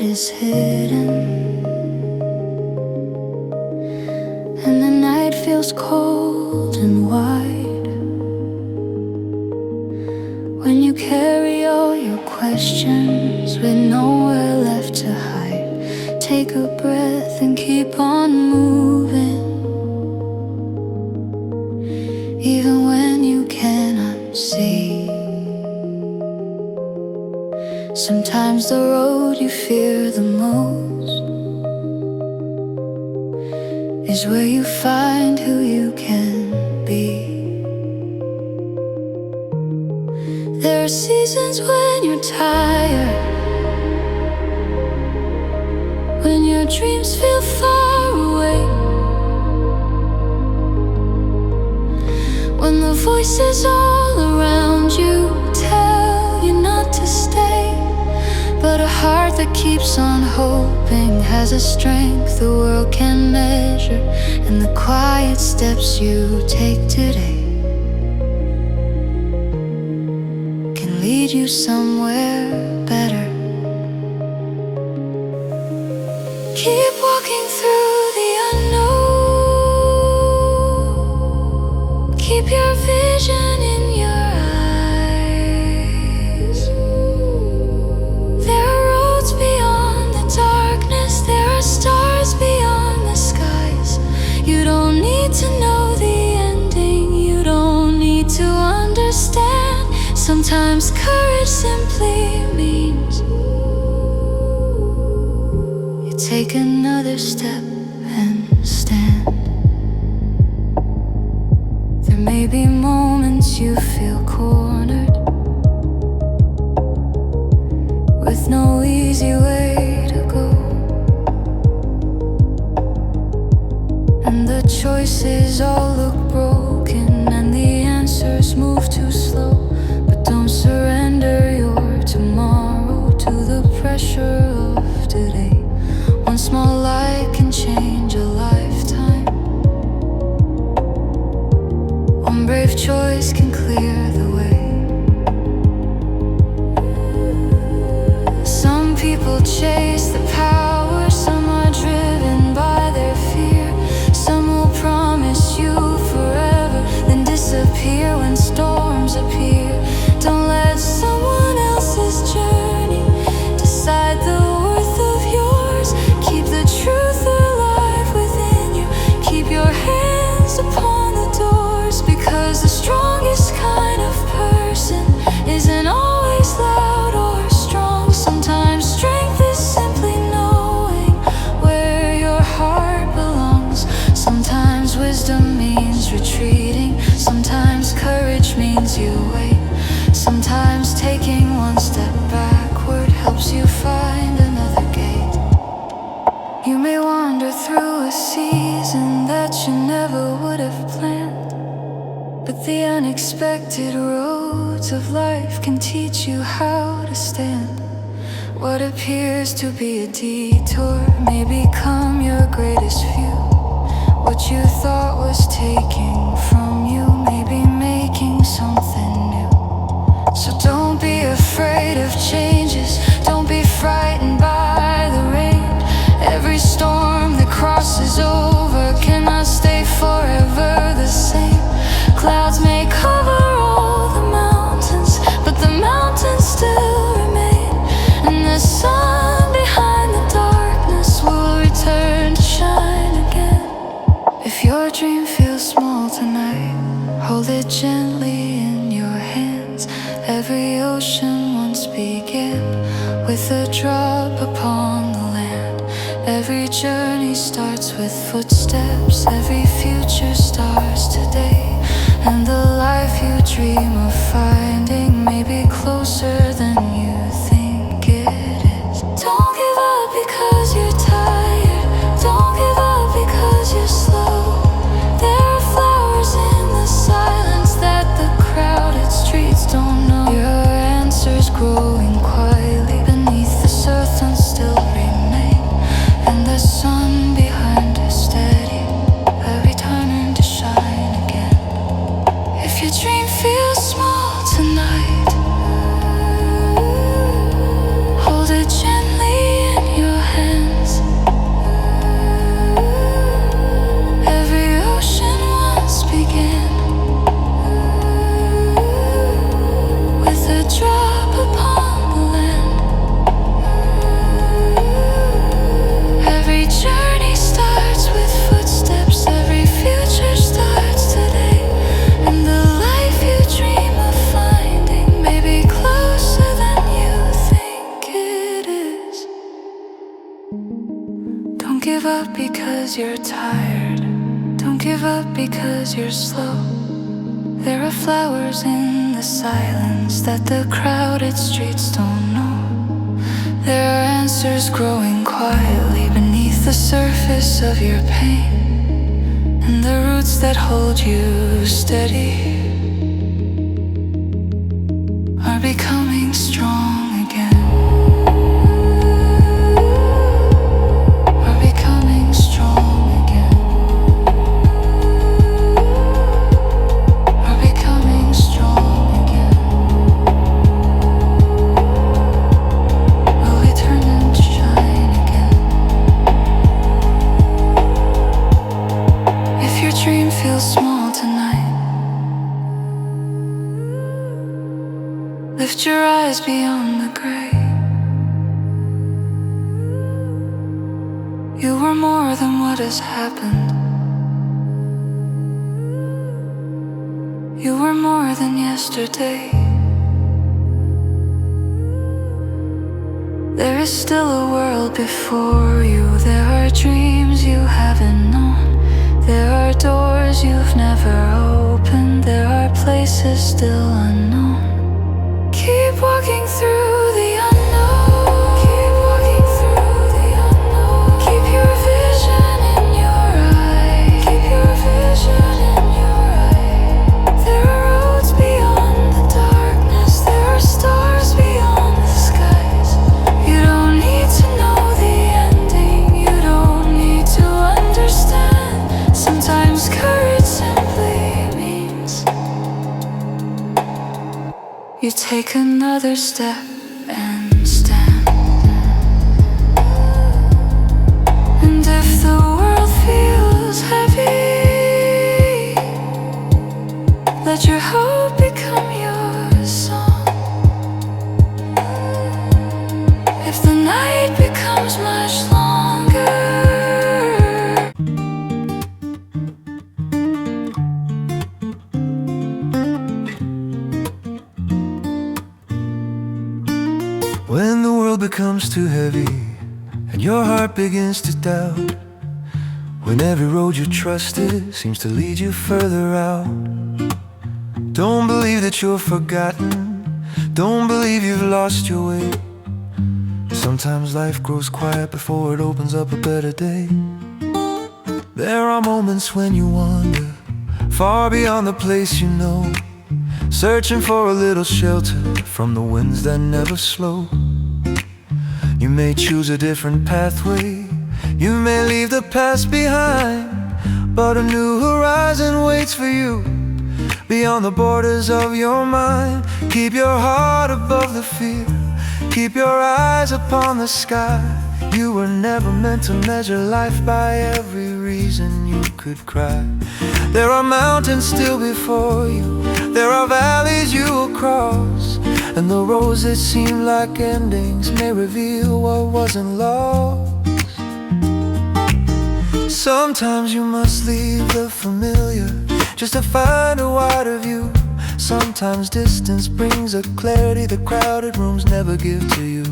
is hidden, and the night feels cold and wide. When you carry all your questions with nowhere left to hide, take a breath and keep on moving, even when you cannot see. Sometimes the road you fear the most is where you find who you can be. There are seasons when you're tired, when your dreams feel far away, when the voices all around you tell you not to stay. But a heart that keeps on hoping has a strength the world can measure, and the quiet steps you take today can lead you somewhere better. Keep walking through the unknown. Keep your vision in your eyes. There are roads beyond the darkness. There are stars beyond the skies. You don't need to know the ending. You don't need to understand. Sometimes courage simply means you take another step and stand. There may be moments you feel cornered, with no easy way to go, and the choices all look broken, and the answers move too slow. But don't surrender your tomorrow to the pressure of today. One small light can change a lifetime. One brave choice can clear the way. Some people chase the power, some are driven by their fear. Some will promise you forever, then disappear when storms appear. Don't let someone else's journey decide the worth of yours. Keep the truth alive within you. Keep your hands upon the doors, because the strongest kind of person isn't always loud or strong. Sometimes strength is simply knowing where your heart belongs. Sometimes wisdom means retreating. Sometimes courage means you wait. Sometimes taking one step backward helps you find another gate. You may wander through a season that you never would have planned, but the unexpected roads of life can teach you how to stand. What appears to be a detour may become your greatest view. What you thought was taking from you may be making something new. So don't be afraid of changes. Don't be frightened by the rain. Every storm that crosses over cannot stay forever the same. Clouds may cover all the mountains, but the mountains still remain. And the sun behind the darkness will return to shine again. If your dream feels small tonight, hold it gently in your hands. Every ocean once began with a drop upon the land. Every journey starts with footsteps. Every future starts today. And the life you dream of finding may be closer than you think it is. Don't give up because you're tired. Don't give up because you're slow. There are flowers in the silence that the crowded streets don't know. Your answers growing quietly beneath this earth and still remain. And the sun behind is steady, returning to shine again. If your dream feels small tonight, hold it gently in your because you're tired. Don't give up because you're slow. There are flowers in the silence that the crowded streets don't know. There are answers growing quietly beneath the surface of your pain, and the roots that hold you steady are becoming strong again. Are becoming strong again. Are becoming strong again. Will we turn and shine again? If your dream feels small tonight, lift your eyes beyond the gray. You were more than what has happened. You were more than yesterday. There is still a world before you. There are dreams you haven't known. There are doors you've never opened. There are places still unknown. Keep walking through the unknown. Keep walking through the unknown. Keep your vision in your eye. Keep your vision in your eye. There are roads beyond the darkness. There are stars beyond the skies. You don't need to know the ending. You don't need to understand. Sometimes courage simply means you take another step and stand. And if the world feels heavy, let your hope become your song. If the night becomes much longer, when the world becomes too heavy and your heart begins to doubt, when every road you trusted seems to lead you further out, don't believe that you're forgotten. Don't believe you've lost your way. Sometimes life grows quiet before it opens up a better day. There are moments when you wander far beyond the place you know, searching for a little shelter from the winds that never slow. You may choose a different pathway, you may leave the past behind, but a new horizon waits for you beyond the borders of your mind. Keep your heart above the fear, keep your eyes upon the sky. You were never meant to measure life by every reason you could cry. There are mountains still before you, there are valleys you will cross, and the roads that seem like endings may reveal what wasn't lost. Sometimes you must leave the familiar just to find a wider view. Sometimes distance brings a clarity the crowded rooms never give to you.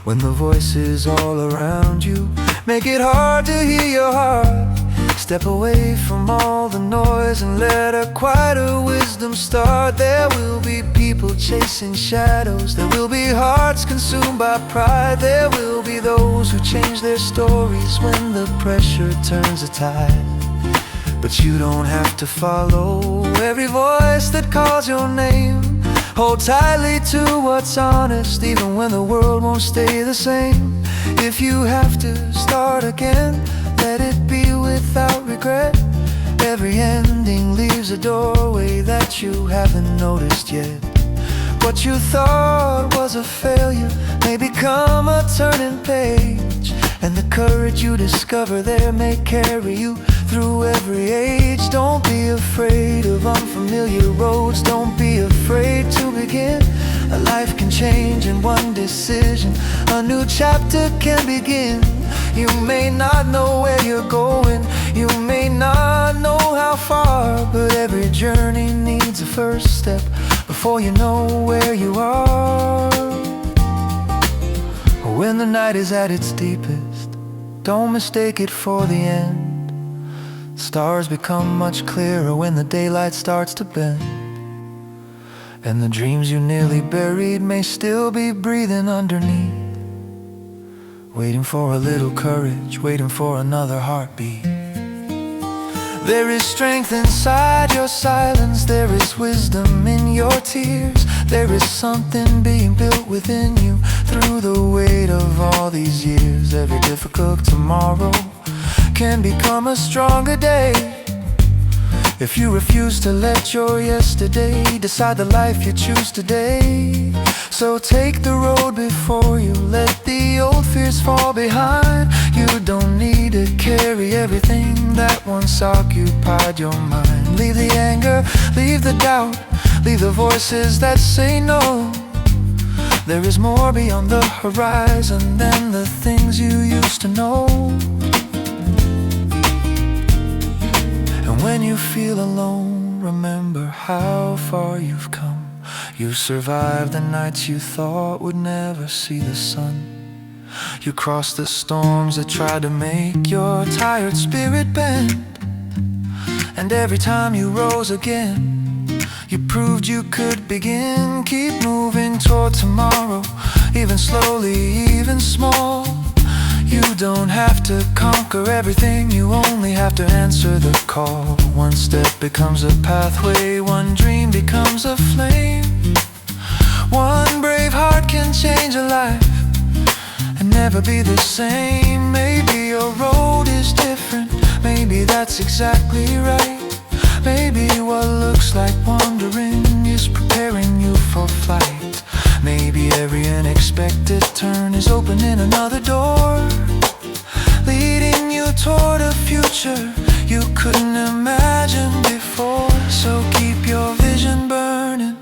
When the voices all around you make it hard to hear your heart, step away from all the noise and let a quieter wisdom start. There will be people chasing shadows, there will be hearts consumed by pride. There will be those who change their stories when the pressure turns the tide. But you don't have to follow every voice that calls your name. Hold tightly to what's honest, even when the world won't stay the same. If you have to start again, let it be without regret. Every ending leaves a doorway that you haven't noticed yet. What you thought was a failure may become a turning page, and the courage you discover there may carry you through every age. Don't be afraid of unfamiliar roads, don't be afraid to begin. A life can change in one decision, a new chapter can begin. You may not know where you're going, you may not know how far, but every journey needs a first step before you know where you are. When the night is at its deepest don't mistake it for the end. Stars become much clearer when the daylight starts to bend, and the dreams you nearly buried may still be breathing underneath, waiting for a little courage, waiting for another heartbeat. There is strength inside your silence, there is wisdom in your tears. There is something being built within you through the weight of all these years. Every difficult tomorrow can become a stronger day if you refuse to let your yesterday decide the life you choose today. So take the road before you, let the old fears fall behind. You don't need to carry everything that once occupied your mind. Leave the anger, leave the doubt, leave the voices that say no. There is more beyond the horizon than the things you used to know. And when you feel alone, remember how far you've come. You survived the nights you thought would never see the sun. You crossed the storms that tried to make your tired spirit bend, and every time you rose again, you proved you could begin. Keep moving toward tomorrow, even slowly, even small. You don't have to conquer everything, you only have to answer the call. One step becomes a pathway, one dream becomes a flame. One brave heart can change a life and never be the same. Maybe your road is different, maybe that's exactly right. Maybe what looks like wandering is preparing you for flight. Maybe every unexpected turn is opening another door, leading you toward a future you couldn't imagine before. So keep your vision burning,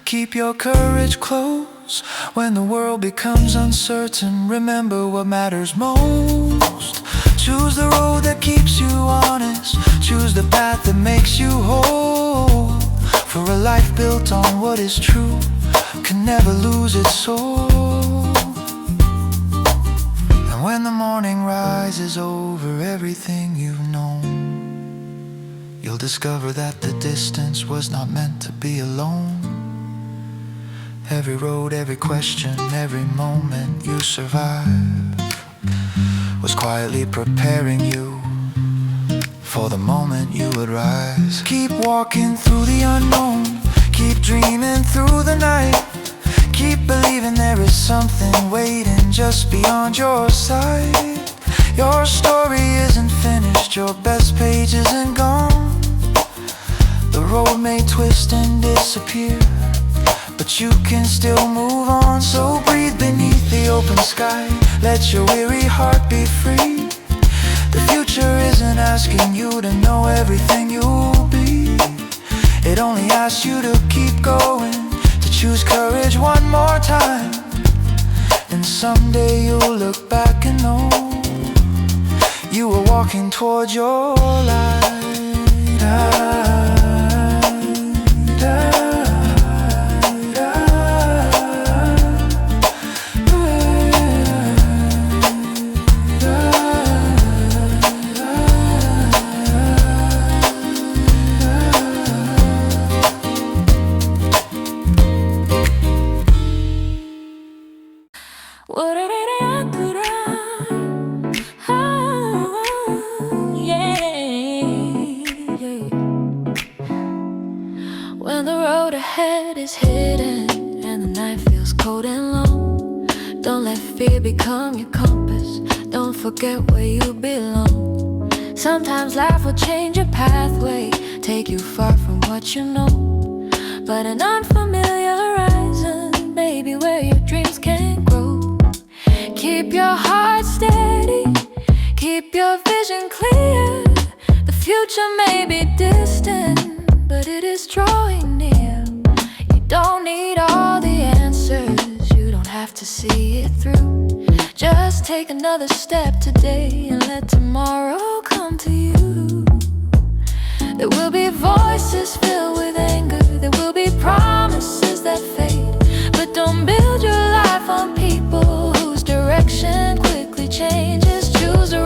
keep your courage close. When the world becomes uncertain, remember what matters most. Choose the road that keeps you honest, choose the path that makes you whole. For a life built on what is true can never lose its soul. And when the morning rises over everything you've known, you'll discover that the distance was not meant to be alone. Every road, every question, every moment you survived was quietly preparing you for the moment you would rise. Keep walking through the unknown, keep dreaming through the night. Keep believing there is something waiting just beyond your sight. Your story isn't finished, your best page isn't gone. The road may twist and disappear, but you can still move on. So breathe beneath the open sky, let your weary heart be free. The future isn't asking you to know everything you'll be. It only asks you to keep going, to choose courage one more time. And someday you'll look back and know you were walking towards your light. When the road ahead is hidden and the night feels cold and long, don't let fear become your compass, don't forget where you belong. Sometimes life will change your pathway, take you far from what you know, but an unfamiliar horizon may be where your dreams can grow. Keep your heart steady, keep your vision clear. The future may be distant, but it is drawing near. You don't need all the answers, you don't have to see it through. Just take another step today and let tomorrow come to you. There will be voices filled with anger, there will be promises that fade, but don't build your life on people whose direction quickly changes. Choose the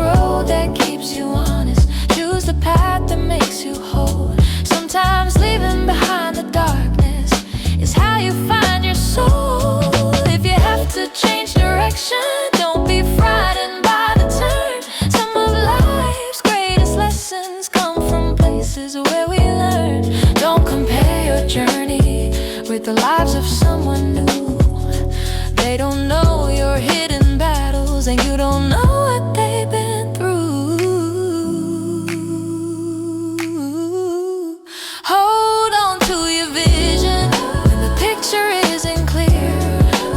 with the lives of someone new. They don't know your hidden battles, and you don't know what they've been through. Hold on to your vision when the picture isn't clear.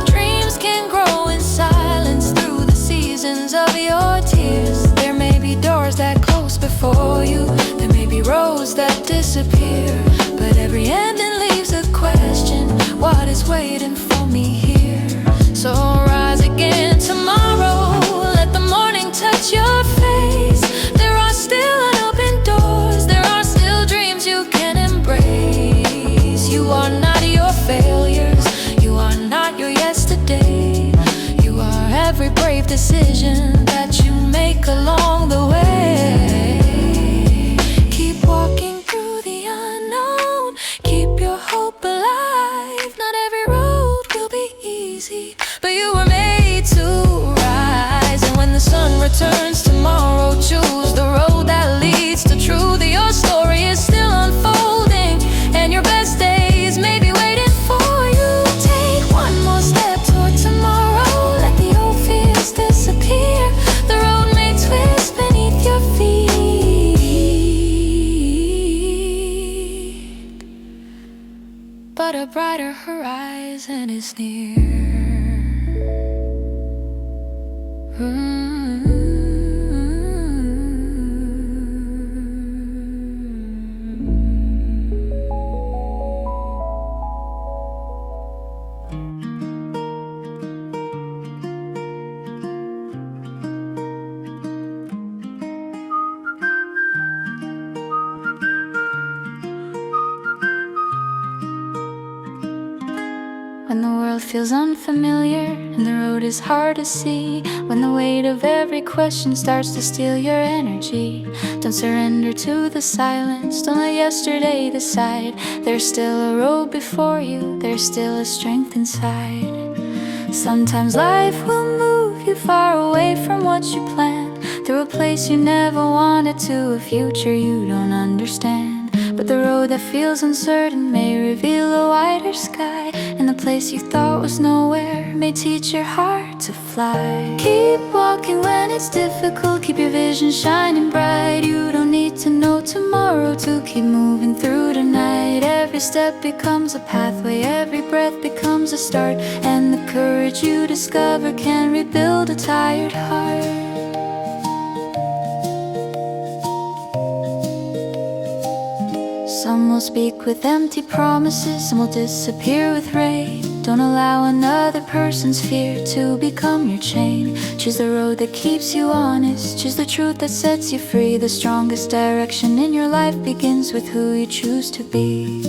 Dreams can grow in silence through the seasons of your tears. There may be doors that close before you, there may be roads that disappear, but every ending leaves a question: what is waiting for me here? So rise again tomorrow, let the morning touch your face. There are still unopened doors, there are still dreams you can embrace. You are not your failures, you are not your yesterday. You are every brave decision that you make along the way. Keep walking through the unknown, keep your hope alive. Not every road will be easy, but you were made to rise. And when the sun returns tomorrow, choose the road that leads to truth. Your story is still unfolding, and your best days may be waiting for you. Take one more step toward tomorrow, let the old fears disappear. The road may twist beneath your feet, but a brighter horizon is near. When the world feels unfamiliar and the road is hard to see, when the weight of every question starts to steal your energy, don't surrender to the silence, don't let yesterday decide. There's still a road before you, there's still a strength inside. Sometimes life will move you far away from what you planned, through a place you never wanted to, a future you don't understand. But the road that feels uncertain may reveal a wider sky, and the place you thought was nowhere may teach your heart to fly. Keep walking when it's difficult, keep your vision shining bright. You don't need to know tomorrow to keep moving through tonight. Every step becomes a pathway, every breath becomes a start, and the courage you discover can rebuild a tired heart. Some will speak with empty promises, some will disappear with rain. Don't allow another person's fear to become your chain. Choose the road that keeps you honest, choose the truth that sets you free. The strongest direction in your life begins with who you choose to be.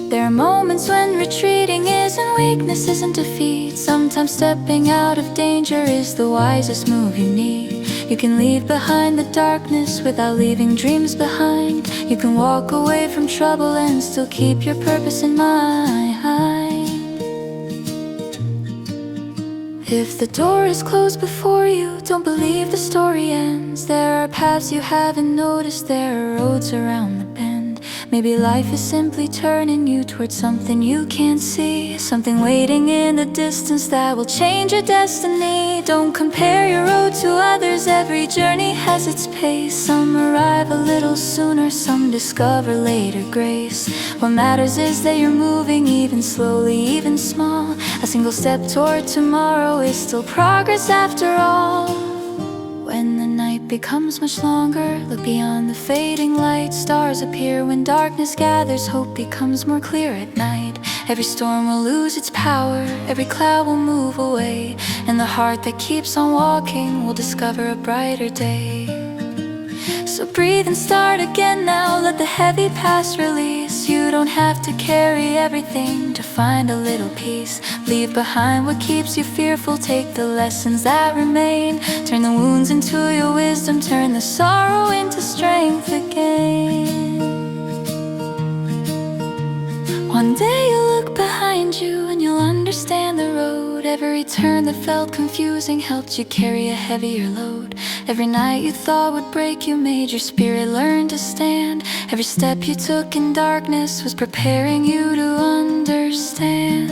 There are moments when retreating isn't weakness, isn't defeat. Sometimes stepping out of danger is the wisest move you need. You can leave behind the darkness without leaving dreams behind. You can walk away from trouble and still keep your purpose in mind. If the door is closed before you, don't believe the story ends. There are paths you haven't noticed, there are roads around the bend. Maybe life is simply turning you towards something you can't see, something waiting in the distance that will change your destiny. Don't compare your road to others, every journey has its pace. Some arrive a little sooner, some discover later grace. What matters is that you're moving, even slowly, even small. A single step toward tomorrow is still progress after all. When the night becomes much longer, look beyond the fading light. Stars appear when darkness gathers, hope becomes more clear at night. Every storm will lose its power, every cloud will move away, and the heart that keeps on walking will discover a brighter day. So breathe and start again now, let the heavy past release. You don't have to carry everything to find a little peace. Leave behind what keeps you fearful, take the lessons that remain. Turn the wounds into your wisdom, turn the sorrow into strength again. One day you'll look behind you and you'll understand the road. Every turn that felt confusing helped you carry a heavier load. Every night you thought would break you made your spirit learn to stand. Every step you took in darkness was preparing you to understand.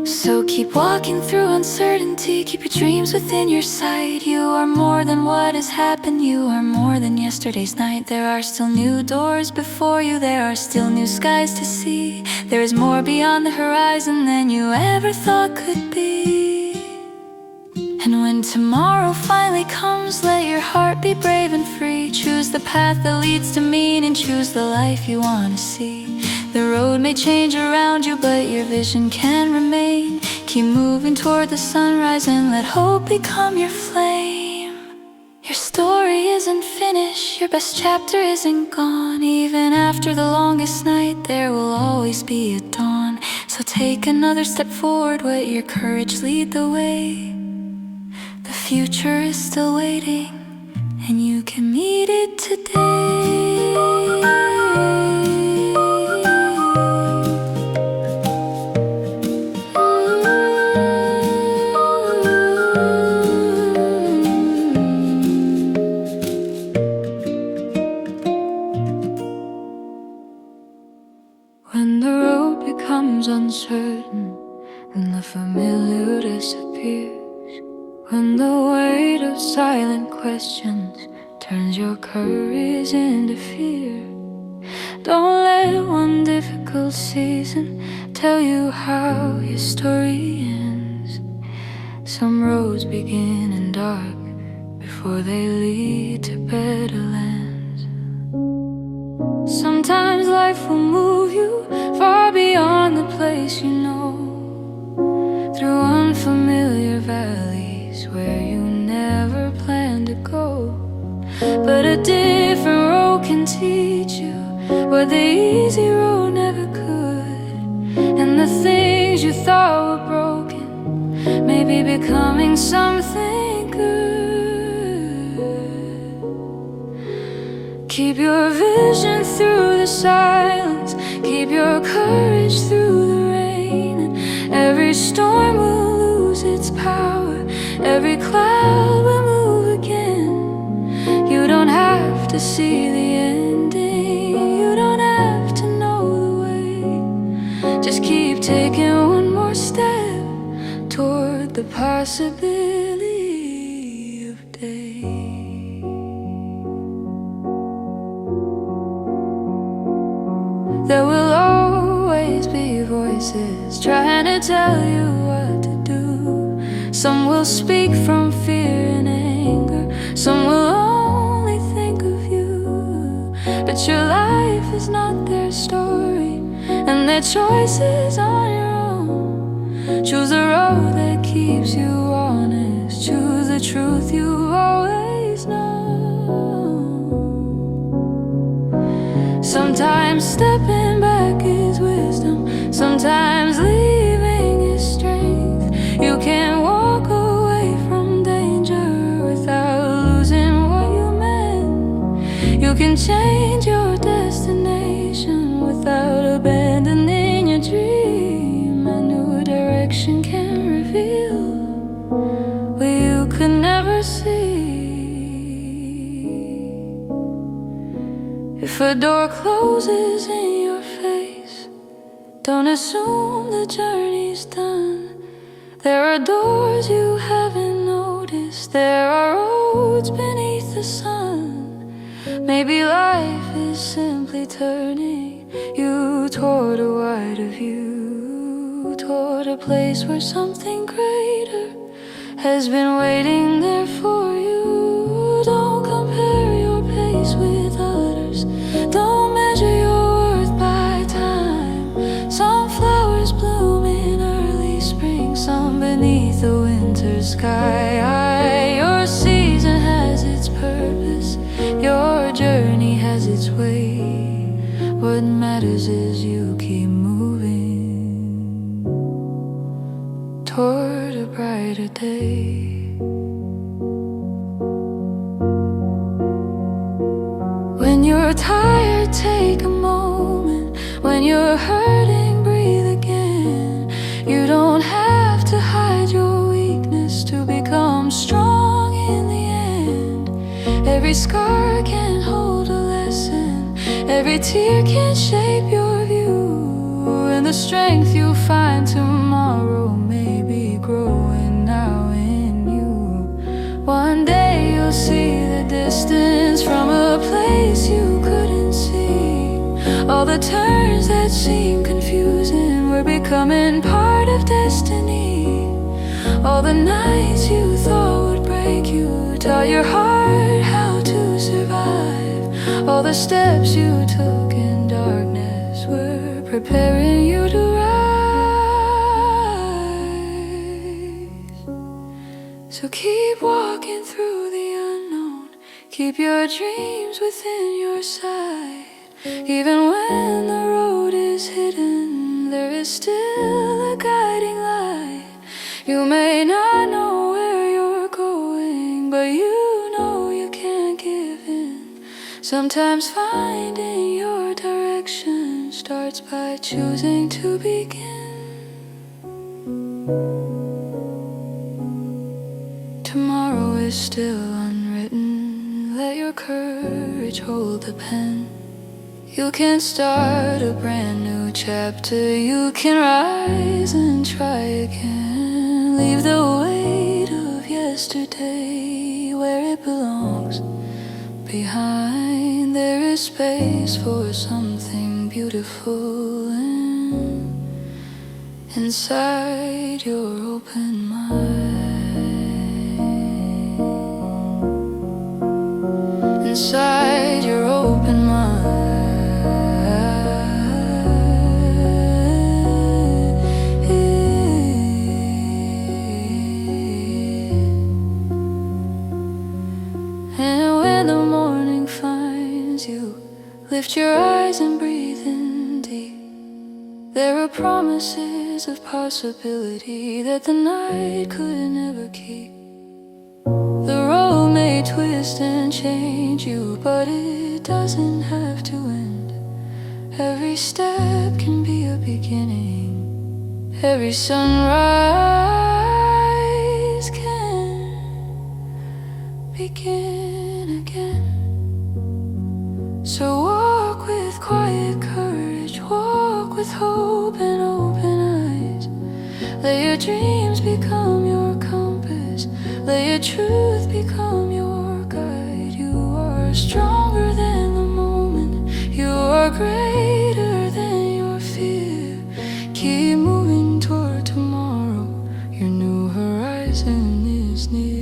So keep walking through uncertainty, keep your dreams within your sight. You are more than what has happened, you are more than yesterday's night. There are still new doors before you, there are still new skies to see. There is more beyond the horizon than you ever thought could be. And when tomorrow finally comes, let your heart be brave and free. Choose the path that leads to meaning, choose the life you want to see. The road may change around you, but your vision can remain. Keep moving toward the sunrise and let hope become your flame. Your story isn't finished, your best chapter isn't gone. Even after the longest night, there will always be a dawn. So take another step forward, let your courage lead the way. The future is still waiting, and you can meet it today. When the road becomes uncertain and the familiar disappears, when the weight of silent questions turns your courage into fear, don't let one difficult season tell you how your story ends. Some roads begin in dark before they lead to better lands. Sometimes life will move you far beyond the place you know, through unfamiliar valleys where you never planned to go. But a different road can teach you what the easy road never could. And the things you thought were broken may be becoming something good. Keep your vision through the silence, keep your courage through the rain. And every storm will lose its power, every cloud will move again. You don't have to see the ending, you don't have to know the way. Just keep taking one more step toward the possibility of day. There will always be voices trying to tell you what to do. Some will speak from fear and anger, some will only think of you. But your life is not their story, and their choice is on your own. Choose a road that keeps you honest, choose the truth you always know. Sometimes stepping back is wisdom, sometimes leaving is strength. You can walk away from danger without losing what you meant. You can change your destination without abandoning your dream. A new direction can reveal what you could never see. If a door closes in your face, don't assume the journey's done. There are doors you haven't noticed, there are roads beneath the sun. Maybe life is simply turning you toward a wider view, toward a place where something greater has been waiting there for you. Don't compare your pace with others, don't measure your worth by time. Some flowers bloom in early spring, some beneath the winter sky. Your season has its purpose, your journey has its way. What matters is you keep moving toward a brighter day. When you're tired, take a moment. When you're hurting, breathe again. Every scar can hold a lesson, every tear can shape your view. And the strength you find tomorrow may be growing now in you. One day you'll see the distance from a place you couldn't see. All the turns that seem confusing were becoming part of destiny. All the nights you thought would break you taught your heart how to survive. All the steps you took in darkness were preparing you to rise. So keep walking through the unknown, keep your dreams within your sight. Even when the road is hidden, there is still a guiding light. You may not know where you're going, but you know you can't give in. Sometimes finding your direction starts by choosing to begin. Tomorrow is still unwritten, let your courage hold the pen. You can start a brand new chapter, you can rise and try again. Leave the weight of yesterday where it belongs behind. There is space for something beautiful inside your open mind. Inside your open mind. Lift your eyes and breathe in deep. There are promises of possibility that the night could never keep. The road may twist and change you, but it doesn't have to end. Every step can be a beginning. Every sunrise can begin again. So walk with quiet courage, walk with hope and open eyes. Let your dreams become your compass, let your truth become your guide. You are stronger than the moment, you are greater than your fear. Keep moving toward tomorrow, your new horizon is near.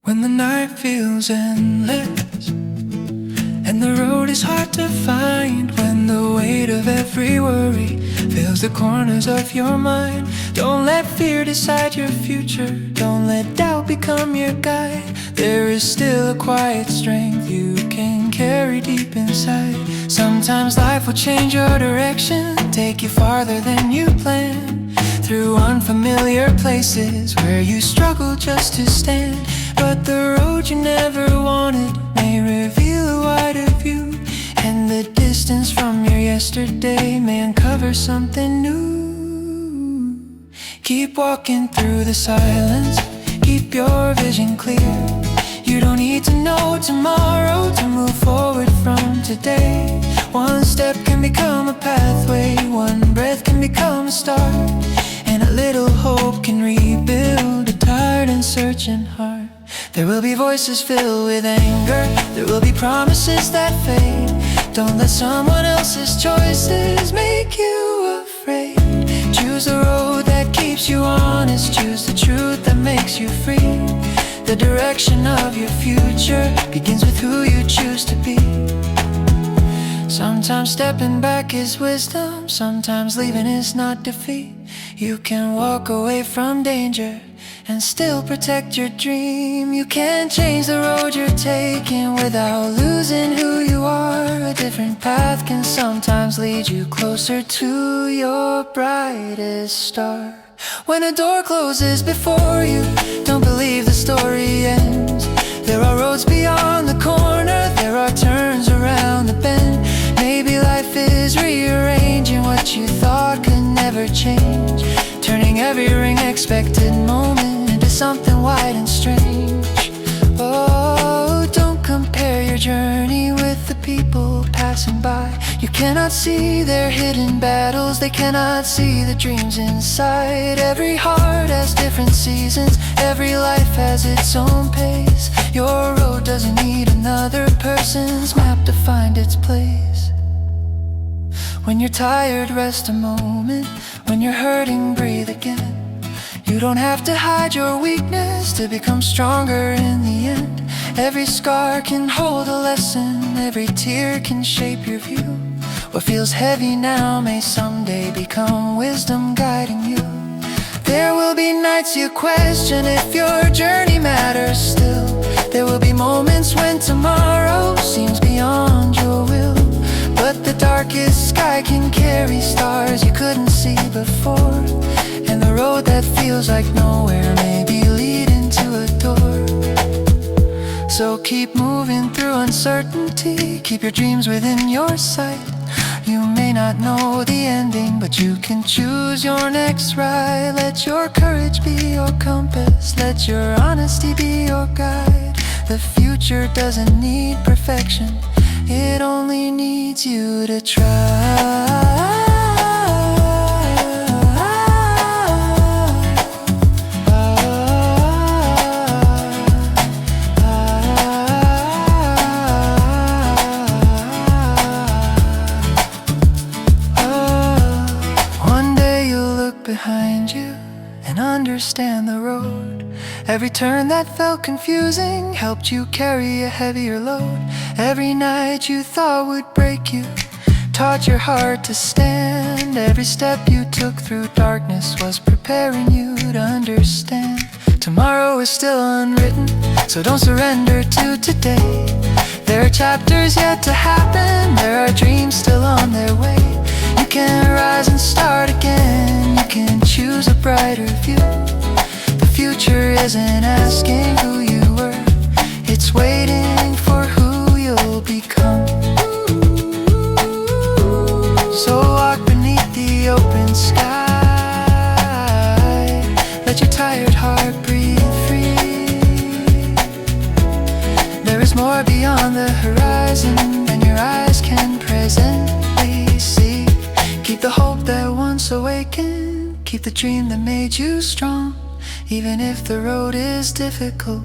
When the night feels endless and the road is hard to find, when the weight of every worry fills the corners of your mind, don't let fear decide your future, don't let doubt become your guide. There is still a quiet strength you can carry deep inside. Sometimes life will change your direction, take you farther than you planned, through unfamiliar places where you struggle just to stand. But the road you never wanted may reveal a wider view, and the distance from your yesterday may uncover something new. Keep walking through the silence, keep your vision clear. You don't need to know tomorrow to move forward from today. One step can become a pathway, one breath can become a start, and a little hope can rebuild a tired and searching heart. There will be voices filled with anger, there will be promises that fade. Don't let someone else's choices make you afraid. Choose the road that keeps you honest, choose the truth that makes you free. The direction of your future begins with who you choose to be. Sometimes stepping back is wisdom, sometimes leaving is not defeat. You can walk away from danger and still protect your dream. You can't change the road you're taking without losing who you are. A different path can sometimes lead you closer to your brightest star. When a door closes before you, don't believe the story ends. There are roads beyond the corner, there are turns around the bend. every unexpected moment into something wide and strange. Oh, don't compare your journey with the people passing by. You cannot see their hidden battles, they cannot see the dreams inside. Every heart has different seasons, every life has its own pace. Your road doesn't need another person's map to find its place. When you're tired, rest a moment. When you're hurting, breathe again. You don't have to hide your weakness to become stronger in the end. Every scar can hold a lesson, every tear can shape your view. What feels heavy now may someday become wisdom guiding you. There will be nights you question if your journey matters still. There will be moments when tomorrow seems beyond your will. But the darkest sky can carry stars you couldn't see before. And the road that feels like nowhere may be leading to a door. So keep moving through uncertainty, keep your dreams within your sight. You may not know the ending, but you can choose your next ride. Let your courage be your compass, let your honesty be your guide. The future doesn't need perfection, it only needs you to try. Behind you and understand the road. Every turn that felt confusing helped you carry a heavier load. Every night you thought would break you taught your heart to stand. Every step you took through darkness was preparing you to understand. Tomorrow is still unwritten, so don't surrender to today. There are chapters yet to happen, there are dreams still on their way. You can rise and start again, you can choose a brighter view. The future isn't asking who you were, it's waiting for who you'll become. So walk beneath the open sky, let your tired heart breathe free. There is more beyond the horizon than your eyes can presently see. Keep the hope that once awakened, keep the dream that made you strong. Even if the road is difficult,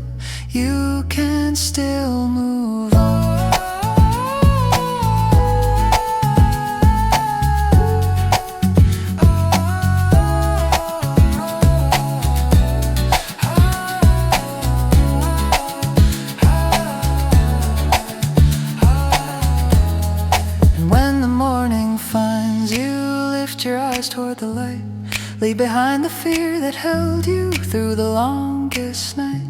you can still move on. Your eyes toward the light, leave behind the fear that held you through the longest night.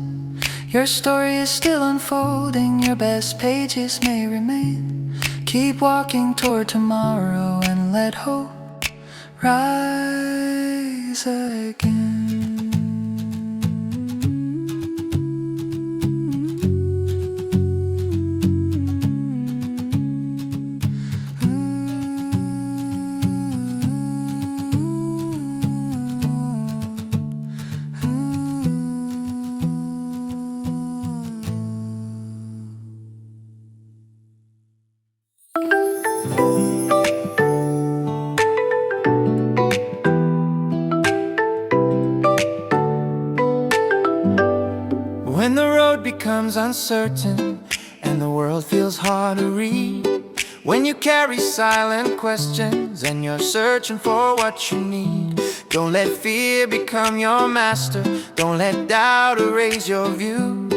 Your story is still unfolding, your best pages may remain. Keep walking toward tomorrow and let hope rise again. When the road becomes uncertain and the world feels hard to read, when you carry silent questions and you're searching for what you need, don't let fear become your master, don't let doubt erase your view.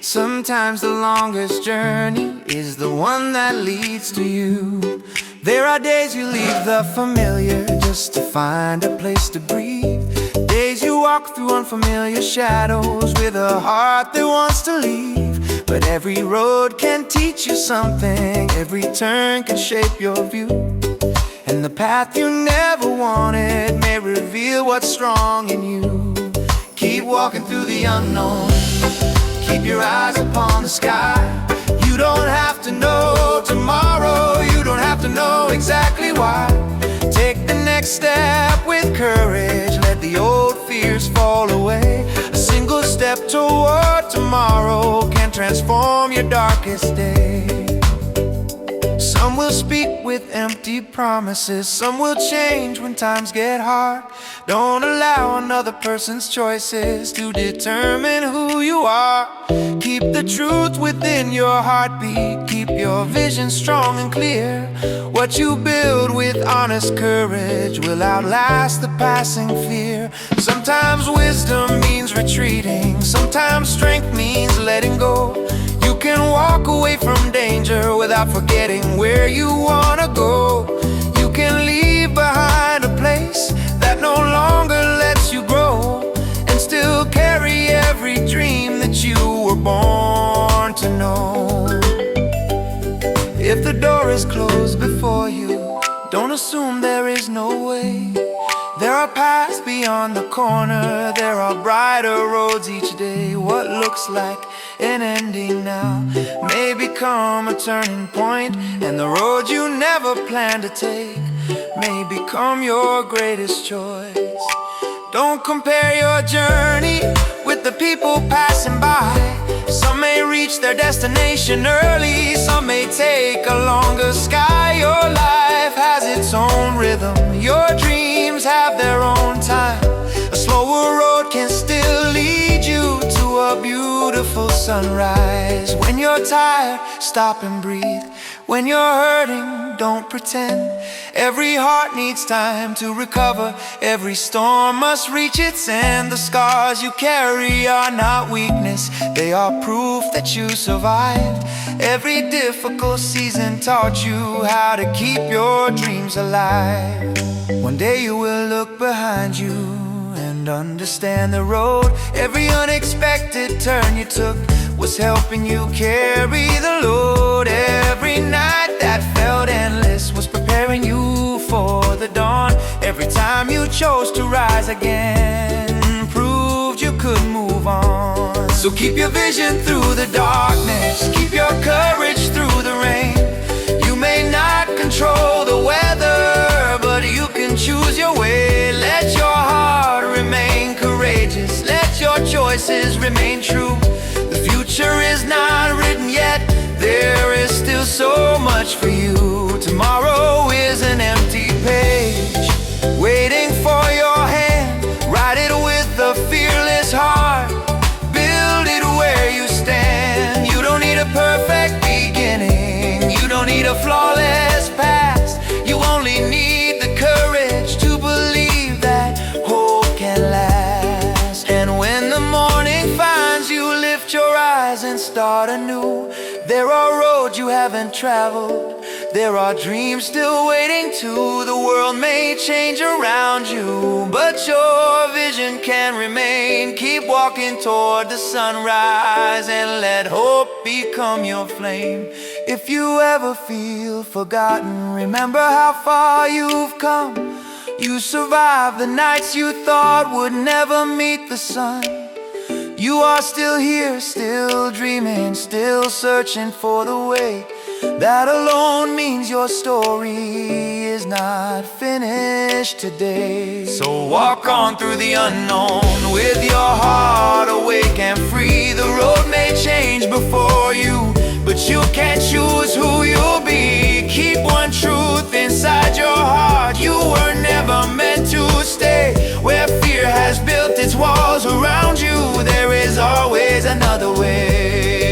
Sometimes the longest journey is the one that leads to you. There are days you leave the familiar just to find a place to breathe. Days you walk through unfamiliar shadows with a heart that wants to leave. But every road can teach you something, every turn can shape your view. And the path you never wanted may reveal what's strong in you. Keep walking through the unknown, keep your eyes upon the sky. You don't have to know tomorrow, you don't have to know exactly why. Take the next step with courage, let the old fears fall away. A single step toward tomorrow can transform your darkest day. Some will speak with empty promises, some will change when times get hard. Don't allow another person's choices to determine who you are. Keep the truth within your heartbeat, keep your vision strong and clear. What you build with honest courage will outlast the passing fear. Sometimes wisdom means retreating, sometimes strength means letting go. You can walk away from danger without forgetting where you wanna go. You can leave behind a place that no longer lets you grow, and still carry every dream that you were born to know. If the door is closed before you, don't assume there is no way. There are paths beyond the corner, there are brighter roads each day. What looks like an ending now may become a turning point, and the road you never planned to take may become your greatest choice. Don't compare your journey with the people passing by. Some may reach their destination early, some may take a longer sky. Your life has its own rhythm, your dreams have their own time. A slower road can still lead you to a beautiful sunrise. When you're tired, stop and breathe. When you're hurting, don't pretend. Every heart needs time to recover. Every storm must reach its end. The scars you carry are not weakness, they are proof that you survived. Every difficult season taught you how to keep your dreams alive. One day you will look behind you and understand the road. Every unexpected turn you took was helping you carry the load. Every night that felt endless was preparing you for the dawn. Every time you chose to rise again proved you could move on. So keep your vision through the darkness, keep your courage through the rain. You may not control the weather, but you can choose your way. Let your heart remain courageous, let your choices remain true. The future is not written yet, there is still so much for you. Tomorrow is an empty page waiting for your hand. Write it with a fearless heart, build it where you stand. You don't need a perfect beginning, you don't need a flawless past. You only need the courage to believe that hope can last. And when the morning finds you, lift your eyes and start anew. There are roads you haven't traveled, there are dreams still waiting too. The world may change around you, but your vision can remain. Keep walking toward the sunrise and let hope become your flame. If you ever feel forgotten, remember how far you've come. You survived the nights you thought would never meet the sun. You are still here, still dreaming, still searching for the way. That alone means your story is not finished today. So walk on through the unknown with your heart awake and free. The road may change before you, but you can't choose who you'll be. Keep one truth inside your heart, you were never meant to stay. Where fear has built its walls around you, there is always another way.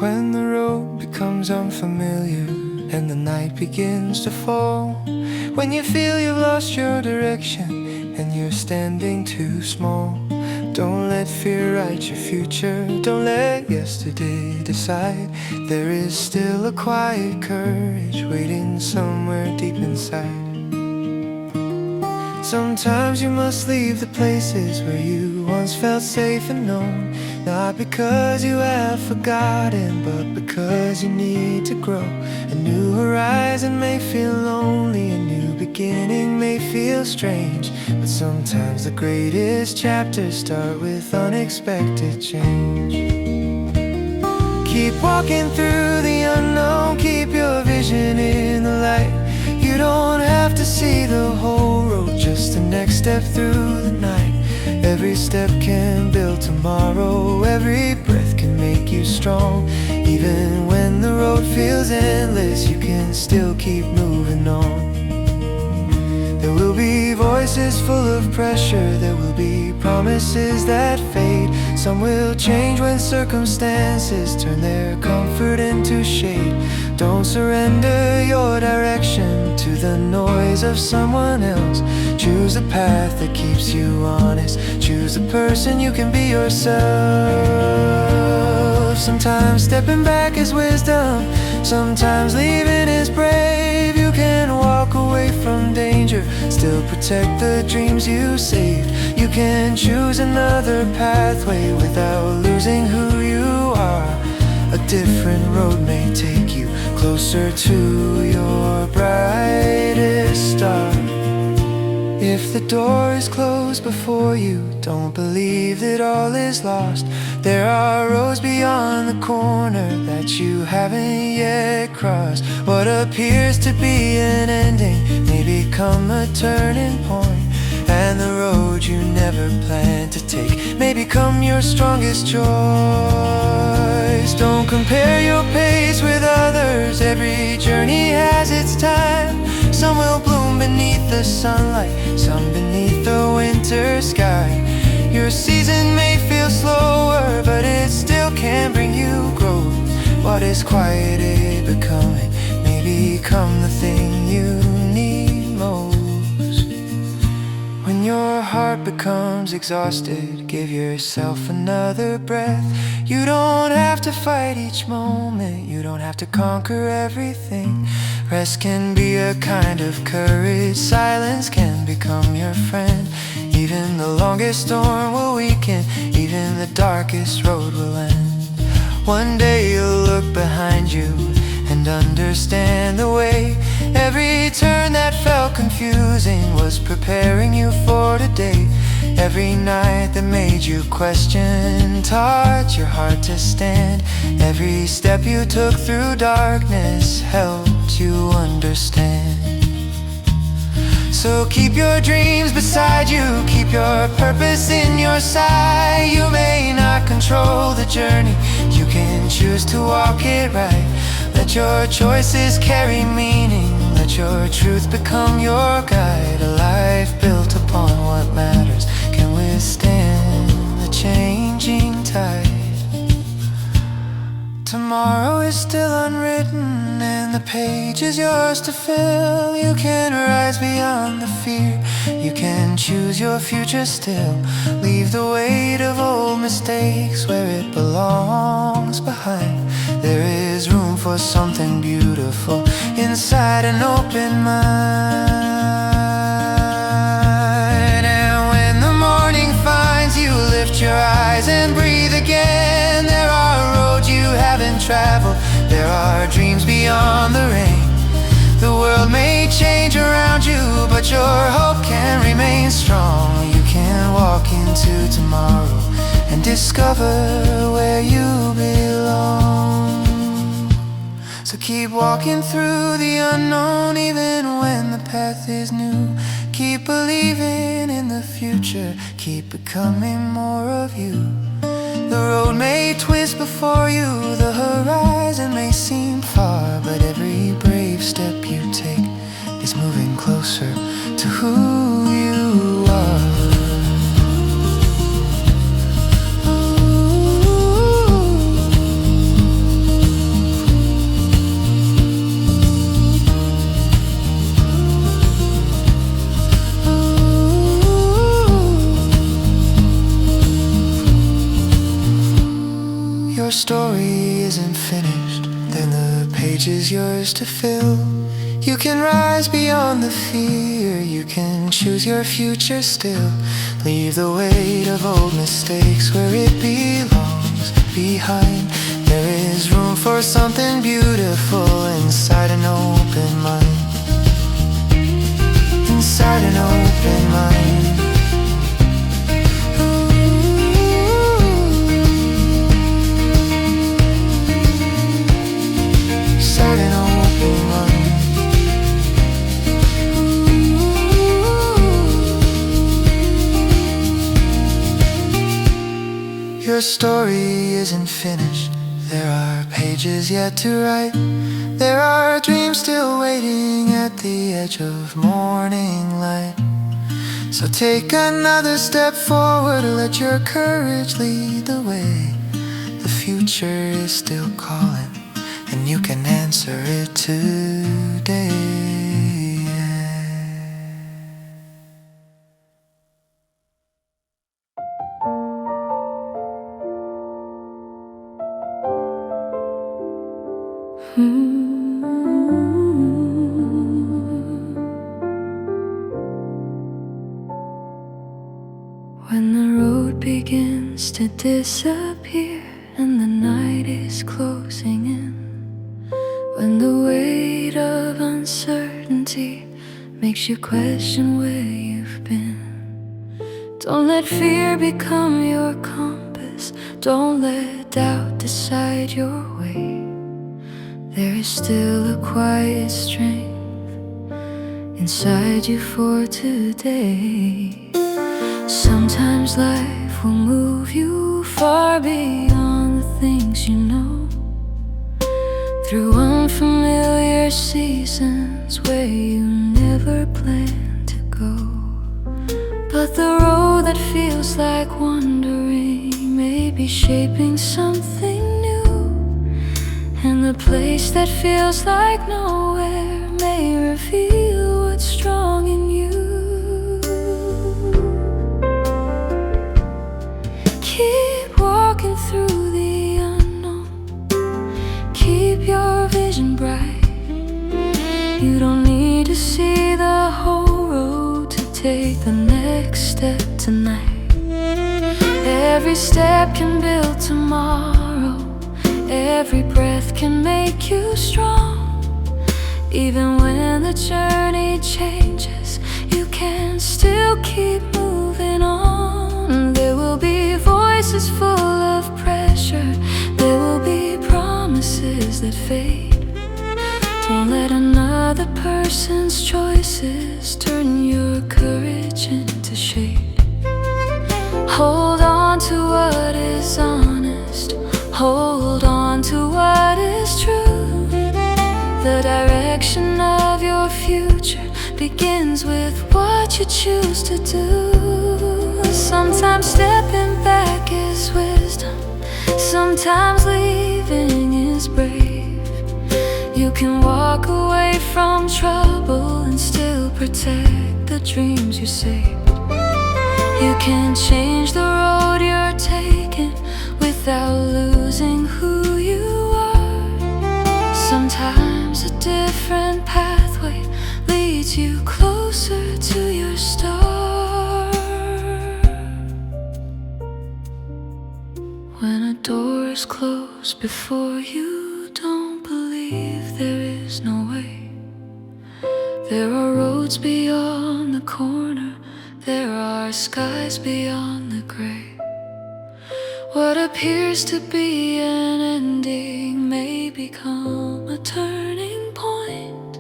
When the road becomes unfamiliar and the night begins to fall, when you feel you've lost your direction and you're standing too small, don't let fear write your future, don't let yesterday decide. There is still a quiet courage waiting somewhere deep inside. Sometimes you must leave the places where you once felt safe and known. Not because you have forgotten, but because you need to grow. A new horizon may feel lonely, a new beginning may feel strange, but sometimes the greatest chapters start with unexpected change. Keep walking through the unknown, keep your vision in the light. You don't have to see the whole road, just the next step through the night. Every step can build tomorrow, every breath can make you strong. Even when the road feels endless, you can still keep moving on. There will be voices full of pressure, there will be promises that fade. Some will change when circumstances turn their comfort into shade. Don't surrender your direction to the noise of someone else. Choose a path that keeps you honest. Choose a person you can be yourself. Sometimes stepping back is wisdom, sometimes leaving is brave. You can walk away from danger, still protect the dreams you saved. You can choose another pathway without losing who you are. A different road may take you closer to your brightest star. If the door is closed before you, don't believe that all is lost. There are roads beyond the corner that you haven't yet crossed. What appears to be an ending may become a turning point, and the road you never planned to take may become your strongest choice. Don't compare your pace with others, every journey has its time. Some will bloom beneath the sunlight, some beneath the winter sky. Your season may feel slower, but it still can bring you growth. What is quieted becoming may become the thing you need most. When your heart becomes exhausted, give yourself another breath. You don't have to fight each moment, you don't have to conquer everything. Rest can be a kind of courage, silence can become your friend. Even the longest storm will weaken, even the darkest road will end. One day you'll look behind you and understand the way. Every turn that felt confusing was preparing you for today. Every night that made you question taught your heart to stand. Every step you took through darkness helped you understand. So keep your dreams beside you, keep your purpose in your sight. You may not control the journey, you can choose to walk it right. Let your choices carry meaning, let your truth become your guide. A life built upon what matters can withstand the changing tide. Tomorrow is still unwritten and the page is yours to fill. You can rise beyond the fear, you can choose your future still. Leave the weight of old mistakes where it belongs behind. There is room for something beautiful inside an open mind. And when the morning finds you, lift your eyes and breathe again. There are roads you haven't traveled, there are dreams beyond the rain. The world may change around you, but your hope can remain strong. You can walk into tomorrow and discover where you belong. So keep walking through the unknown even when the path is new. Keep believing in the future, keep becoming more of you. The road may twist before you, the horizon may seem far, but every brave step you take is moving closer to who you are. Your story isn't finished, then the page is yours to fill. You can rise beyond the fear. You can choose your future still. Leave the weight of old mistakes where it belongs behind. There is room for something beautiful inside an open mind. Inside an open mind. Inside an open mind. Your story isn't finished. There are pages yet to write. There are dreams still waiting at the edge of morning light. So take another step forward, let your courage lead the way. The future is still calling, and you can answer it today. When the road begins to disappear and the night is closing in, when the weight of uncertainty makes you question where you've been, don't let fear become your compass. Don't let doubt decide your way. There is still a quiet strength inside you for today. Sometimes life will move you far beyond the things you know, through unfamiliar seasons where you never planned to go. But the road that feels like wandering may be shaping something new, and the place that feels like nowhere may reveal what's strong in you. Keep walking through the unknown. Keep your vision bright. You don't need to see the whole road to take the next step tonight. Every step can build tomorrow. Every breath can make you strong. Even when the journey changes, you can still keep moving on. There will be voices full of pressure. There will be promises that fade. Don't let another person's choices turn your courage into shade. Hold on to what is honest. Hold on to what is true. The direction of your future begins with what you choose to do. Sometimes stepping back is wisdom. Sometimes leaving is brave. You can walk away from trouble and still protect the dreams you saved. You can change the road you're taking without losing who you are. Sometimes a different pathway leads you closer to your star. When a door is closed before you, don't believe there is no way. There are roads beyond the corner. There are skies beyond the gray. What appears to be an ending may become a turning point,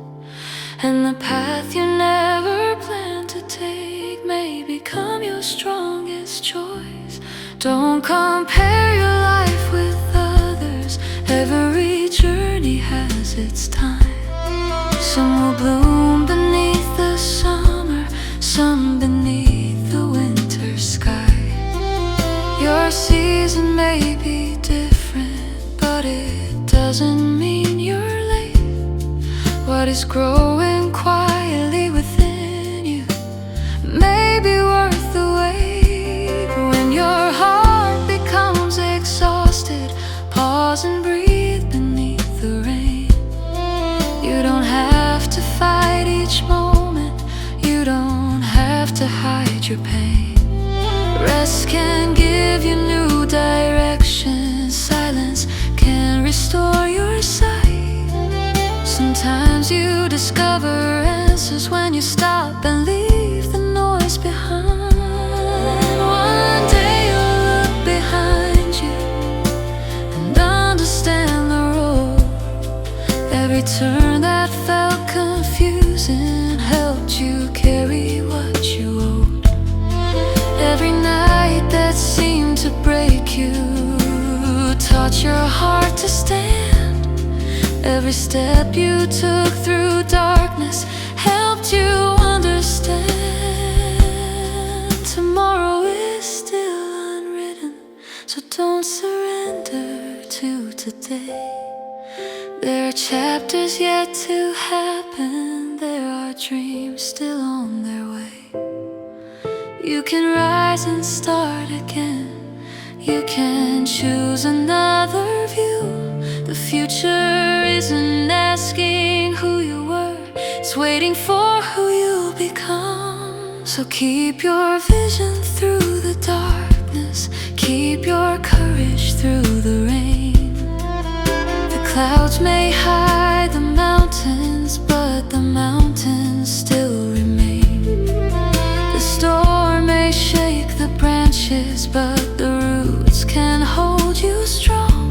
and the path you never planned to take may become your strongest choice. Don't compare your life with others. Every journey has its time. Some will bloom beneath the summer, some beneath the winter sky. Your season may be different, but it doesn't mean you're late. What is growing quietly within you may be worth the wait. When your heart becomes exhausted, pause and breathe beneath the rain. You don't have to to fight each moment. You don't have to hide your pain. Rest can give you new direction. Silence can restore your sight. Sometimes you discover answers when you stop and leave the noise behind. One day you'll look behind you and understand the road. Every turn that felt confusing helped you carry what you owed. Every night that seemed to break you taught your heart to stand. Every step you took through darkness helped you understand. Tomorrow is still unwritten, so don't surrender to today. There are chapters yet to happen. There are dreams still on their way. You can rise and start again. You can choose another view. The future isn't asking who you were, it's waiting for who you'll become. So keep your vision through the darkness. Keep your courage through the rain. The clouds may hide the mountains, but the mountains still remain. The storm may shake the branches, but the roots can hold you strong.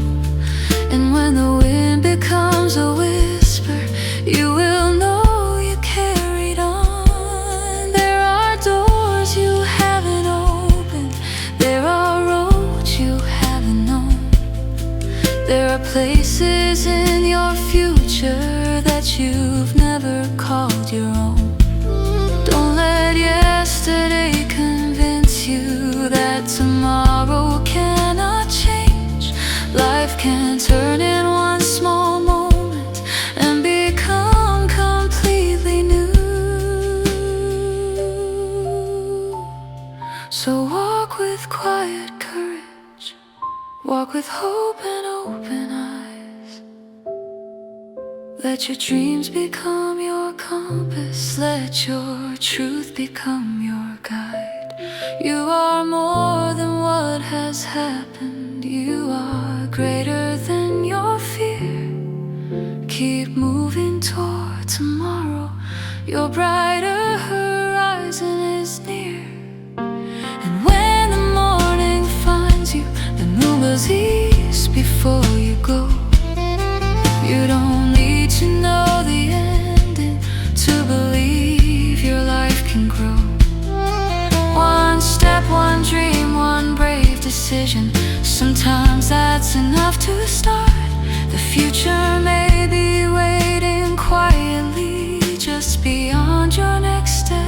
And when the wind becomes a whisper, you will know you carried on. There are doors you haven't opened. There are roads you haven't known. There are places in your future that you've never called your own. Don't let yesterday convince you that tomorrow cannot change. Life can turn in one small moment and become completely new. So walk with quiet courage, walk with hope and open eyes. Let your dreams become your compass. Let your truth become your guide. You are more than what has happened. You are greater than your fear. Keep moving toward tomorrow. Your brighter horizon is near. And when the morning finds you, the moon goes east before you go. You don't need to know the ending to believe your life can grow. One step, one dream, one brave decision. Sometimes that's enough to start. The future may be waiting quietly just beyond your next step.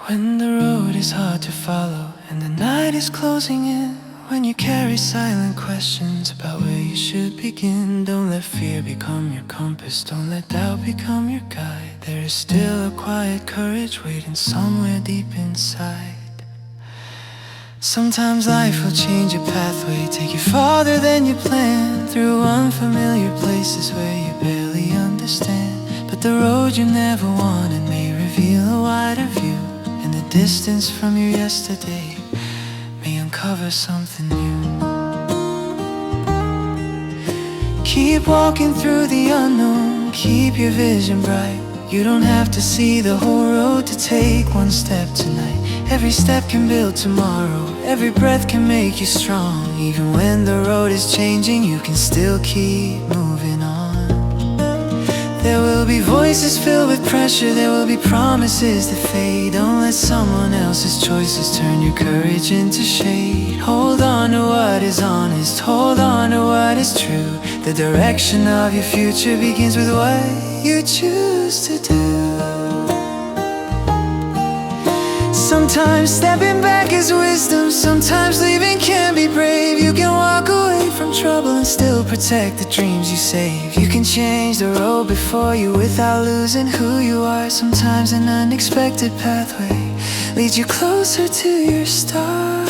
When the road is hard to follow and the night is closing in, when you carry silent questions about where you should begin, don't let fear become your compass, don't let doubt become your guide. There is still a quiet courage waiting somewhere deep inside. Sometimes life will change your pathway, take you farther than you planned, through unfamiliar places where you barely understand. But the road you never wanted may reveal a wider view, and the distance from your yesterday may uncover something new. Keep walking through the unknown, keep your vision bright. You don't have to see the whole road to take one step tonight. Every step can build tomorrow, every breath can make you strong. Even when the road is changing, you can still keep moving on. There will be voices filled with pressure, there will be promises that fade. Don't let someone else's choices turn your courage into shade. Hold on to what is honest, hold on to what is true. The direction of your future begins with what you choose to do. Sometimes stepping back is wisdom, sometimes leaving can be brave. You can walk away from trouble and still protect the dreams you save. You can change the road before you without losing who you are. Sometimes an unexpected pathway leads you closer to your star.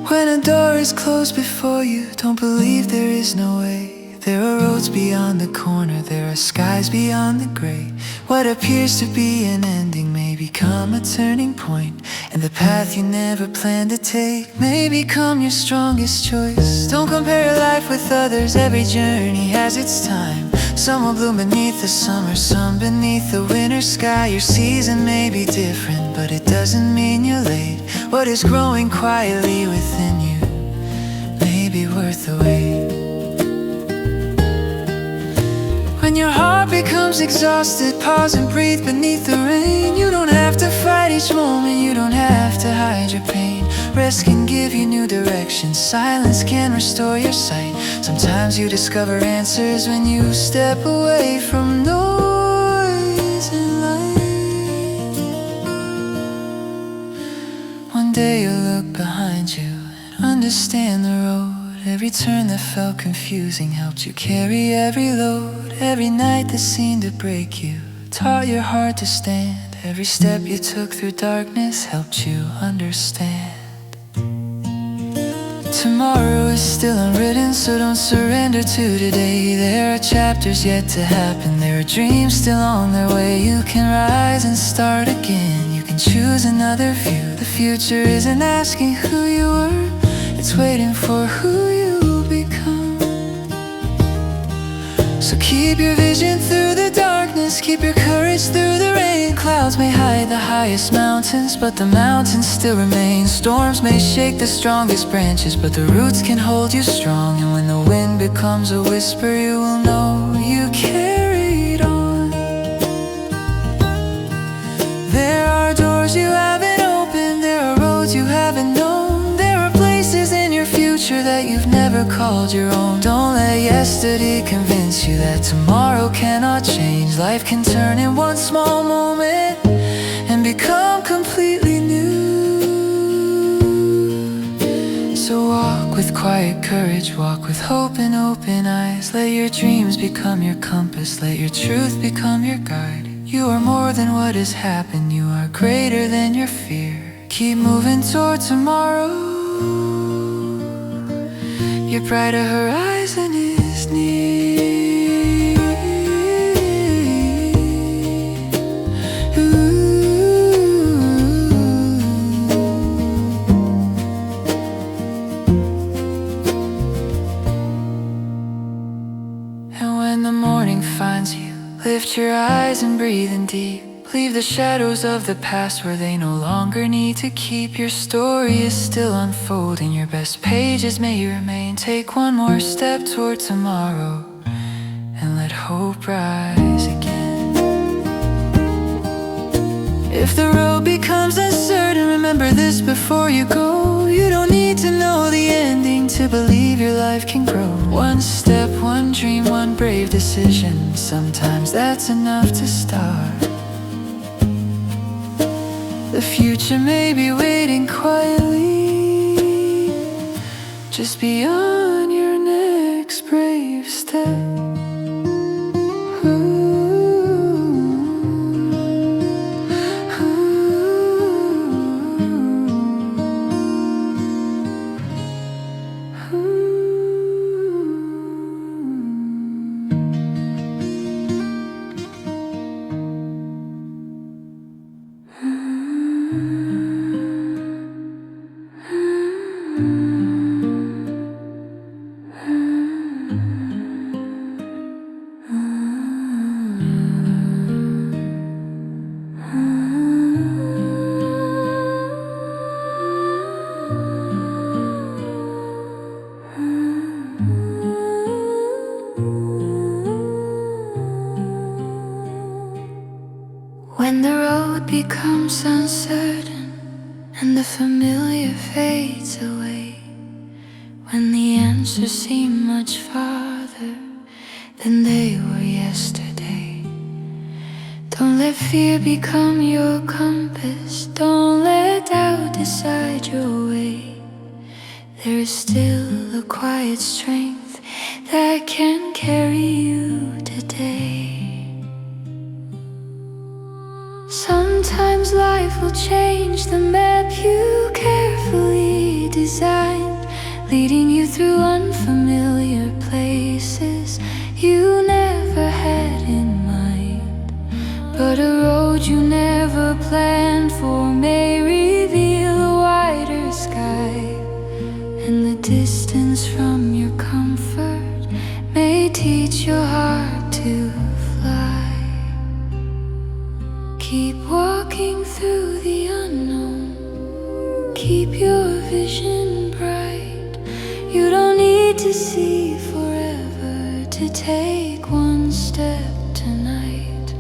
When a door is closed before you, don't believe there is no way. There are roads beyond the corner, there are skies beyond the gray. What appears to be an ending may become a turning point, and the path you never planned to take may become your strongest choice. Don't compare your life with others, every journey has its time. Some will bloom beneath the summer sun, beneath the winter sky. Your season may be different, but it doesn't mean you're late. What is growing quietly within you may be worth the wait. When your heart becomes exhausted, pause and breathe beneath the rain. You don't have to fight each moment, you don't have to hide your pain. Rest can give you new direction, silence can restore your sight. Sometimes you discover answers when you step away from noise and light. One day you'll look behind you and understand the road. Every turn that felt confusing helped you carry every load. Every night that seemed to break you taught your heart to stand. Every step you took through darkness helped you understand. Tomorrow is still unwritten, so don't surrender to today. There are chapters yet to happen, there are dreams still on their way. You can rise and start again, you can choose another view. The future isn't asking who you were, it's waiting for who you'll become. So keep your vision through the darkness, keep your courage through the rain. Clouds may hide the highest mountains, but the mountains still remain. Storms may shake the strongest branches, but the roots can hold you strong. And when the wind becomes a whisper, you will know you carried on. There are doors you haven't opened, there are roads you haven't known, there are places in your future that you've never called your own. Don't let yesterday convince you that tomorrow cannot change. Life can turn in one small moment and become completely new. So walk with quiet courage, walk with hope and open eyes. Let your dreams become your compass, let your truth become your guide. You are more than what has happened, you are greater than your fear. Keep moving toward tomorrow, your brighter horizon is near. And when the morning finds you, lift your eyes and breathe in deep. Leave the shadows of the past where they no longer need to keep. Your story is still unfolding, your best pages may remain. Take one more step toward tomorrow and let hope rise again. If the road becomes uncertain, remember this before you go. You don't need to know the ending to believe your life can grow. One step, one dream, one brave decision, sometimes that's enough to start. The future may be waiting quietly, just beyond your next brave step. When the road becomes uncertain and the familiar fades away, when the answers seem much farther than they were yesterday, don't let fear become your compass. Don't let doubt decide your way. There is still a quiet strength that can carry you today. Sometimes life will change the map you carefully designed, leading you through unfamiliar places you never had in mind. But a road you never planned for may reveal a wider sky, and the distance from your comfort may teach your heart to fly. Keep walking through the unknown, keep your vision bright. You don't need to see forever to take one step tonight.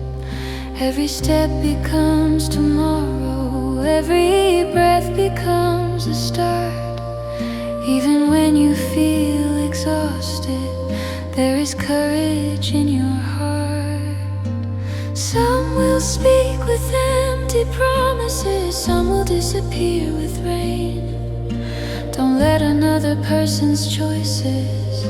Every step becomes tomorrow, every breath becomes a start. Even when you feel exhausted, there is courage in your heart. Some will speak with empty promises, some will disappear with rain. Don't let another person's choices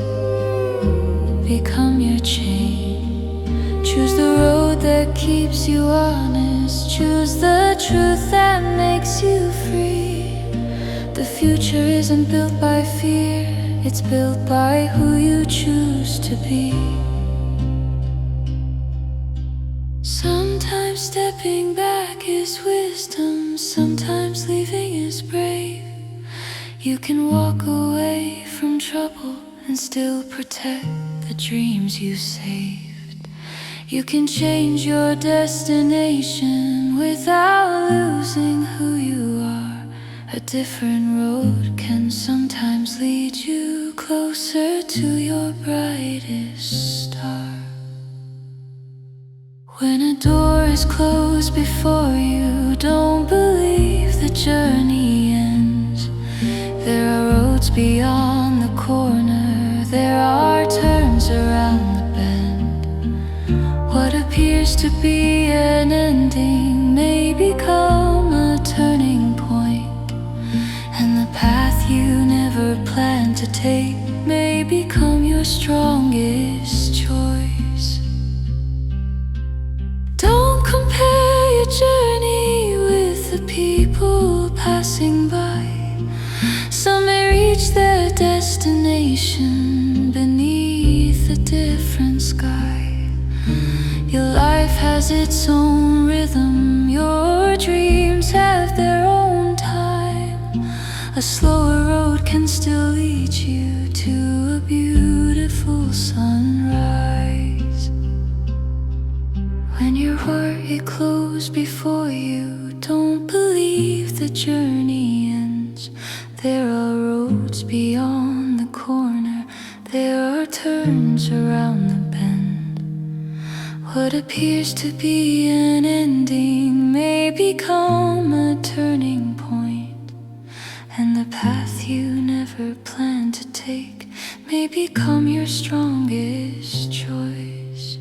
become your chain. Choose the road that keeps you honest, choose the truth that makes you free. The future isn't built by fear, it's built by who you choose to be. Sometimes stepping back is wisdom, sometimes leaving is brave. You can walk away from trouble and still protect the dreams you saved. You can change your destination without losing who you are. A different road can sometimes lead you closer to your brightest star. When a door is closed before you, don't believe the journey ends. There are roads beyond the corner, there are turns around the bend. What appears to be an ending may become a turning point, and the path you never planned to take may become your strongest choice. Don't compare your journey with the people passing by. Some may reach their destination beneath a different sky. Your life has its own rhythm, your dreams have their own time. A slower road can still lead you to a beautiful sunrise. When your heart is closed before you, don't believe the journey ends. There are roads beyond the corner, there are turns around the bend. What appears to be an ending may become a turning point, and the path you never planned to take may become your strongest choice.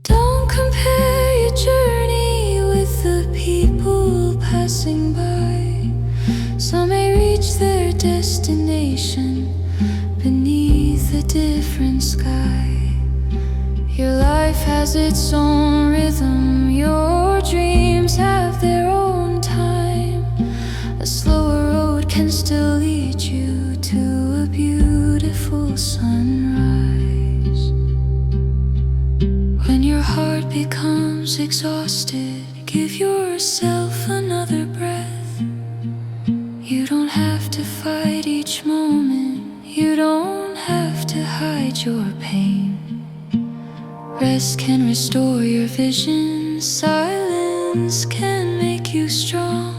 Don't compare your journey with the people passing by. Some may reach their destination beneath a different sky. Your life has its own rhythm, your dreams have their own time. A slower road can still lead you to a beautiful sunrise. When your heart becomes exhausted, give yourself another breath. You don't have to fight each moment, you don't have to hide your pain. Rest can restore your vision, silence can make you strong.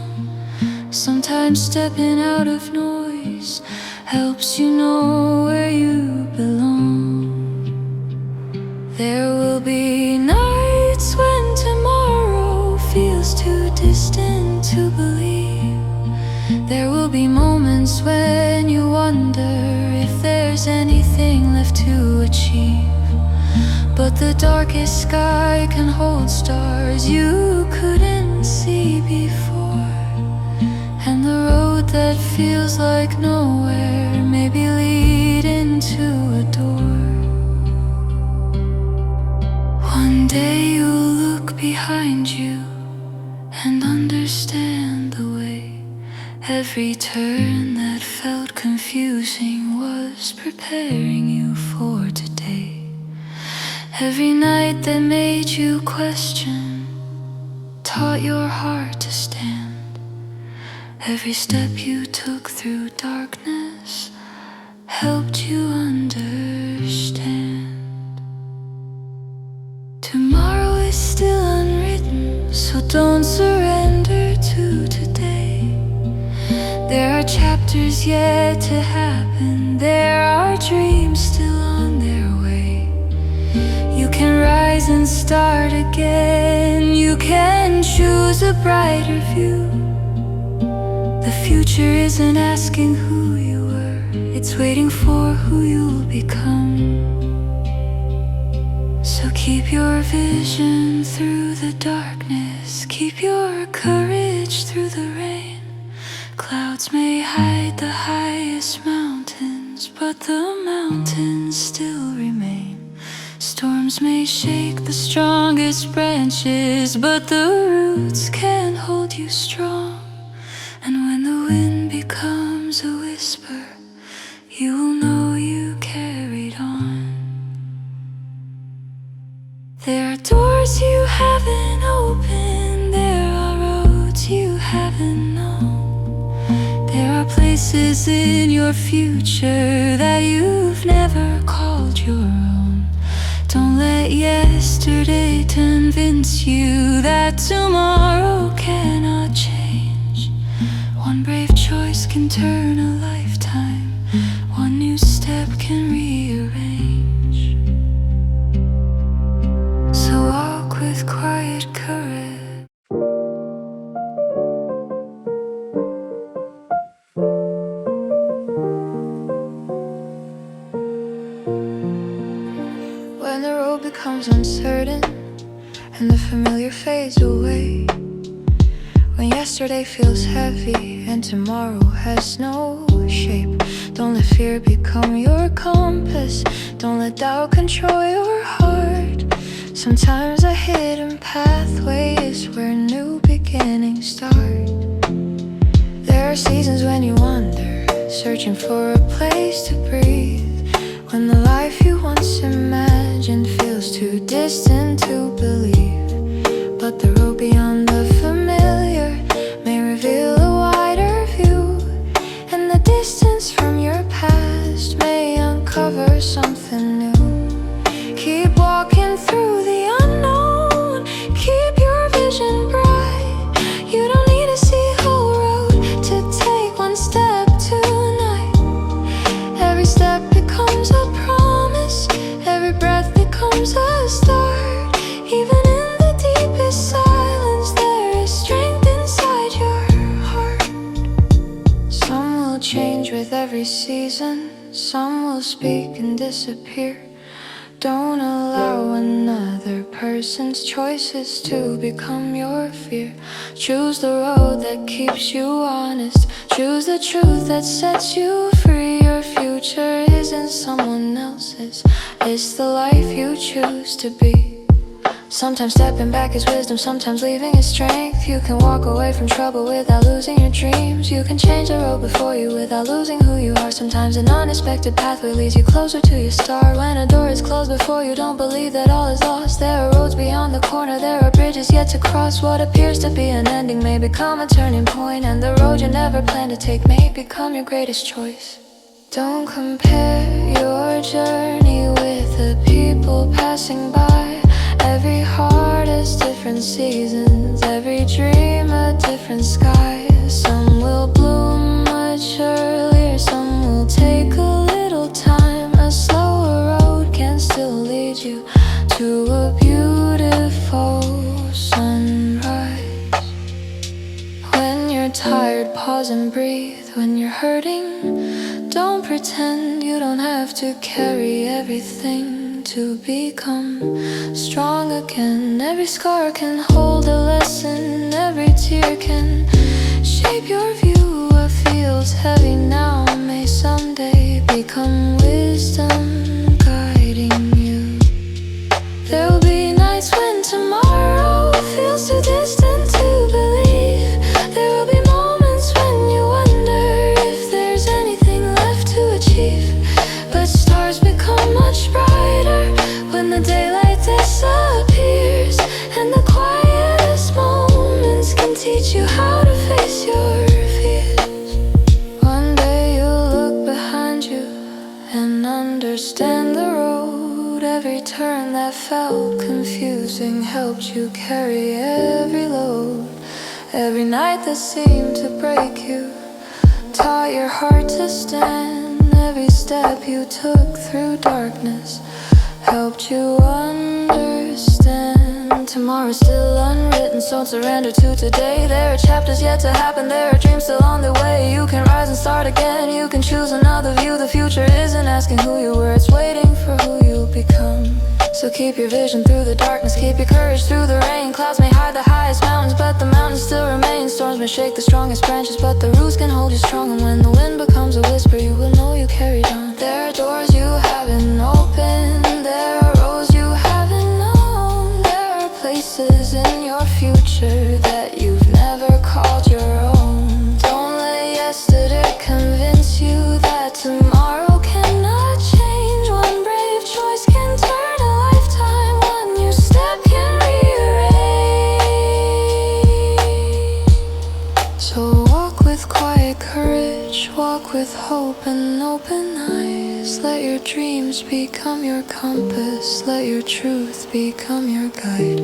Sometimes stepping out of noise helps you know where you belong. There will be nights when but the darkest sky can hold stars you couldn't see before. And the road that feels like nowhere may be leading to a door. One day you'll look behind you and understand the way every turn that felt confusing was preparing you for today. Every night that made you question taught your heart to stand. Every step you took through darkness helped you understand. Tomorrow is still unwritten, so don't surrender to today. There are chapters yet to happen, there are dreams still on their way. You can rise and start again, you can choose a brighter view. The future isn't asking who you were, it's waiting for who you'll become. So keep your vision through the darkness, keep your courage through the rain. Clouds may hide the highest mountains, but the mountains still remain. Storms may shake the strongest branches, but the roots can hold you strong. And when the wind becomes a whisper, you will know you carried on. There are doors you haven't opened, there are roads you haven't known. There are places in your future that you've never called your own. Don't let yesterday convince you that tomorrow cannot change. One brave choice can turn a lifetime, one new step can rearrange. So walk with quiet courage. When the road becomes uncertain and the familiar fades away, when yesterday feels heavy and tomorrow has no shape, don't let fear become your compass, don't let doubt control your heart. Sometimes a hidden pathway is where new beginnings start. There are seasons when you wander, searching for a place to breathe, when the life you once imagined feels too distant to believe. But the road beyond the familiar may reveal a wider view, and the distance from your past may uncover something new. Keep walking through the unknown, keep your vision bright. You don't need to see a whole road to take one step tonight. Every step becomes a promise, every breath becomes a start. Even in the deepest silence, there is strength inside your heart. Some will change with every season, some will speak and disappear. Don't allow another person's choices to become your fear. Choose the road that keeps you honest, choose the truth that sets you free. Your future isn't someone else's, it's the life you choose to be. Sometimes stepping back is wisdom, sometimes leaving is strength. You can walk away from trouble without losing your dreams. You can change the road before you without losing who you are. Sometimes an unexpected pathway leads you closer to your star. When a door is closed before you, don't believe that all is lost. There are roads beyond the corner, there are bridges yet to cross. What appears to be an ending may become a turning point, and the road you never planned to take may become your greatest choice. Don't compare your journey with the people passing by. Every heart has different seasons, every dream a different sky. Some will bloom much earlier, some will take a little time. A slower road can still lead you to a beautiful sunrise. When you're tired, pause and breathe. When you're hurting, don't pretend. You don't have to carry everything to become strong again. Every scar can hold a lesson, every tear can shape your view. What feels heavy now may someday become wisdom guiding you. There will be nights when tomorrow feels too distant to believe. There will be moments when you wonder if there's anything left to achieve. But stars become much brighter when the daylight disappears, and the quietest moments can teach you how to face your fears. One day you'll look behind you and understand the road. Every turn that felt confusing helped you carry every load. Every night that seemed to break you taught your heart to stand. Every step you took through darkness helped you understand. Tomorrow's still unwritten, so don't surrender to today. There are chapters yet to happen, there are dreams still on the way. You can rise and start again, you can choose another view. The future isn't asking who you were, it's waiting for who you'll become. So keep your vision through the darkness, keep your courage through the rain. Clouds may hide the highest mountains, but the mountains still remain. Storms may shake the strongest branches, but the roots can hold you strong. And when the wind becomes a whisper, you will know you carried on. There are doors you haven't opened, there are roads you haven't known. There are places in your future that you've never called your own. Don't let yesterday convince you that tomorrow cannot change. One brave choice can turn a lifetime, one new step can rearrange. So walk with quiet courage, walk with hope and open eyes. Let your dreams become your compass, let your truth become your guide.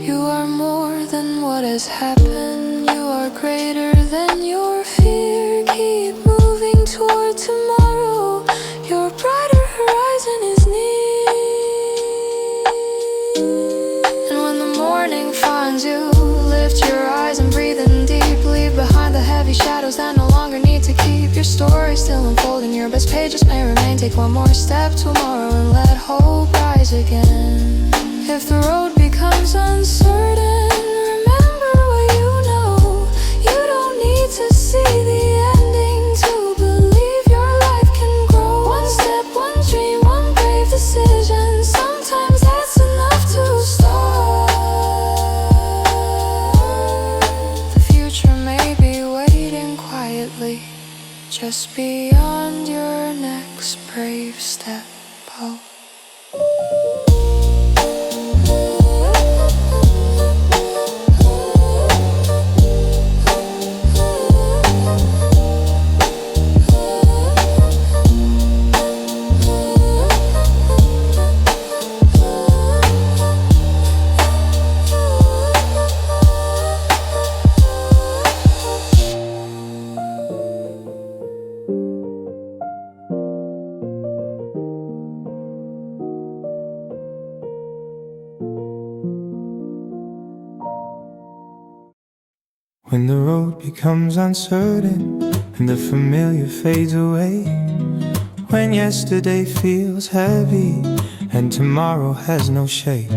You are more than what has happened, you are greater than your fear. Keep moving toward tomorrow, your brighter horizon is near. And when the morning finds you, lift your eyes and breathe in deep. Leave behind the heavy shadows that no longer need to keep your story still unfolding. Your best pages may remain. Take one more step tomorrow and let hope rise again. If the road becomes uncertain, remember what you know. You don't need to see the ending to believe your life can grow. One step, one dream, one brave decision. Sometimes that's enough to start. The future may be waiting quietly just beyond your next brave step. Oh. When the road becomes uncertain and the familiar fades away, when yesterday feels heavy and tomorrow has no shape,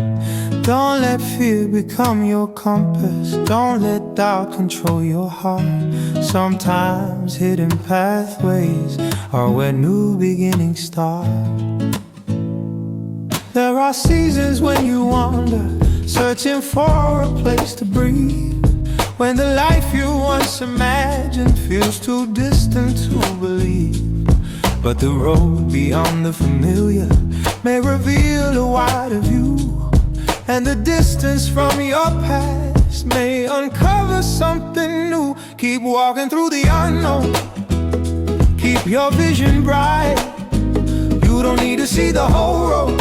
don't let fear become your compass, don't let doubt control your heart. Sometimes hidden pathways are where new beginnings start. There are seasons when you wander, searching for a place to breathe, when the life you once imagined feels too distant to believe. But the road beyond the familiar may reveal a wider view, and the distance from your past may uncover something new. Keep walking through the unknown, keep your vision bright. You don't need to see the whole road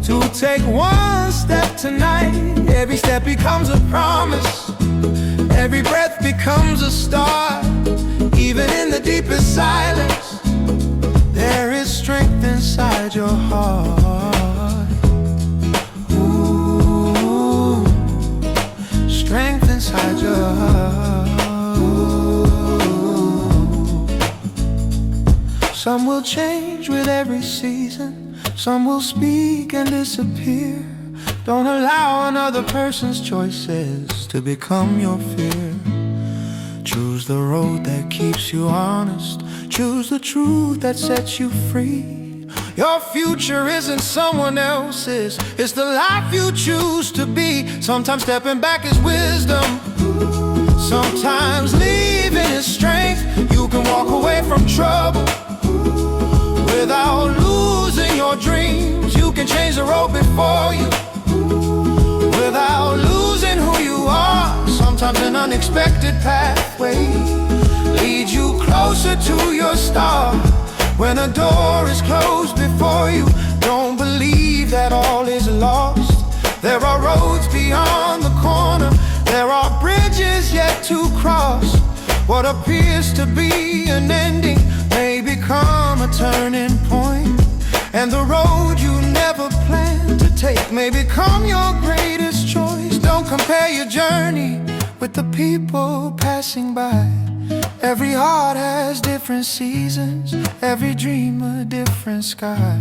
to take one step tonight. Every step becomes a promise, every breath becomes a start. Even in the deepest silence, there is strength inside your heart. Ooh, strength inside your heart. Ooh. Some will change with every season, Some will speak and disappear. Don't allow another person's choices to become your fear. Choose the road that keeps you honest. Choose the truth that sets you free. Your future isn't someone else's, it's the life you choose to be. Sometimes stepping back is wisdom, sometimes leaving is strength. You can walk away from trouble without losing your dreams. You can change the road before you without losing who you are. Sometimes an unexpected pathway leads you closer to your star. When a door is closed before you, don't believe that all is lost. There are roads beyond the corner, there are bridges yet to cross. What appears to be an ending may become a turning point, and the road you never planned to take may become your greatest choice. Don't compare your journey with the people passing by. Every heart has different seasons, every dream a different sky.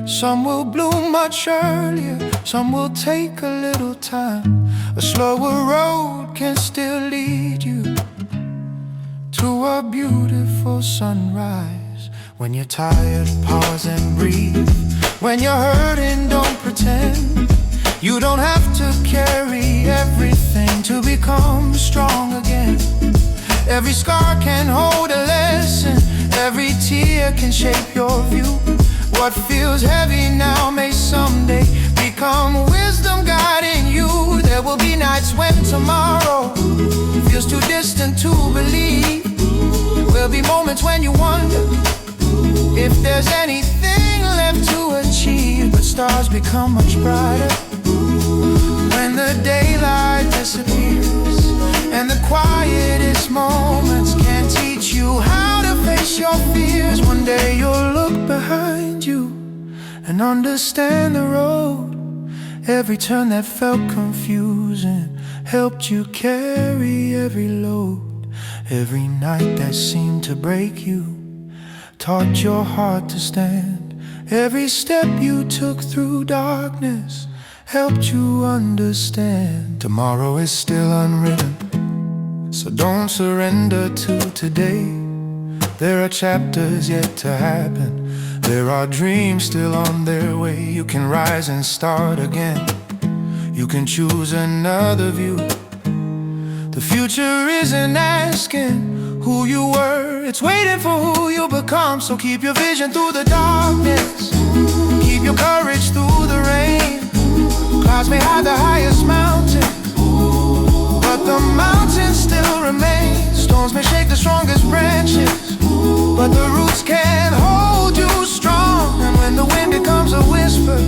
Some will bloom much earlier, some will take a little time. A slower road can still lead you to a beautiful sunrise. When you're tired, pause and breathe. When you're hurting, don't pretend. You don't have to carry everything to become strong again. Every scar can hold a lesson, every tear can shape your view. What feels heavy now may someday become wisdom guiding you. There will be nights when tomorrow feels too distant to believe. There will be moments when you wonder if there's anything left to achieve. But stars become much brighter when the daylight disappears, and the quietest moments can teach you how to face your fears. One day you'll look behind you and understand the road. Every turn that felt confusing helped you carry every load. Every night that seemed to break you taught your heart to stand. Every step you took through darkness helped you understand. Tomorrow is still unwritten, so don't surrender to today. There are chapters yet to happen, there are dreams still on their way. You can rise and start again, you can choose another view. The future isn't asking who you were, it's waiting for who you'll become. So keep your vision through the darkness, keep your courage through the rain. Clouds may hide the highest mountain, but the mountains still remain. Storms may shake the strongest branches, but the roots can hold you strong. And when the wind becomes a whisper,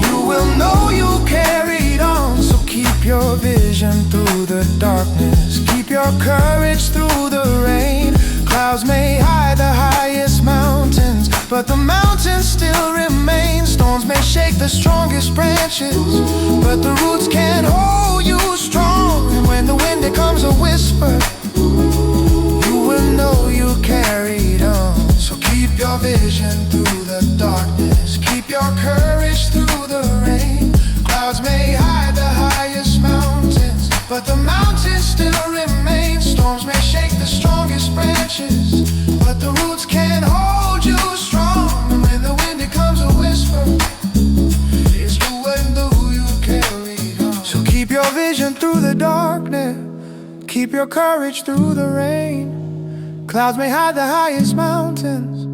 you will know you carried on. So keep your vision through the darkness, keep your courage through the rain. Clouds may hide the highest mountains, but the mountains still remain. Storms may shake the strongest branches, but the roots can hold you strong. And when the wind becomes a whisper, you will know you carried on. So keep your vision through the darkness, keep your courage through the rain. Clouds may hide the highest mountains, but the mountains still remain. Storms may shake the strongest branches, but the roots can hold you strong. And when the wind becomes a whisper, it's you and who you carried on. So keep your vision through the darkness, keep your courage through the rain. Clouds may hide the highest mountains,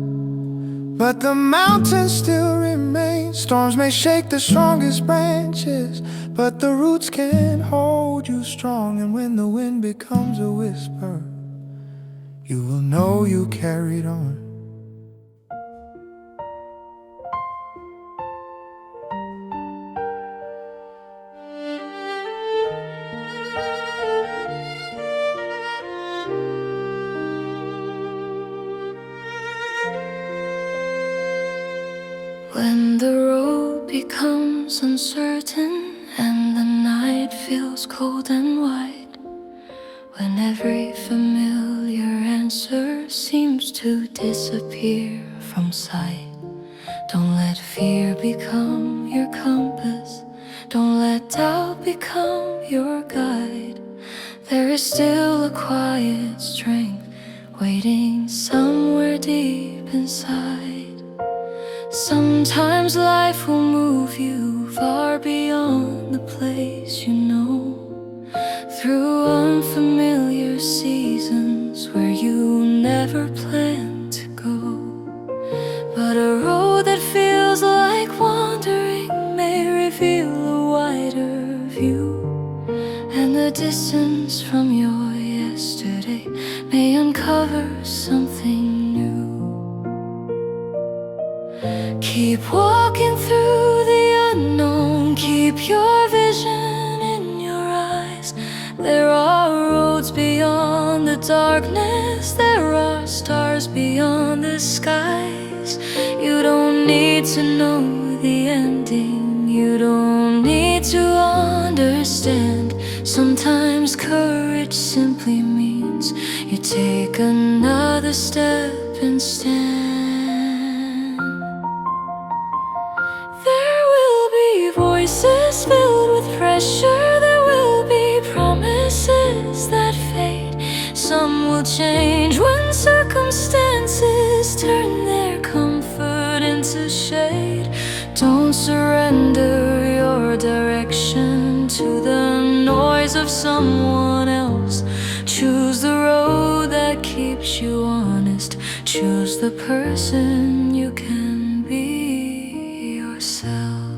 but the mountains still remain. Storms may shake the strongest branches, but the roots can hold you strong. And when the wind becomes a whisper, you will know you carried on. When the road becomes uncertain and the night feels cold and white, when every familiar answer seems to disappear from sight, Don't let fear become your compass. Don't let doubt become your guide. There is still a quiet strength waiting somewhere deep inside. Sometimes life will move you far beyond the place you know, through unfamiliar seasons where you never planned to go. But a road that feels like wandering may reveal a wider view, and the distance from your yesterday may uncover something new. Keep walking through the unknown, keep your vision in your eyes. There are roads beyond the darkness, there are stars beyond the skies. You don't need to know the ending, you don't need to understand. Sometimes courage simply means you take another step and stand. There will be voices filled with pressure, there will be promises that fade. Some will change when circumstances turn their comfort into shade. Don't surrender your direction to the noise of someone else. Choose the road that keeps you honest. Choose the person you can be yourself.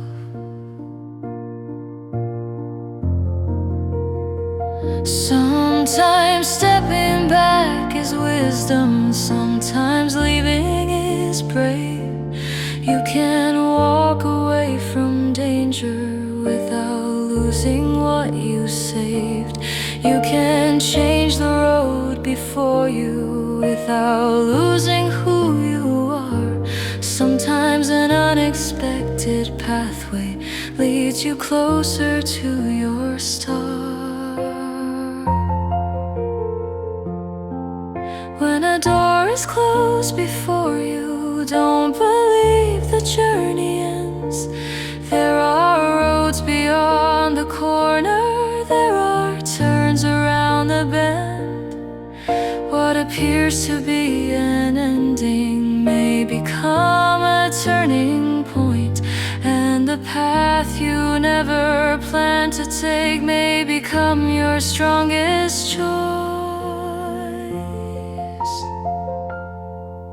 Sometimes stepping back is wisdom, sometimes leaving is brave. You can walk away from danger without losing what you saved. You can change the road before you without losing who you are. Sometimes an unexpected pathway leads you closer to your star. When a door is closed before you, don't believe the journey ends. There are roads beyond the corner, there are turns around the bend. What appears to be an ending may become a turning point, and the path you never planned to take may become your strongest choice.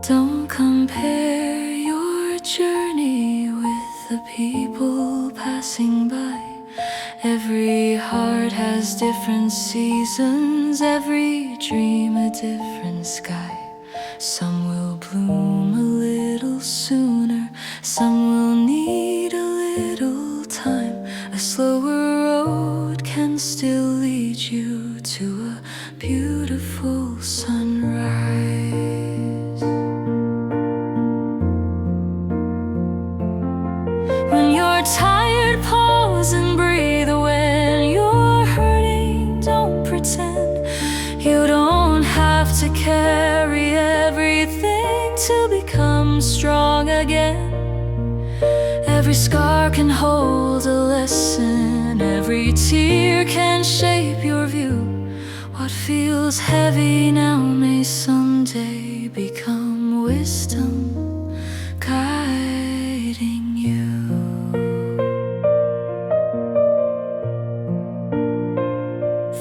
Don't compare your journey with the people passing by. Every heart has different seasons, every dream a different sky. Some will bloom a little sooner, some will need a little time. A slower road can still lead you to a beautiful sunrise. When you're tired, pause and breathe. When you're hurting, don't pretend. You don't have to carry everything to become strong again. Every scar can hold a lesson, every tear can shape your view. What feels heavy now may someday become wisdom guiding you.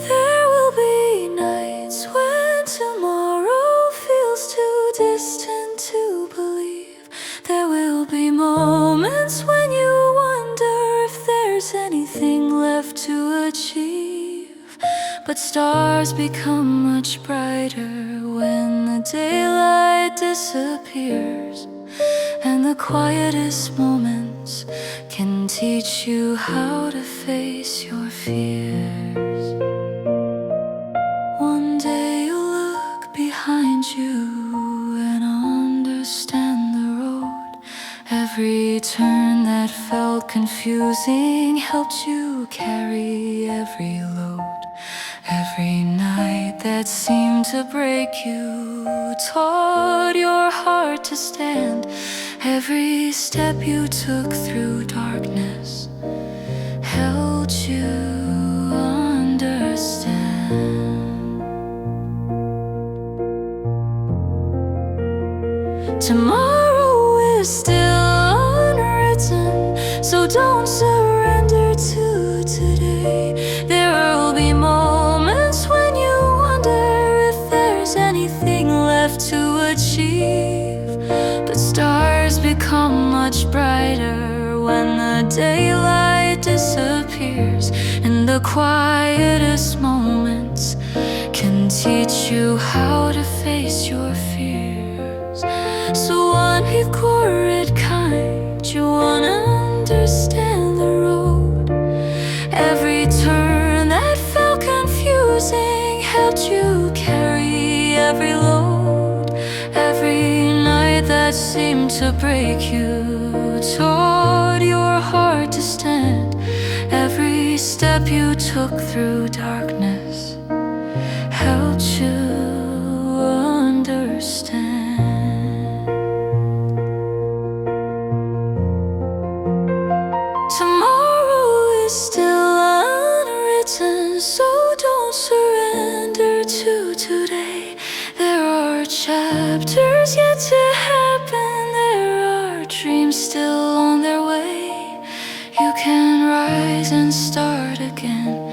There will be nights when tomorrow feels too distant to believe. There will be moments when you wonder if there's anything left to achieve. But stars become much brighter when the daylight disappears, and the quietest moments can teach you how to face your fears. One day you'll look behind you and understand the road. Every turn that felt confusing helped you carry every load. Every night that seemed to break you taught your heart to stand. Every step you took through darkness helped you understand. Tomorrow is still unwritten, so don't surrender to today. There will be moments when you wonder if there's anything left to achieve. But stars become much brighter when the daylight disappears, and the quietest moments can teach you how to face your fears. So one be quiet, kind, you wanna understand the road. Every turn that felt confusing helped you carry every load. Every night that seemed to break you taught your heart to stand. Every step you took through darkness helped you understand. Tomorrow is still unwritten, so don't surrender to today. There are chapters yet to happen, there are dreams still on their way. You can rise and start again,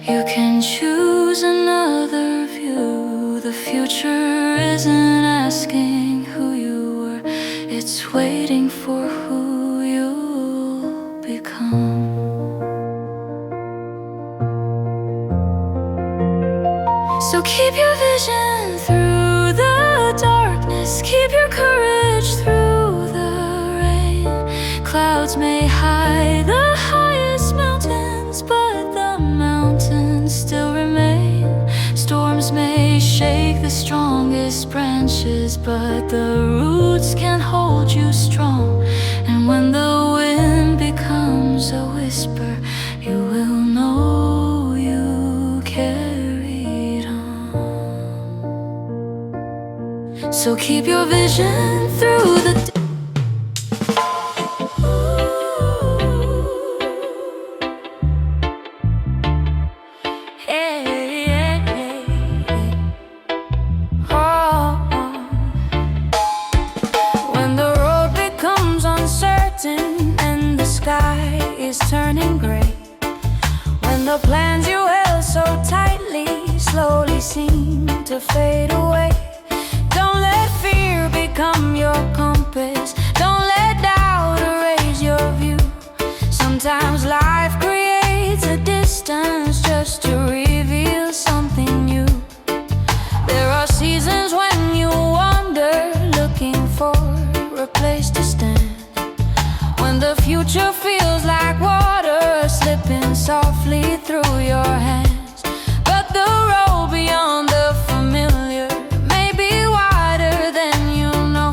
you can choose another view. The future isn't asking who you were, it's waiting for who you'll become. So keep your vision through the darkness, keep your courage through the rain. Clouds may hide the highest mountains, but the mountains still remain. Storms may shake the strongest branches, but the roots can hold you strong. And when the wind becomes a whisper, you will know you carried on. So keep your vision through the is turning gray, when the plans you held so tightly slowly seem to fade away. Don't let fear become your compass, don't let doubt erase your view. Sometimes life creates a distance just to reveal something new. There are seasons when you wander, looking for a place to stand. When the future feels like water slipping softly through your hands, but the road beyond the familiar may be wider than you know,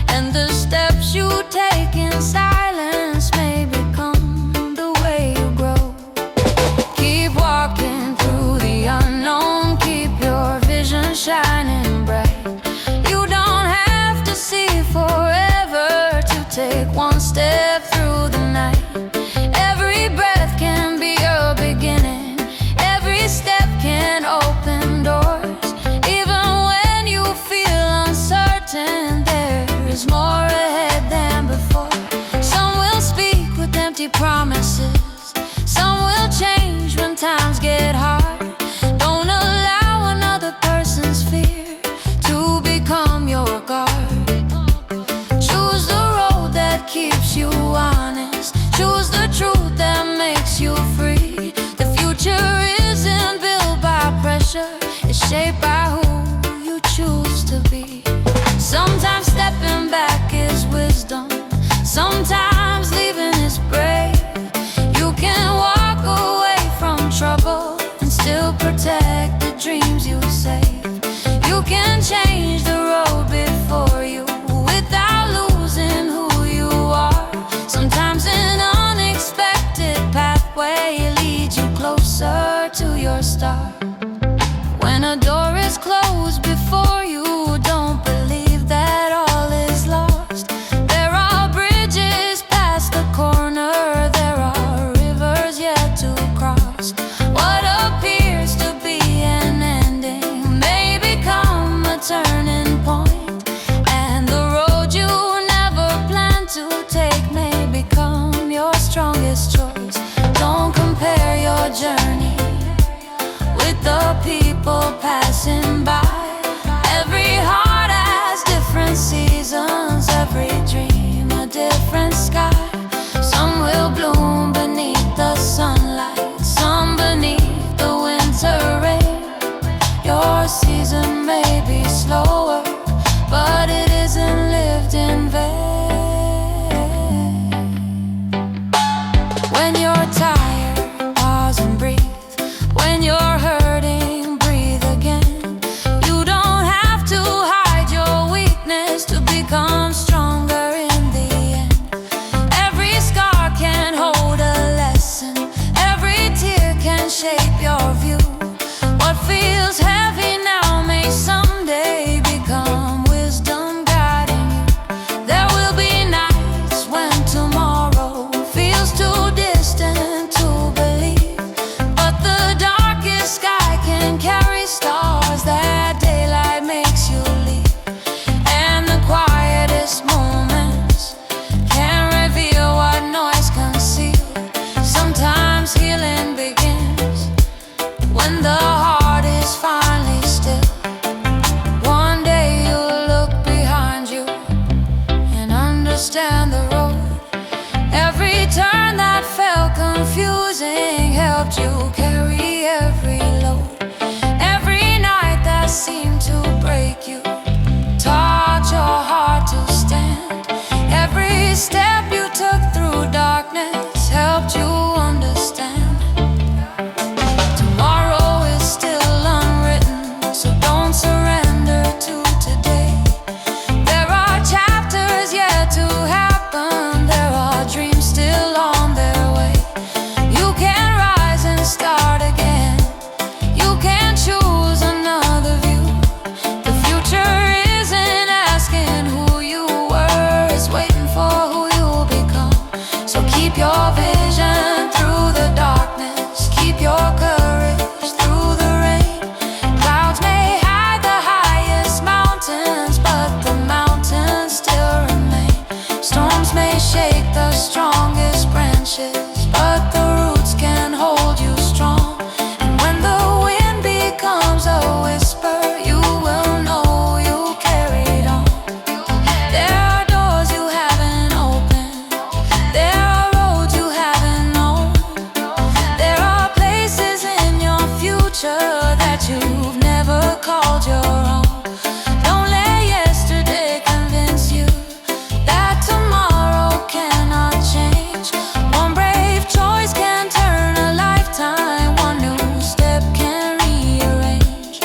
and the steps you take in silence may become the way you grow. Keep walking through the unknown, keep your vision shining bright. You don't have to see forever to take one step through the night. Every breath can be a beginning, every step can open doors. Even when you feel uncertain, there is more ahead than before. Some will speak with empty promises, some will change when times get hard. Don't allow another person's fear to become your guard. Choose the road that keeps you honest, choose the truth that makes you free. The future isn't built by pressure, it's shaped by who you choose to be. Sometimes stepping back is wisdom, sometimes leaving is brave. You can walk away from trouble and still protect the dreams you save. You can change the road before you without losing who you are. Sometimes an unexpected pathway leads you closer to your star. When a door is closed before you, don't believe that all is lost. There when the heart is finally still. One day you'll look behind you and understand the road. Every turn that felt confusing helped you carry every load. Every night that seemed to break you taught your heart to stand. Every step you took through darkness helped you understand. Tomorrow is still unwritten, so don't surrender to today. There are chapters yet to happen, there are dreams still on their way. You can rise and start again, you can choose another view. The future isn't asking who you were, it's waiting for who you'll become. So keep your vision through the darkness, keep your courage through the rain. Clouds may hide the highest mountains, but the mountains still remain. Storms may shake the strongest branches, but the roots can hold you strong. And when the wind becomes a whisper, you will know you carried on. There are doors you haven't opened, there are roads you haven't known, there are places in your future that you've never called your own. Don't let yesterday convince you that tomorrow cannot change. One brave choice can turn a lifetime, one new step can rearrange.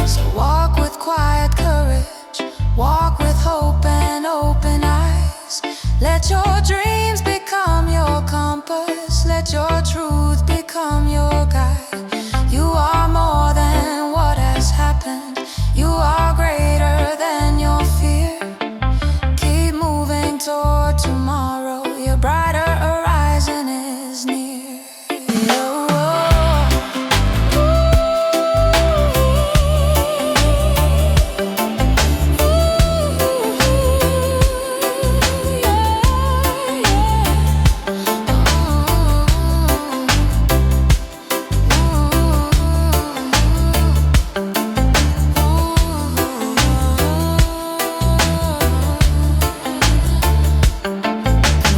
So walk with quiet courage, walk with hope and open eyes. Let your dreams become your compass, let your truth become your guide. You are more than what has happened, you are greater than your fear. Keep moving toward tomorrow, your brighter horizon is near.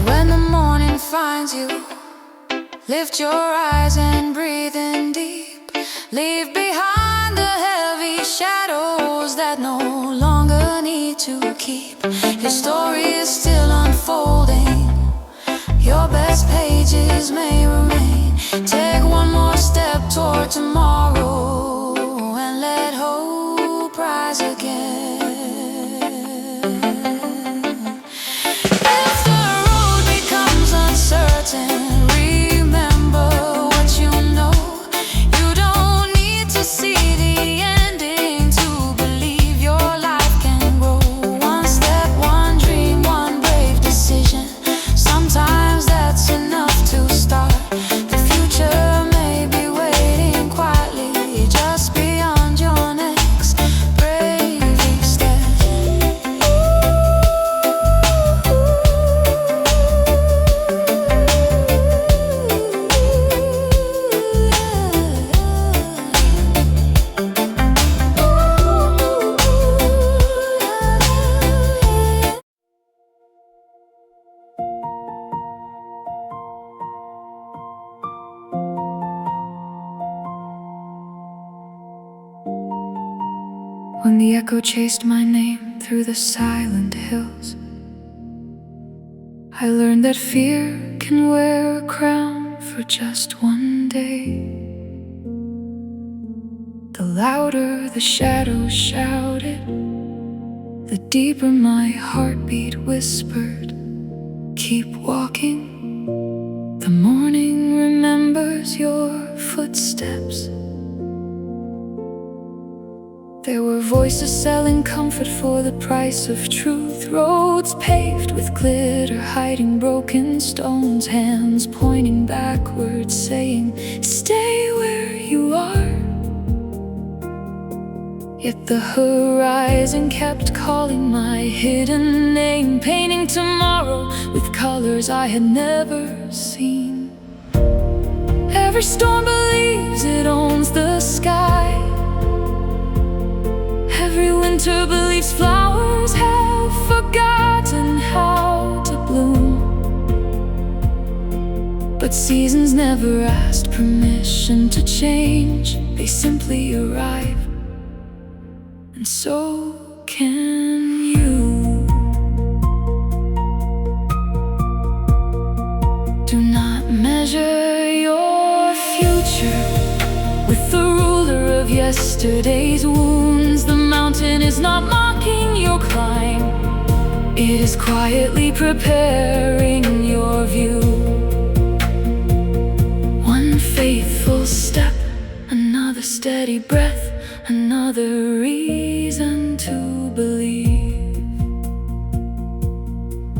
When the morning finds you, lift your eyes and breathe in deep. Leave behind the heavy shadows that no longer need to keep. Your story is still unfolding, your best pages may remain. Take one more step toward tomorrow and let hope rise again. If the road becomes uncertain, remember what you know. You don't need to see the ending to believe your life can grow. One step, one dream, one brave decision. Sometimes that's enough to start. The future may be waiting quietly just beyond your next brave step. When the echo chased my name through the silent hills, I learned that fear can wear a crown for just one day. The louder the shadows shouted, the deeper my heartbeat whispered, keep walking. The morning remembers your footsteps. There were voices selling comfort for the price of truth, roads paved with glitter, hiding broken stones, hands pointing backwards, saying, stay where you are. Yet the horizon kept calling my hidden name, painting tomorrow with colors I had never seen. Every storm believes it owns winter believes flowers have forgotten how to bloom. But seasons never asked permission to change, they simply arrive. And so can you. Do not measure your future with the ruler of yesterday's wounds. The mountain is not mocking your climb, it is quietly preparing your view. One faithful step, another steady breath, another reason to believe.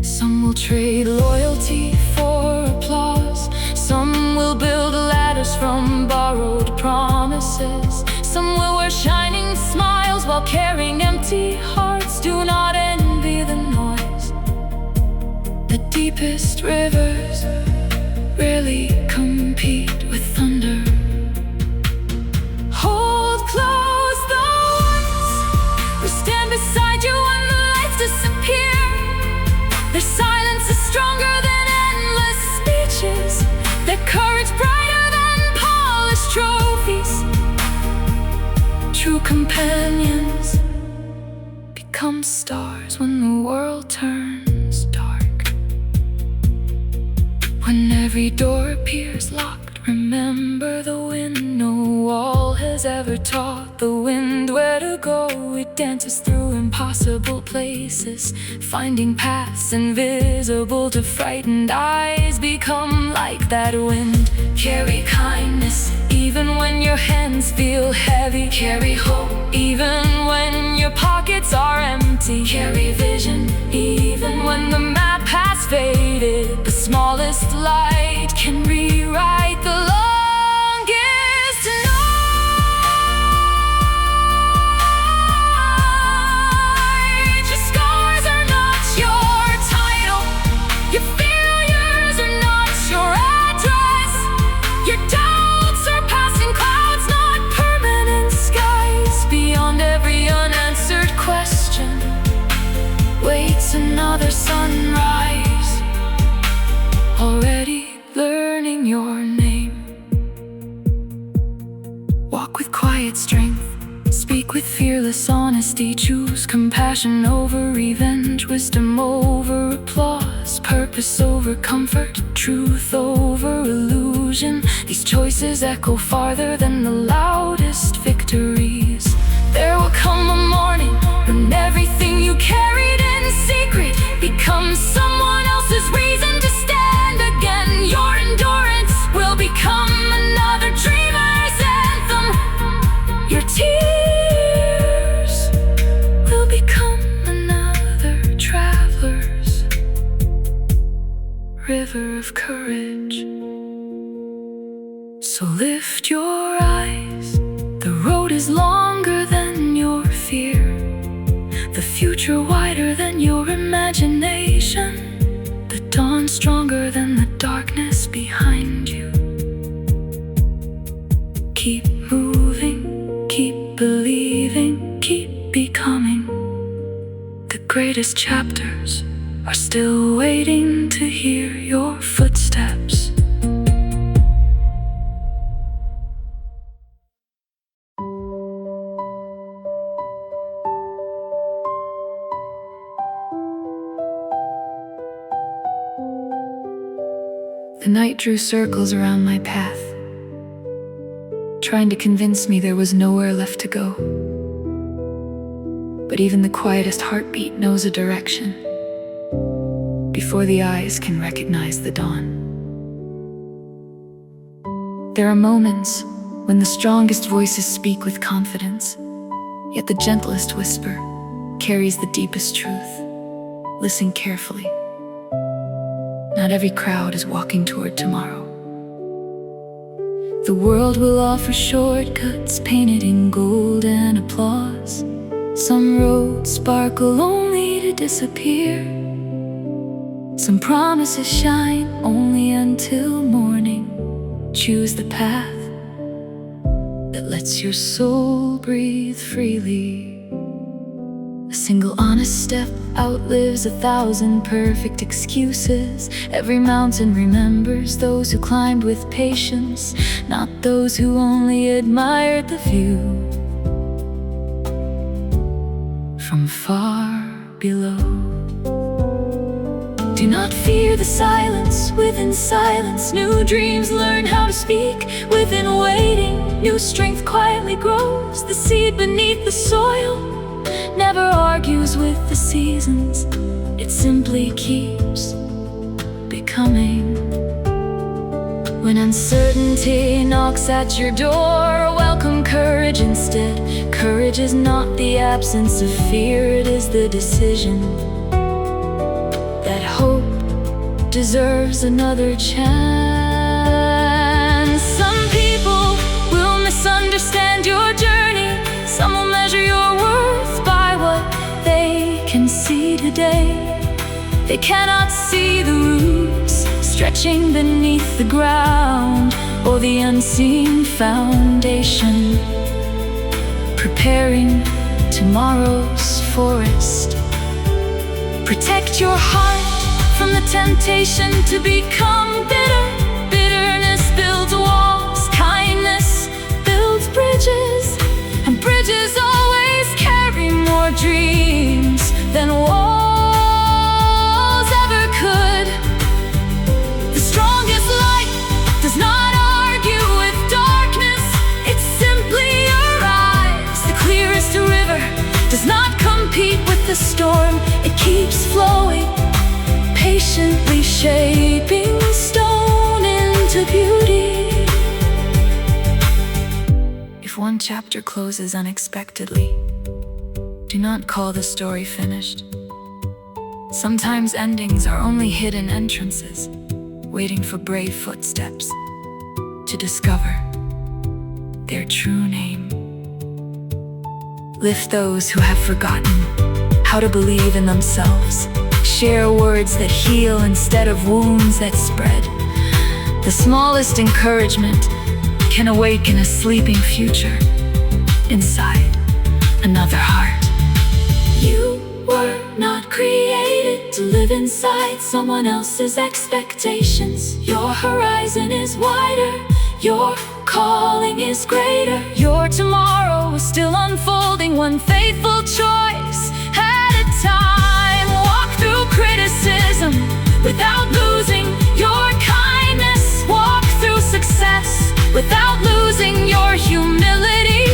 Some will trade loyalty for applause, some will build ladders from borrowed promises, some will wear shining smiles while carrying empty hearts. Do not envy the noise. The deepest rivers rarely compete with thunder. Hold close the ones who stand beside you when the lights disappear. Their silence is stronger than endless speeches, their courage brighter than polished trophies. True companions become stars when the world turns dark. When every door appears locked, remember the wind. No wall has ever taught the wind where to go. It dances through impossible places, finding paths invisible to frightened eyes. Become like that wind. Carry kindness even when your hands feel heavy. Carry hope even when your pockets are empty. Carry vision even when the map has faded. The smallest light can rewrite the longest night. Your scars are not your title, your failures are not your address. Your doubts are passing clouds, not permanent skies. Beyond every unanswered question waits another sunrise, already learning your name. Walk with quiet strength, speak with fearless honesty. Choose compassion over revenge, wisdom over applause, purpose over comfort, truth over illusion. These choices echo farther than the loudest victories. There will come a morning when everything you carried in secret becomes someone else's reason to stand again. Your endurance will become another dreamer's anthem. Your tears will become another traveler's river of courage. So lift your eyes, the road is longer than your fear, the future wider than your imagination, the dawn stronger than the darkness behind you. Keep moving, keep believing, keep becoming. The greatest chapters are still waiting to hear your footsteps. The night drew circles around my path, trying to convince me there was nowhere left to go. But even the quietest heartbeat knows a direction before the eyes can recognize the dawn. There are moments when the strongest voices speak with confidence, yet the gentlest whisper carries the deepest truth. Listen carefully. Not every crowd is walking toward tomorrow. The world will offer shortcuts painted in gold and applause. Some roads sparkle only to disappear. Some promises shine only until morning. Choose the path that lets your soul breathe freely. single honest step outlives 1,000 perfect excuses. Every mountain remembers those who climbed with patience, not those who only admired the view from far below. Do not fear the silence. Within silence, new dreams learn how to speak. Within waiting, new strength quietly grows. The seed beneath the soil never argues with the seasons. It simply keeps becoming. When uncertainty knocks at your door, welcome courage instead. Courage is not the absence of fear, it is the decision that hope deserves another chance. Some people will misunderstand your journey. Some will measure your worth by what they can see today. They cannot see the roots stretching beneath the ground, or the unseen foundation preparing tomorrow's forest. Protect your heart from the temptation to become bitter. Bitterness builds walls, kindness builds bridges, and bridges always carry more dreams than walls ever could. The strongest light does not argue with darkness, it simply arrives. The clearest river does not compete with the storm, it keeps flowing, patiently shaping stone into beauty. If one chapter closes unexpectedly, do not call the story finished. Sometimes endings are only hidden entrances, waiting for brave footsteps to discover their true name. Lift those who have forgotten how to believe in themselves. Share words that heal instead of wounds that spread. The smallest encouragement can awaken a sleeping future inside another heart. You were not created to live inside someone else's expectations. Your horizon is wider, your calling is greater. Your tomorrow is still unfolding, one faithful choice at a time. Walk through criticism without losing your kindness. Walk through success without losing your humility.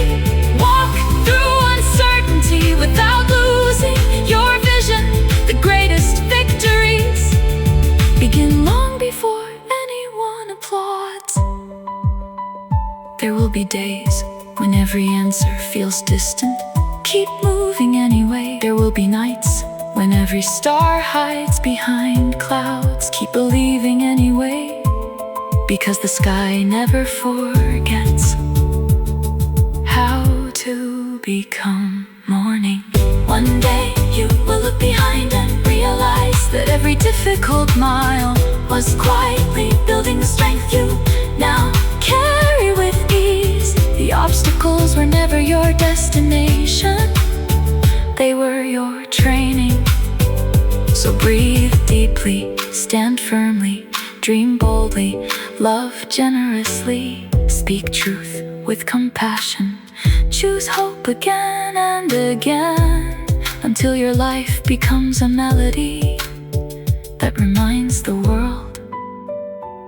Walk through uncertainty without losing your vision. The greatest victories begin long before anyone applauds. There will be days when every answer feels distant. Keep moving anyway. There will be nights when every star hides behind clouds. Keep believing anyway, because the sky never forgets how to become morning. One day you will look behind and realize that every difficult mile was quietly building the strength you now carry with ease. The obstacles were never your destination, they were your training. So breathe deeply, stand firmly, dream boldly, love generously, speak truth with compassion. Choose hope again and again, until your life becomes a melody that reminds the world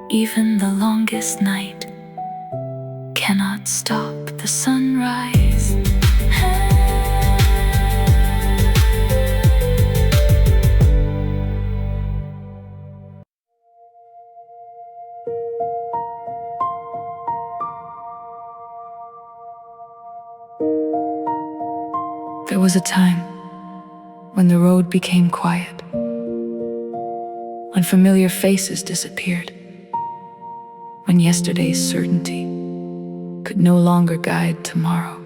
even the longest night cannot stop the sunrise. There was a time when the road became quiet, when familiar faces disappeared, when yesterday's certainty could no longer guide tomorrow.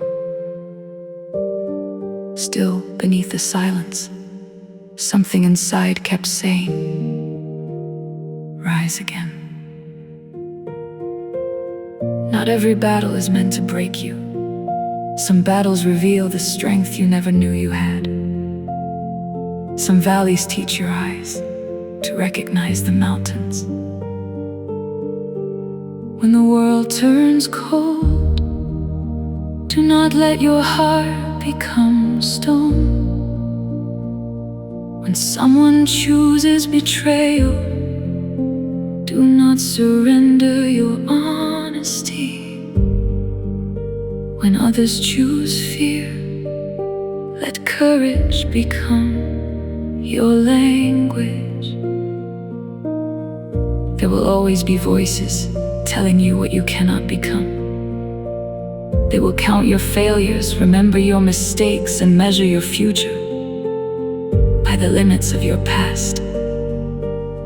Still, beneath the silence, something inside kept saying, "Rise again." Not every battle is meant to break you. Some battles reveal the strength you never knew you had. Some valleys teach your eyes to recognize the mountains. When the world turns cold, do not let your heart become stone. When someone chooses betrayal, do not surrender your honesty. When others choose fear, let courage become your language. There will always be voices telling you what you cannot become. They will count your failures, remember your mistakes, and measure your future by the limits of your past.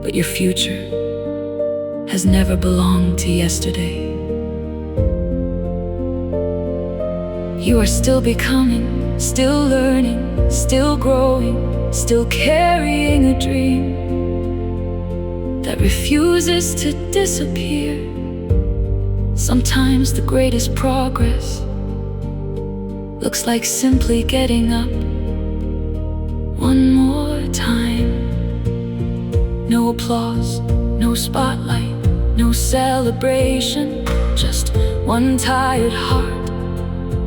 But your future has never belonged to yesterday. You are still becoming, still learning, still growing, still carrying a dream that refuses to disappear. Sometimes the greatest progress looks like simply getting up one more time. No applause, no spotlight, no celebration, just one tired heart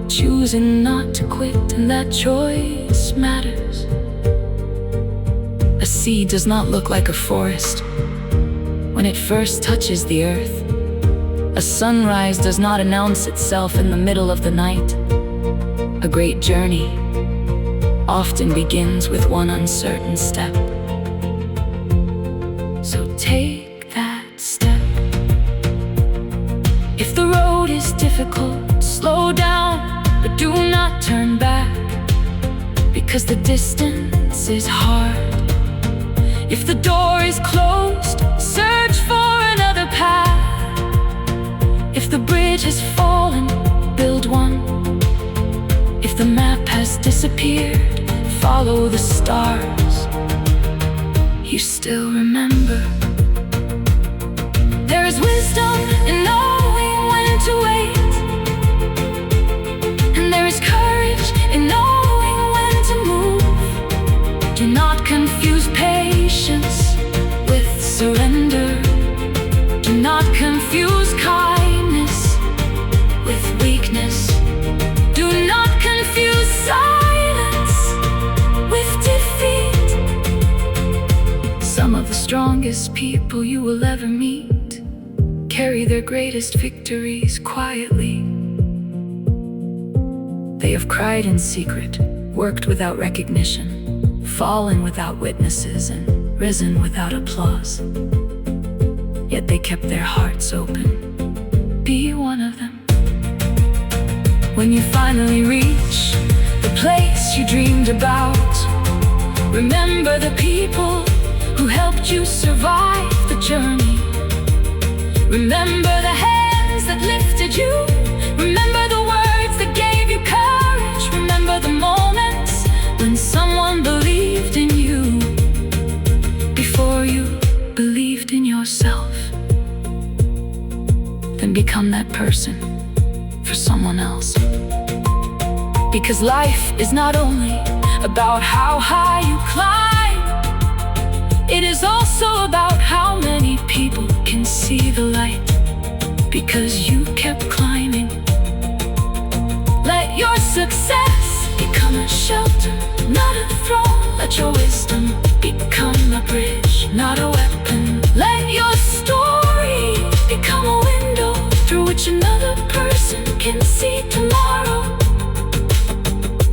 choosing not to quit, and that choice matters. A seed does not look like a forest when it first touches the earth. A sunrise does not announce itself in the middle of the night. A great journey often begins with one uncertain step. So take that step. If the road is difficult, slow down, but do not turn back, because the distance is hard. If the door is closed, search for another path. If the bridge has fallen, build one. If the map has disappeared, follow the stars. You still remember. There is wisdom in knowing when to wait, and there is courage in knowing when to move. Do not confuse patience with surrender. Do not confuse kindness with weakness. Do not confuse silence with defeat. Some of the strongest people you will ever meet carry their greatest victories quietly. They have cried in secret, worked without recognition, fallen without witnesses, and risen without applause. Yet they kept their hearts open. Be one of them. When you finally reach the place you dreamed about, remember the people who helped you survive the journey. Remember the hands that lifted you. Remember the words that gave you courage. Remember the moments when someone believed in you before you believed in yourself. Then become that person for someone else. Because life is not only about how high you climb, it is also about how many people can see the light. Because you kept climbing. Let your success become a shelter, not a throne. Let your wisdom become a bridge, not a weapon. Let your story become a window through which another person can see tomorrow.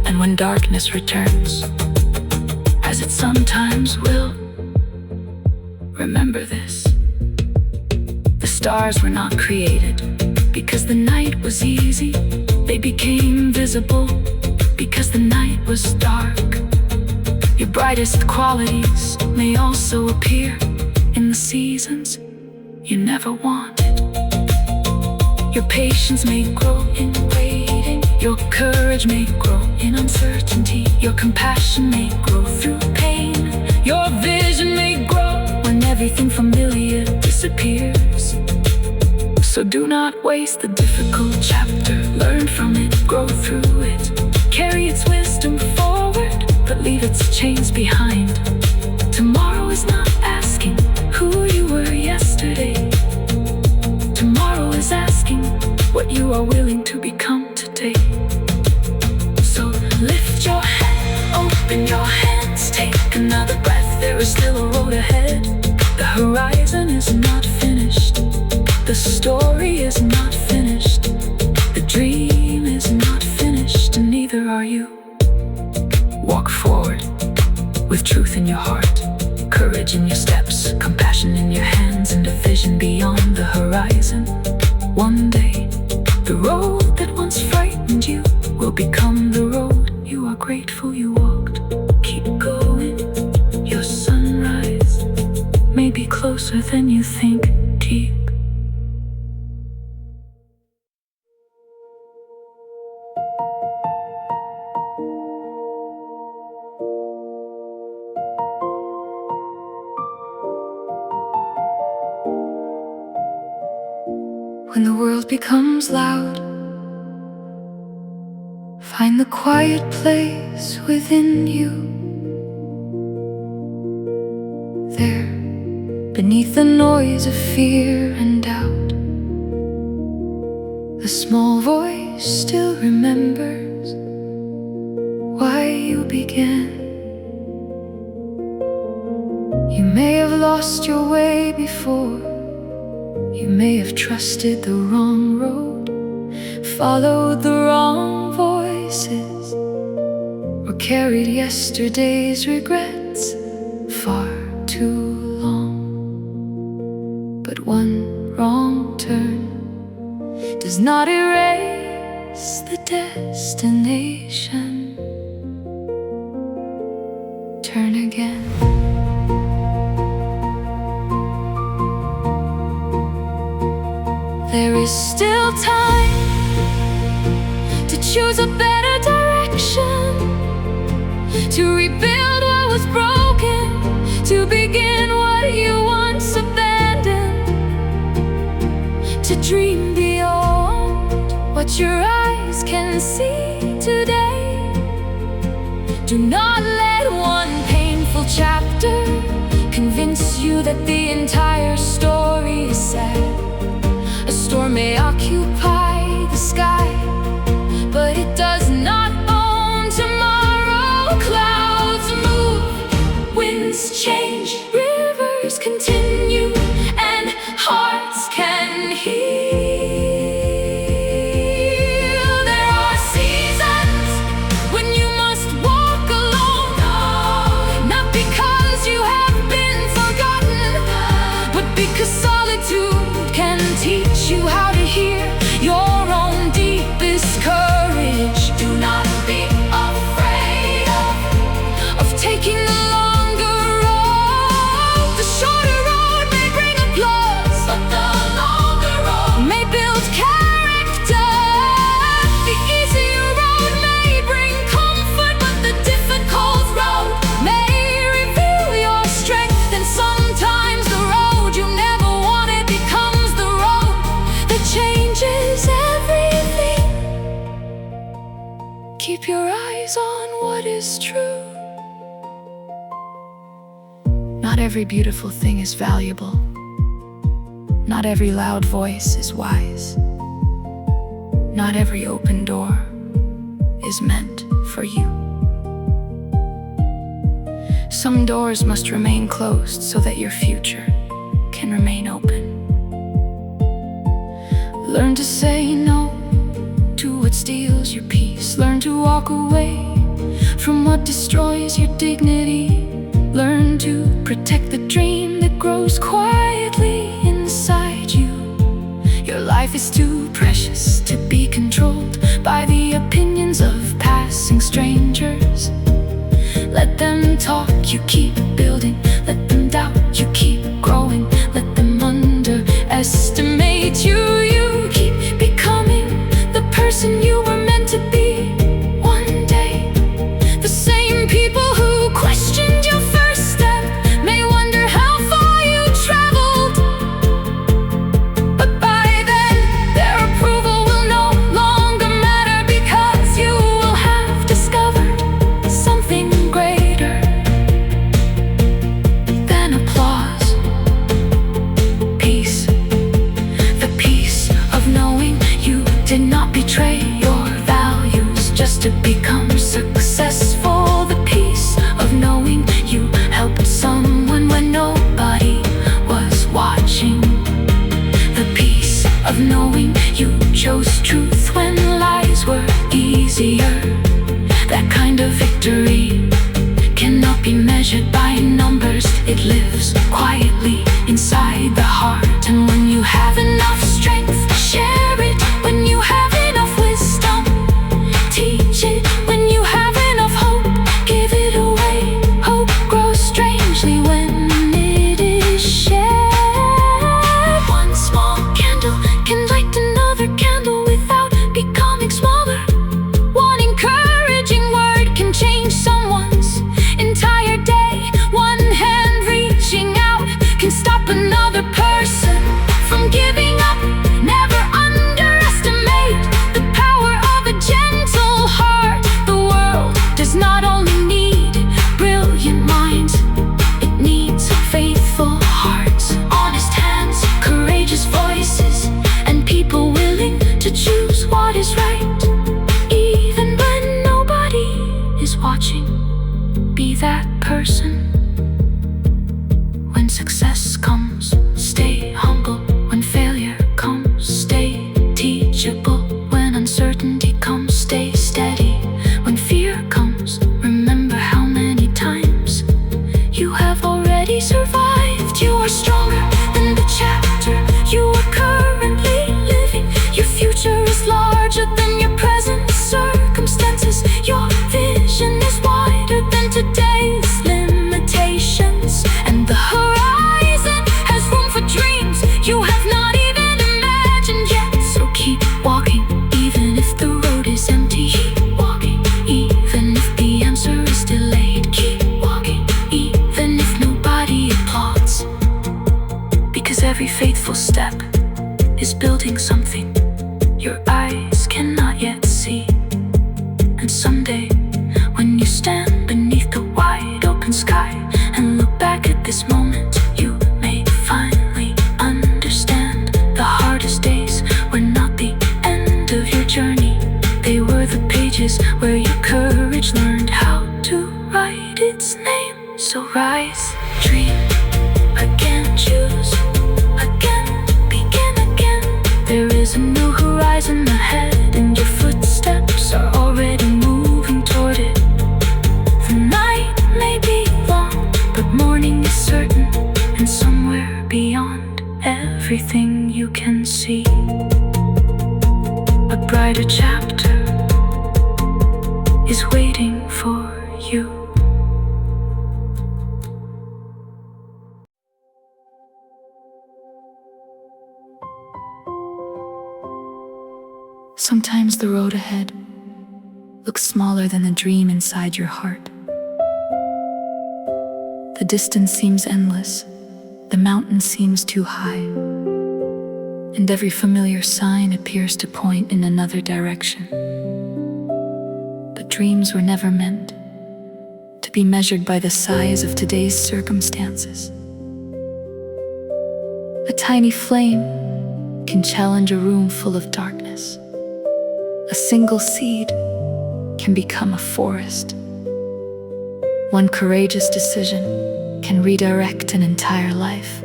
And when darkness returns, as it sometimes will, remember this: the stars were not created because the night was easy. They became visible because the night was dark. Your brightest qualities may also appear in the seasons you never wanted. Your patience may grow in waiting. Your courage may grow in uncertainty. Your compassion may grow through pain. Your vision may grow when everything familiar disappears. So do not waste the difficult chapter. Learn from it, grow through it. Carry its wisdom forward, but leave its chains behind. you are willing to become today. So lift your head, open your hands, take another breath. There is still a road ahead. The horizon is not finished. The story is not finished. The dream is not finished, and neither are you. Walk forward with truth in your heart, courage in your steps, compassion in your hands, and a vision beyond the horizon. One day, the road that once frightened you will become the road you are grateful you walked. Keep going, your sunrise may be closer than you think. Deep. When the world becomes loud, find the quiet place within you. There, beneath the noise of fear and doubt, the small voice still remembers why you began. You may have lost your way before. You may have trusted the wrong road, followed the wrong voices, or carried yesterday's regrets far too long. But one wrong turn does not erase the destination. Turn again. There is still time to choose a better direction, to rebuild what was broken, to begin what you once abandoned, to dream beyond what your eyes can see today. Do not let one painful chapter convince you that the entire story is sad. A storm may occupy the sky, but it does not own tomorrow. Clouds move, winds change, rivers continue, and hearts can heal. There are seasons when you must walk alone, not because you have been forgotten, but because solitude can teach you how to hear your own deepest courage. Do not be afraid of taking the longer road. The shorter road may bring applause, but the longer road may build character. The easier road may bring comfort, but the difficult road may reveal your strength. And sometimes the road you never wanted becomes the road that changes everything. Keep your eyes on what is true. Not every beautiful thing is valuable. Not every loud voice is wise. Not every open door is meant for you. Some doors must remain closed so that your future can remain open. Learn to say no to what steals your peace. Learn to walk away from what destroys your dignity. Learn to protect the dream that grows quietly inside you. Your life is too precious to be controlled by the opinions of passing strangers. Let them talk, you keep building. Let them doubt, you keep growing. Let them underestimate you. You keep becoming the person you were meant to be. One day, the same people who questioned your first step may wonder how far you traveled. But by then, their approval will no longer matter, cannot betray your values just to become successful. The peace of knowing you helped someone when nobody was watching. The peace of knowing you chose truth when lies were easier. That kind of victory cannot be measured by numbers. It lives quietly inside the heart. And when you have enough strength, share it. When you have enough wisdom, teach it. When you have enough hope, give it away. Hope grows strangely when it is shared. One small candle can light another candle without becoming smaller. One encouraging word can change someone's entire day. One hand reaching out can stop another person from giving up. Never underestimate the power of a gentle heart. The world does not only need brilliant minds, it needs faithful hearts, honest hands, courageous voices, and people willing to choose what is right, even when nobody is watching. Be that person. When success comes, stay humble. When failure comes, stay teachable. When uncertainty comes, stay steady. When fear comes, remember how many times you have already survived. You are stronger than the chapter you are currently living. Your future is larger than your present circumstances. Your vision is wider than today's limitations. And the horizon has room for dreams you have not even imagined yet. So keep walking, even if the road is empty. Keep walking, even if the answer is delayed. Keep walking, even if nobody applauds. Because every faithful step is building something your eyes cannot yet see. And someday, when you stand beneath the wide open sky and look back at this moment, you may finally understand the hardest days were not the end of your journey. They were the pages where your courage learned how to write its name. So rise, dream again, choose again, begin again. There is a new horizon ahead, and your footsteps are already moving toward it. The night may be long, but morning is certain, and somewhere beyond everything you can see, a brighter chapter is waiting for you. Sometimes the road ahead looks smaller than the dream inside your heart. The distance seems endless, the mountain seems too high, and every familiar sign appears to point in another direction. But dreams were never meant to be measured by the size of today's circumstances. A tiny flame can challenge a room full of darkness. A single seed can become a forest. One courageous decision can redirect an entire life.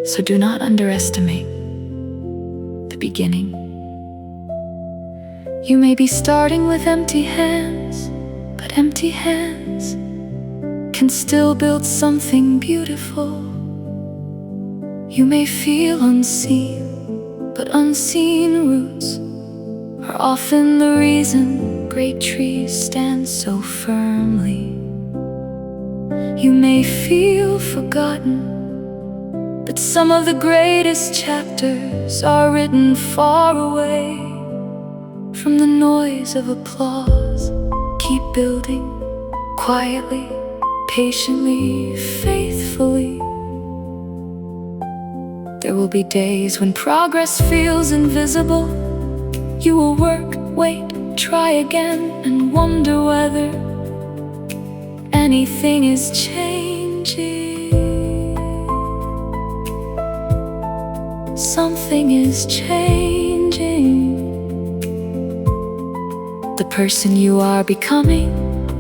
So do not underestimate the beginning. You may be starting with empty hands, but empty hands can still build something beautiful. You may feel unseen, but unseen roots are often the reason great trees stand so firmly. You may feel forgotten, but some of the greatest chapters are written far away from the noise of applause. Keep building, quietly, patiently, faithfully. There will be days when progress feels invisible. You will work, wait, try again, and wonder whether anything is changing. Something is changing. person you are becoming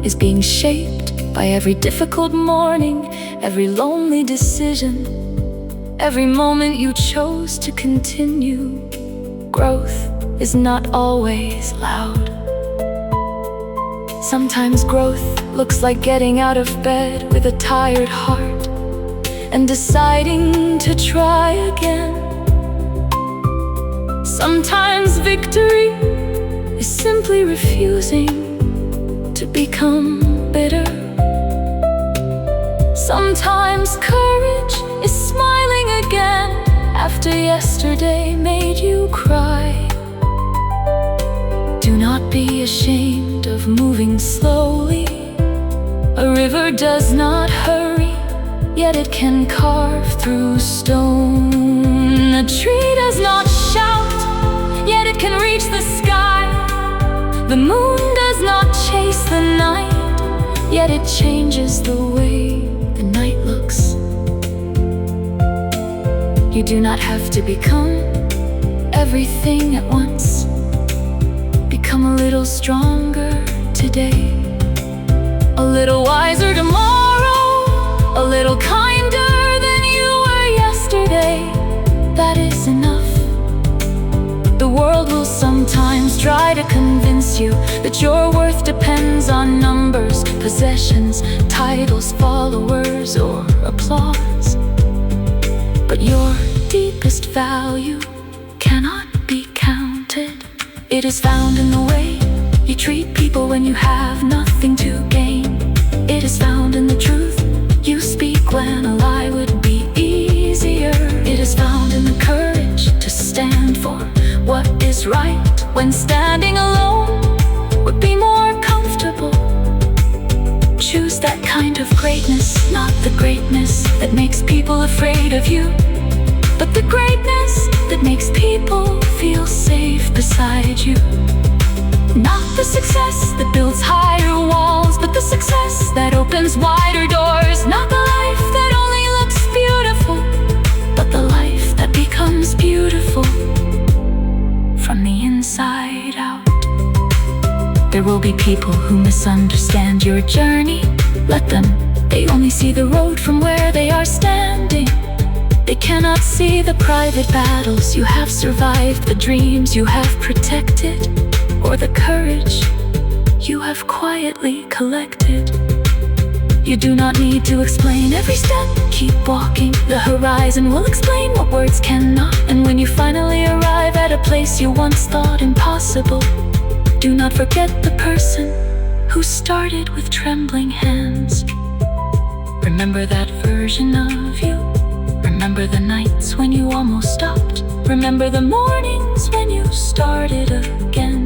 is being shaped by every difficult morning, every lonely decision, every moment you chose to continue. Growth is not always loud. Sometimes growth looks like getting out of bed with a tired heart and deciding to try again. Sometimes victory is simply refusing to become bitter. Sometimes courage is smiling again after yesterday made you cry. Do not be ashamed of moving slowly. A river does not hurry, yet it can carve through stone. A tree does not shout, yet it can reach the sky. The moon does not chase the night, yet it changes the way the night looks. You do not have to become everything at once. Become a little stronger today, a little wiser tomorrow, a little kinder than you were yesterday. That is enough. The world will sometimes try to convince you that your worth depends on numbers, possessions, titles, followers, or applause. But your deepest value cannot be counted. It is found in the way you treat people when you have nothing to gain. It is found in the truth you speak when a lie would be easier. It is found in the courage to stand for what is right when standing alone would be more comfortable. Choose that kind of greatness, not the greatness that makes people afraid of you, but the greatness that makes people feel safe beside you. Not the success that builds higher walls, but the success that opens wider doors. Not the life that only looks beautiful, but the life that becomes beautiful from the inside out. There will be people who misunderstand your journey. Let them. They only see the road from where they are standing. They cannot see the private battles you have survived, the dreams you have protected, or the courage you have quietly collected. You do not need to explain every step. Keep walking. The horizon will explain what words cannot. And when you finally arrive at a place you once thought impossible, do not forget the person who started with trembling hands. Remember that version of you. Remember the nights when you almost stopped. Remember the mornings when you started again.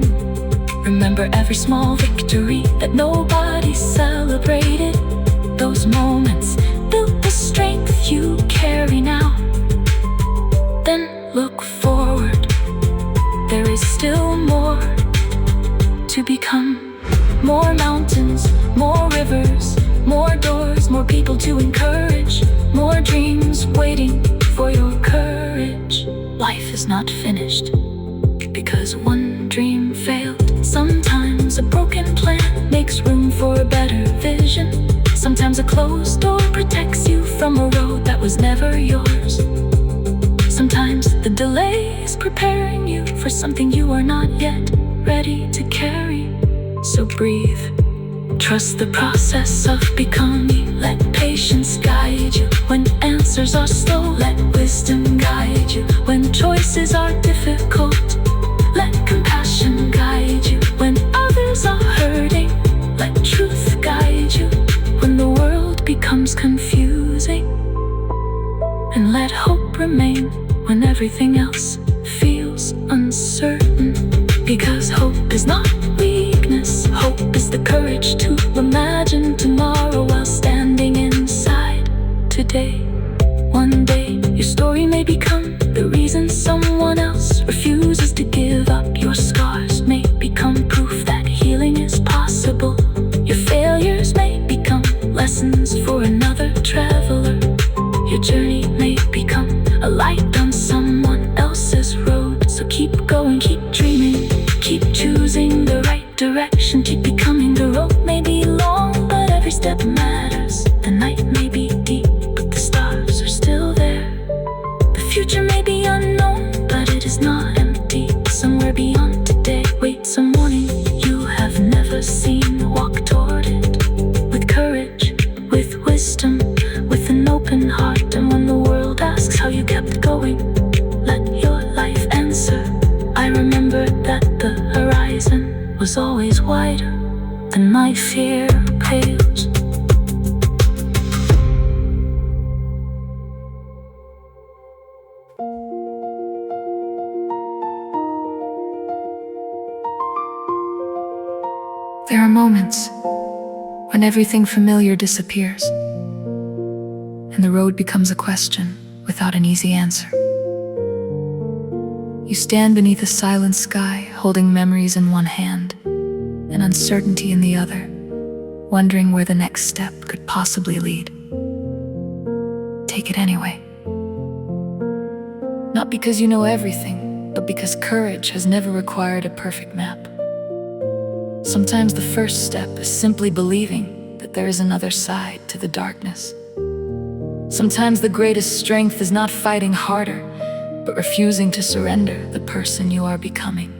Remember every small victory that nobody celebrated. Those moments built the strength you carry now. Then look forward. There is still more to become. More mountains, more rivers, more doors, more people to encourage, more dreams waiting for your courage. Life is not finished because one dream failed. Sometimes a broken plan makes room for a better vision. Sometimes a closed door protects you from a road that was never yours. Sometimes the delay is preparing you for something you are not yet ready to carry. So breathe. Trust the process of becoming. Let patience guide you when answers are slow. Let wisdom guide you when choices are difficult. Let compassion guide you when others are hurting. Let truth guide you when the world becomes confusing. And let hope remain when everything else feels uncertain. Because hope is not weakness. Hope is the courage to imagine tomorrow while standing inside today. One day your story may become the reason someone else refuses to give up. Your scars may become proof that healing is possible. Your failures may become lessons for another traveler. Your journey may become a light on someone else's road. So keep going, keep dreaming, keep choosing the right direction. was always wider than my fear pales. There are moments when everything familiar disappears, and the road becomes a question without an easy answer. You stand beneath a silent sky, holding memories in one hand and uncertainty in the other, wondering where the next step could possibly lead. Take it anyway. Not because you know everything, but because courage has never required a perfect map. Sometimes the first step is simply believing that there is another side to the darkness. Sometimes the greatest strength is not fighting harder, but refusing to surrender the person you are becoming.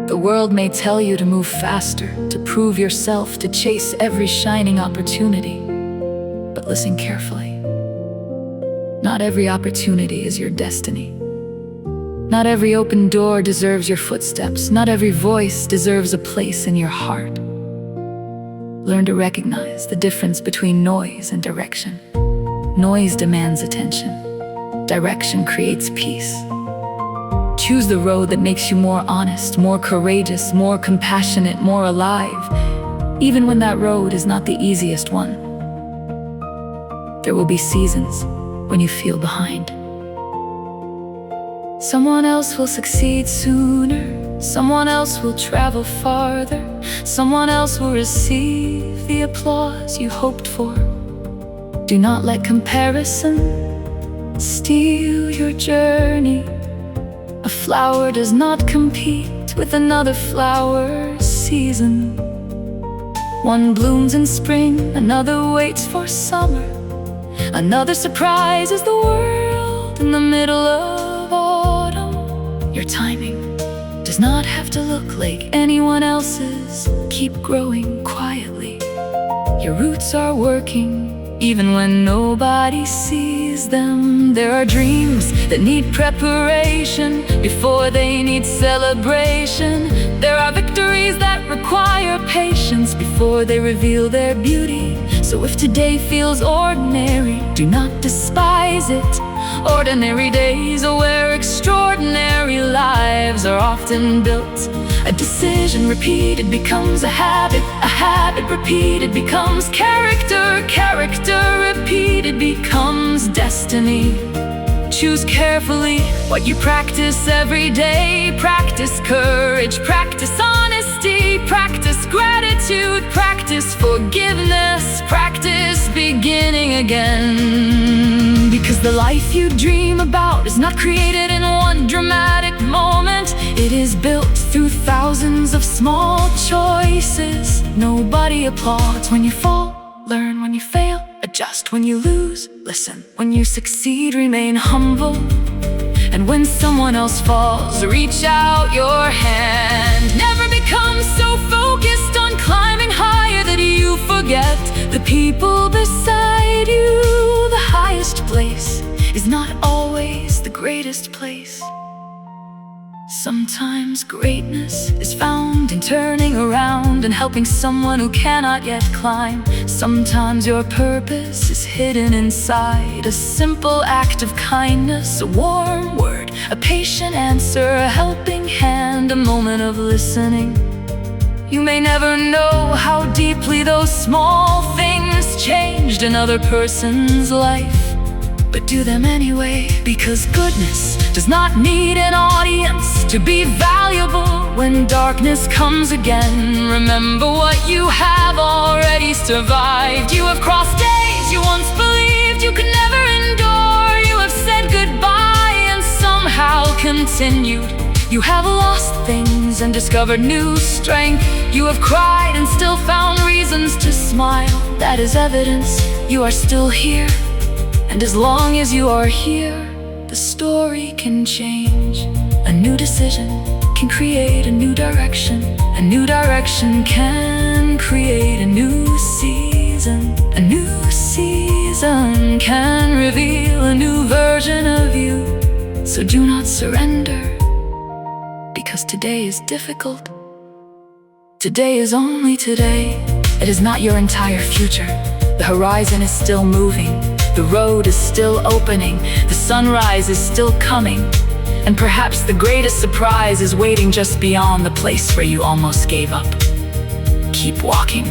The world may tell you to move faster, to prove yourself, to chase every shining opportunity. But listen carefully. Not every opportunity is your destiny. Not every open door deserves your footsteps. Not every voice deserves a place in your heart. Learn to recognize the difference between noise and direction. Noise demands attention. Direction creates peace. Choose the road that makes you more honest, more courageous, more compassionate, more alive, even when that road is not the easiest one. There will be seasons when you feel behind. Someone else will succeed sooner. Someone else will travel farther. Someone else will receive the applause you hoped for. Do not let comparison steal your journey. A flower does not compete with another flower's season. One blooms in spring, another waits for summer. Another surprises the world in the middle of autumn. Your timing does not have to look like anyone else's. Keep growing quietly. Your roots are working even when nobody sees them. There are dreams that need preparation before they need celebration. There are victories that require patience before they reveal their beauty. So if today feels ordinary, do not despise it. Ordinary days are where extraordinary lives are often built. A decision repeated becomes a habit repeated becomes character, character repeated becomes destiny. Choose carefully what you practice every day. Practice courage, practice honesty, practice gratitude, practice forgiveness, practice beginning again. Because the life you dream about is not created in one dramatic moment. It is built through thousands of small choices. Nobody applauds when you fall, learn when you fail, adjust when you lose, listen when you succeed, remain humble. And when someone else falls, reach out your hand. Never become so focused on climbing higher that you forget the people beside you. The highest place is not always the greatest place. Sometimes greatness is found in turning around and helping someone who cannot yet climb. Sometimes your purpose is hidden inside a simple act of kindness, a warm word, a patient answer, a helping hand, a moment of listening. You may never know how deeply those small things changed another person's life. But do them anyway, because goodness does not need an audience to be valuable. When darkness comes again, remember what you have already survived. You have crossed days you once believed you could never endure. You have said goodbye and somehow continued. You have lost things and discovered new strength. You have cried and still found reasons to smile. That is evidence you are still here. And as long as you are here, the story can change. A new decision can create a new direction. A new direction can create a new season. A new season can reveal a new version of you. So do not surrender, because today is difficult, Today is only today. It is not your entire future. The horizon is still moving. The road is still opening. The sunrise is still coming. And perhaps the greatest surprise is waiting just beyond the place where you almost gave up. Keep walking.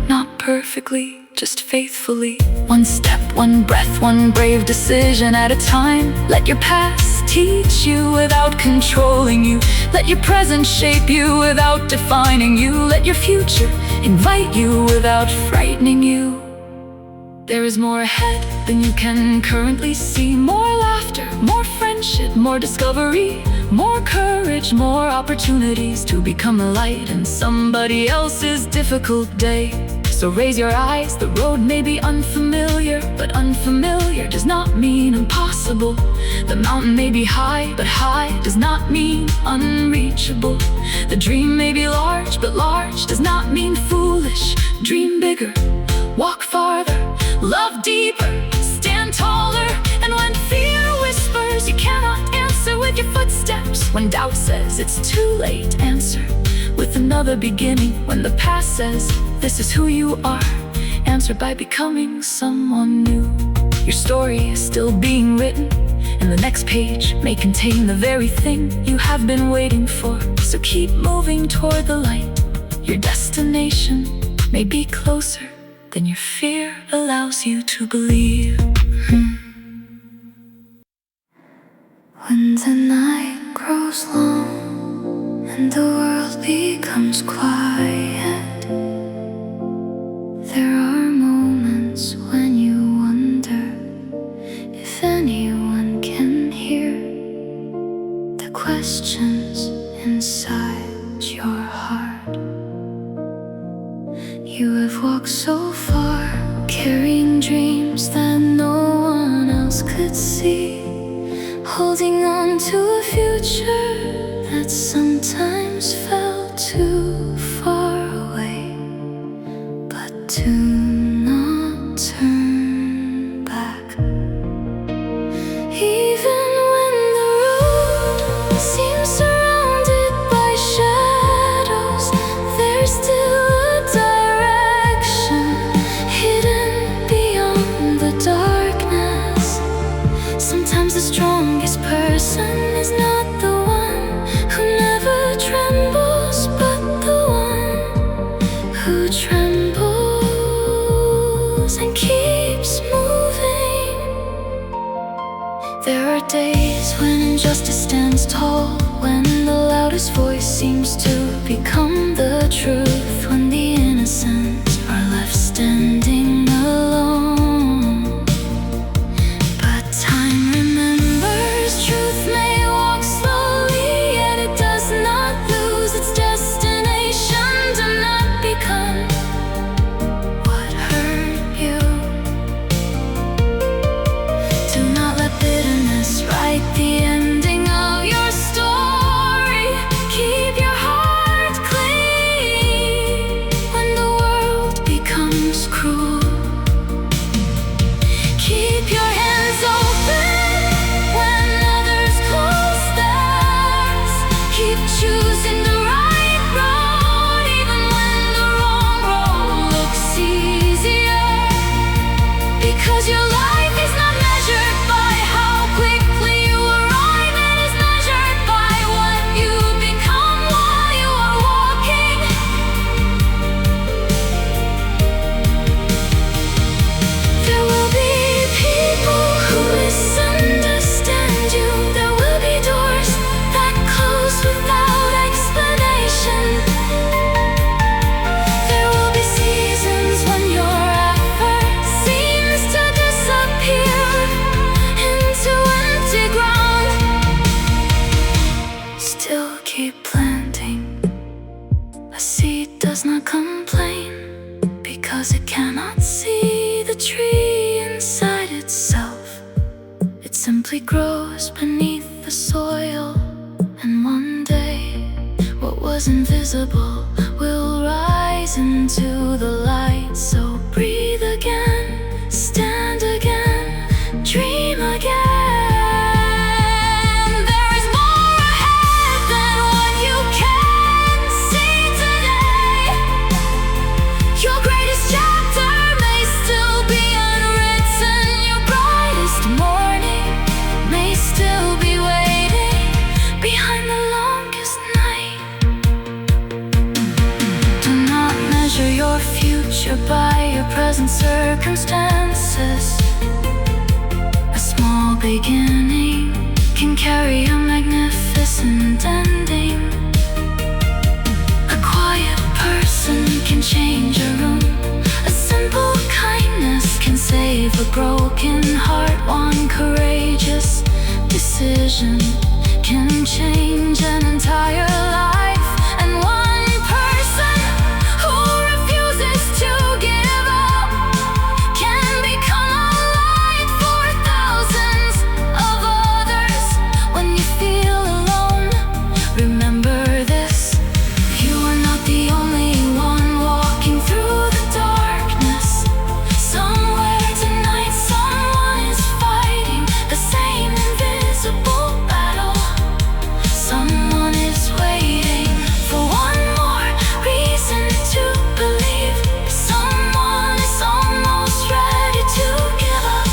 Not perfectly, just faithfully. One step, one breath, one brave decision at a time. Let your past teach you without controlling you. Let your present shape you without defining you. Let your future invite you without frightening you. There is more ahead than you can currently see. More laughter, more friendship, more discovery, more courage, more opportunities to become a light in somebody else's difficult day. So raise your eyes, the road may be unfamiliar, but unfamiliar does not mean impossible. The mountain may be high, but high does not mean unreachable. The dream may be large, but large does not mean foolish. Dream bigger, walk farther, love deeper, stand taller. And when fear whispers you cannot answer with your footsteps, when doubt says it's too late, answer with another beginning. When the past says this is who you are, answer by becoming someone new. Your story is still being written, and the next page may contain the very thing you have been waiting for. So keep moving toward the light. Your destination may be closer than your fear allows you to believe. When the night grows long and the world becomes quiet, there are moments when you wonder if anyone can hear the questions inside your heart. You have walked so far, carrying dreams that no one else could see, holding on to a future that sometimes felt too far away. But do not turn back. Even when the road seems surrounded by shadows, there's still a direction hidden beyond the darkness. Sometimes the strongest person is not the one who never trembles, but the one who trembles and keeps moving. There are days when injustice stands tall, when the loudest voice seems to become the truth, when the innocent are left standing alone. But time remembers, truth may walk slowly, yet it does not lose its destination. Do not become what hurt you. Do not let bitterness write the ending of your story. Keep your heart clean when the world becomes cruel. Keep your hands open when others close theirs. Keep choosing the right road, even when the wrong road looks easier. Because your life is not measured by how quickly you arrive. It is measured by what you become while you are walking. There will be people who misunderstand you. There will be doors that close without explanation. There will be seasons when your effort seems to disappear into empty ground. Still keep planting. A seed does not complain because it cannot see the tree inside itself. It simply grows beneath the soil, and one day what was invisible will rise into the light. So breathe again, stand again, dream again. There is more ahead than what you can see today. broken heart, one courageous decision can change an entire life. And one person who refuses to give up can become a light for thousands of others. When you feel alone, remember this: you are not the only one walking through the darkness. Somewhere tonight, someone is fighting the same invisible battle. Someone is waiting for one more reason to believe. Someone is almost ready to give up.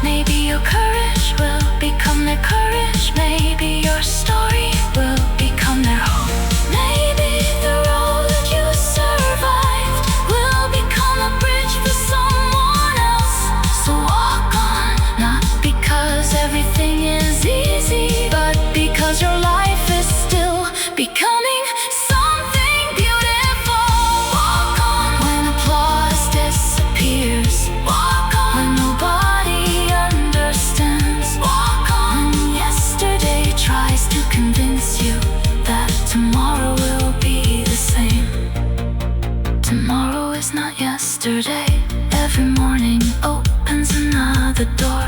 Maybe your courage will become their courage. Maybe your story will become their hope. Maybe the road that you survived will become a bridge for someone else. So walk on, not because everything is easy, but because your life is still becoming something beautiful. Walk on when applause disappears. Walk on when nobody understands. Walk on when yesterday tries to convince you that tomorrow will be the same. Tomorrow is not yesterday. Every morning opens another door.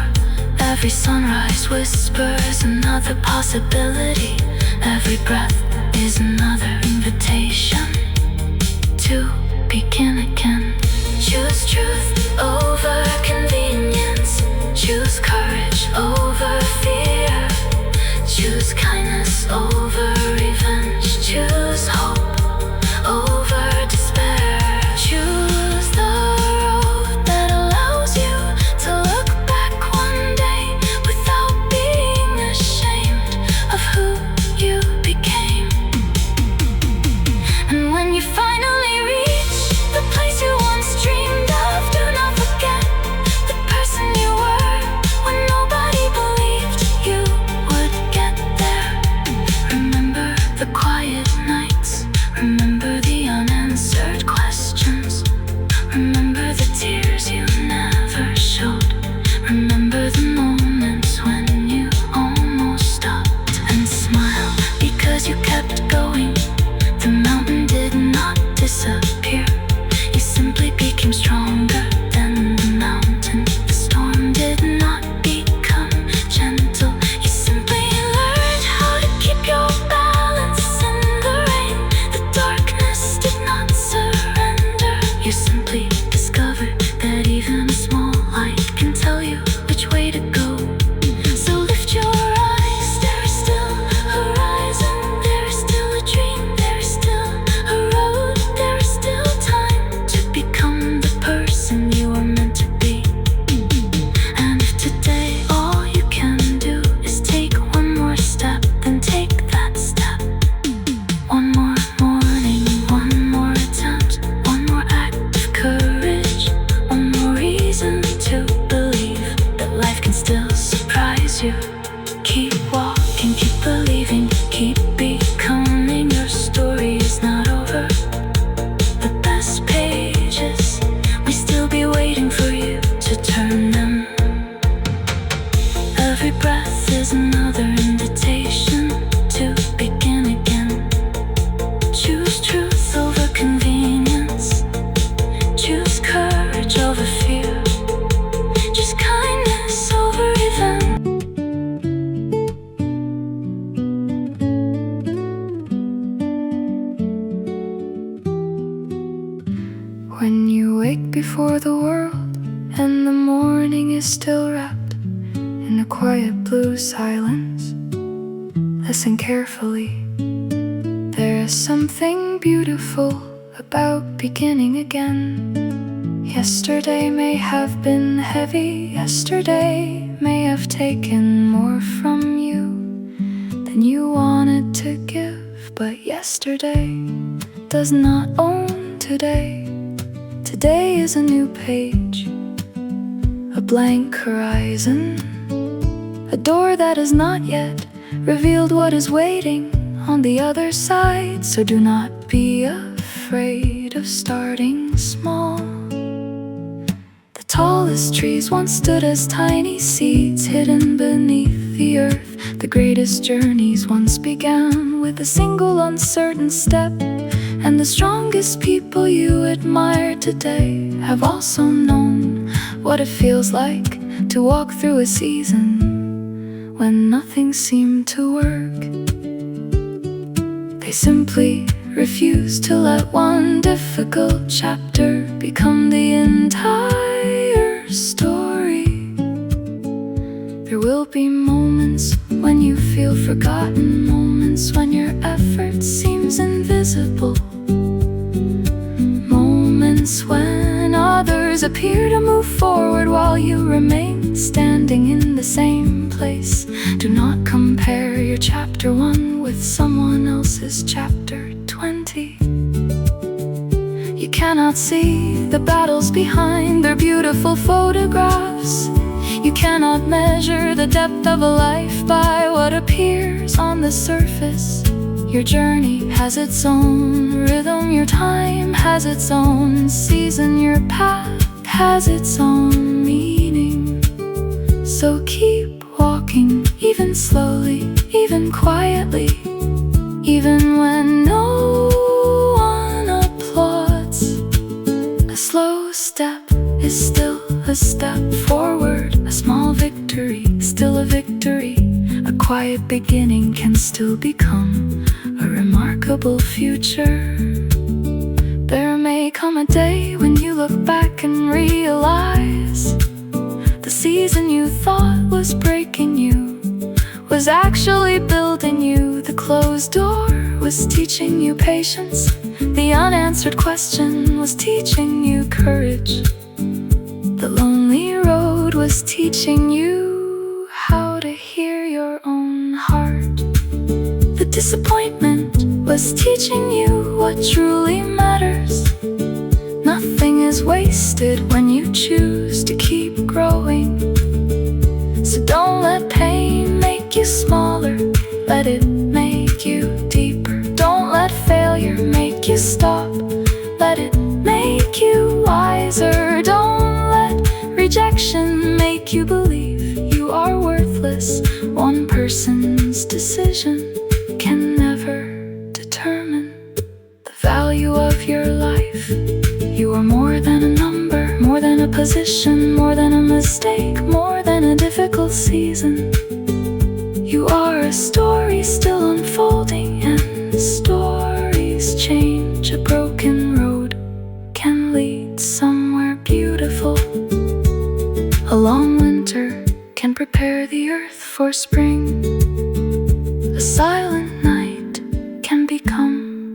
Every sunrise whispers another possibility. Every breath is another invitation to begin again. Choose truth over convenience. Choose courage over fear. Choose kindness over revenge. Choose hope over despair. Choose the road that allows you to look back one day without being ashamed of who you became. And when you finally reach the place you once dreamed of, do not forget the person you were when nobody believed you would get there. Remember the quiet nights. Remember the unanswered questions. Remember the tears you never showed. Remember the moments when you almost stopped and smiled because you kept going. The mountain did not disappear. You simply became stronger than the mountain. The storm did not become gentle. You simply learned how to keep your balance in the rain. The darkness did not surrender. You simply discovered that even a small light can tell you which way to go. So lift your eyes, there is still a horizon. There is still a dream, there is still a road. There is still time to become the person you are meant to be. And if today all you can do is take one more step, then take that step. One more morning, one more attempt, one more act of courage, one more reason to believe that life can still surprise you. Keep walking, keep believing, keep becoming. Your story is not over. The best pages may still be waiting for you to turn them. Every breath is another invitation to begin again. Choose truth over convenience. Choose courage over fear. Choose kindness over revenge. When you wake before the world and the morning is still wrapped in a quiet blue silence, listen carefully. There is something beautiful about beginning again. Yesterday may have been heavy. Yesterday may have taken more from you than you wanted to give. But yesterday does not own today. Today is a new page, a blank horizon, a door that has not yet revealed what is waiting on the other side. So do not be afraid of starting small. The tallest trees once stood as tiny seeds hidden beneath the earth. The greatest journeys once began with a single uncertain step. And the strongest people you admire today have also known what it feels like to walk through a season when nothing seemed to work. They simply refuse to let one difficult chapter become the entire story. There will be moments when you feel forgotten, moments when your effort seems invisible, moments when others appear to move forward while you remain standing in the same place. Do not compare your chapter 1 with someone else's chapter 20. You cannot see the battles behind their beautiful photographs. You cannot measure the depth of a life by what appears on the surface. Your journey has its own rhythm, your time has its own season, your path has its own meaning. So keep walking, even slowly, even quietly, even when no one applauds. A slow step is still a step forward, a small victory, still a victory. A quiet beginning can still become a remarkable future. There may come a day when you look back and realize the season you thought was breaking you was actually building you. The closed door was teaching you patience. The unanswered question was teaching you courage. The lonely road was teaching you how to hear your own heart. The disappointment was teaching you what truly matters. Nothing is wasted when you choose to keep growing. So don't let pain make you smaller, let it make you deeper. Don't let failure make you stop, let it make you wiser. Don't let rejection make you believe you are worthless. One person's decision can never determine the value of your life. You are more than a number, more than a position, more than a mistake, more than a difficult season. You are a story still unfolding, and stories change. A broken road can lead somewhere beautiful. A long winter can prepare the earth for spring. A silent night can become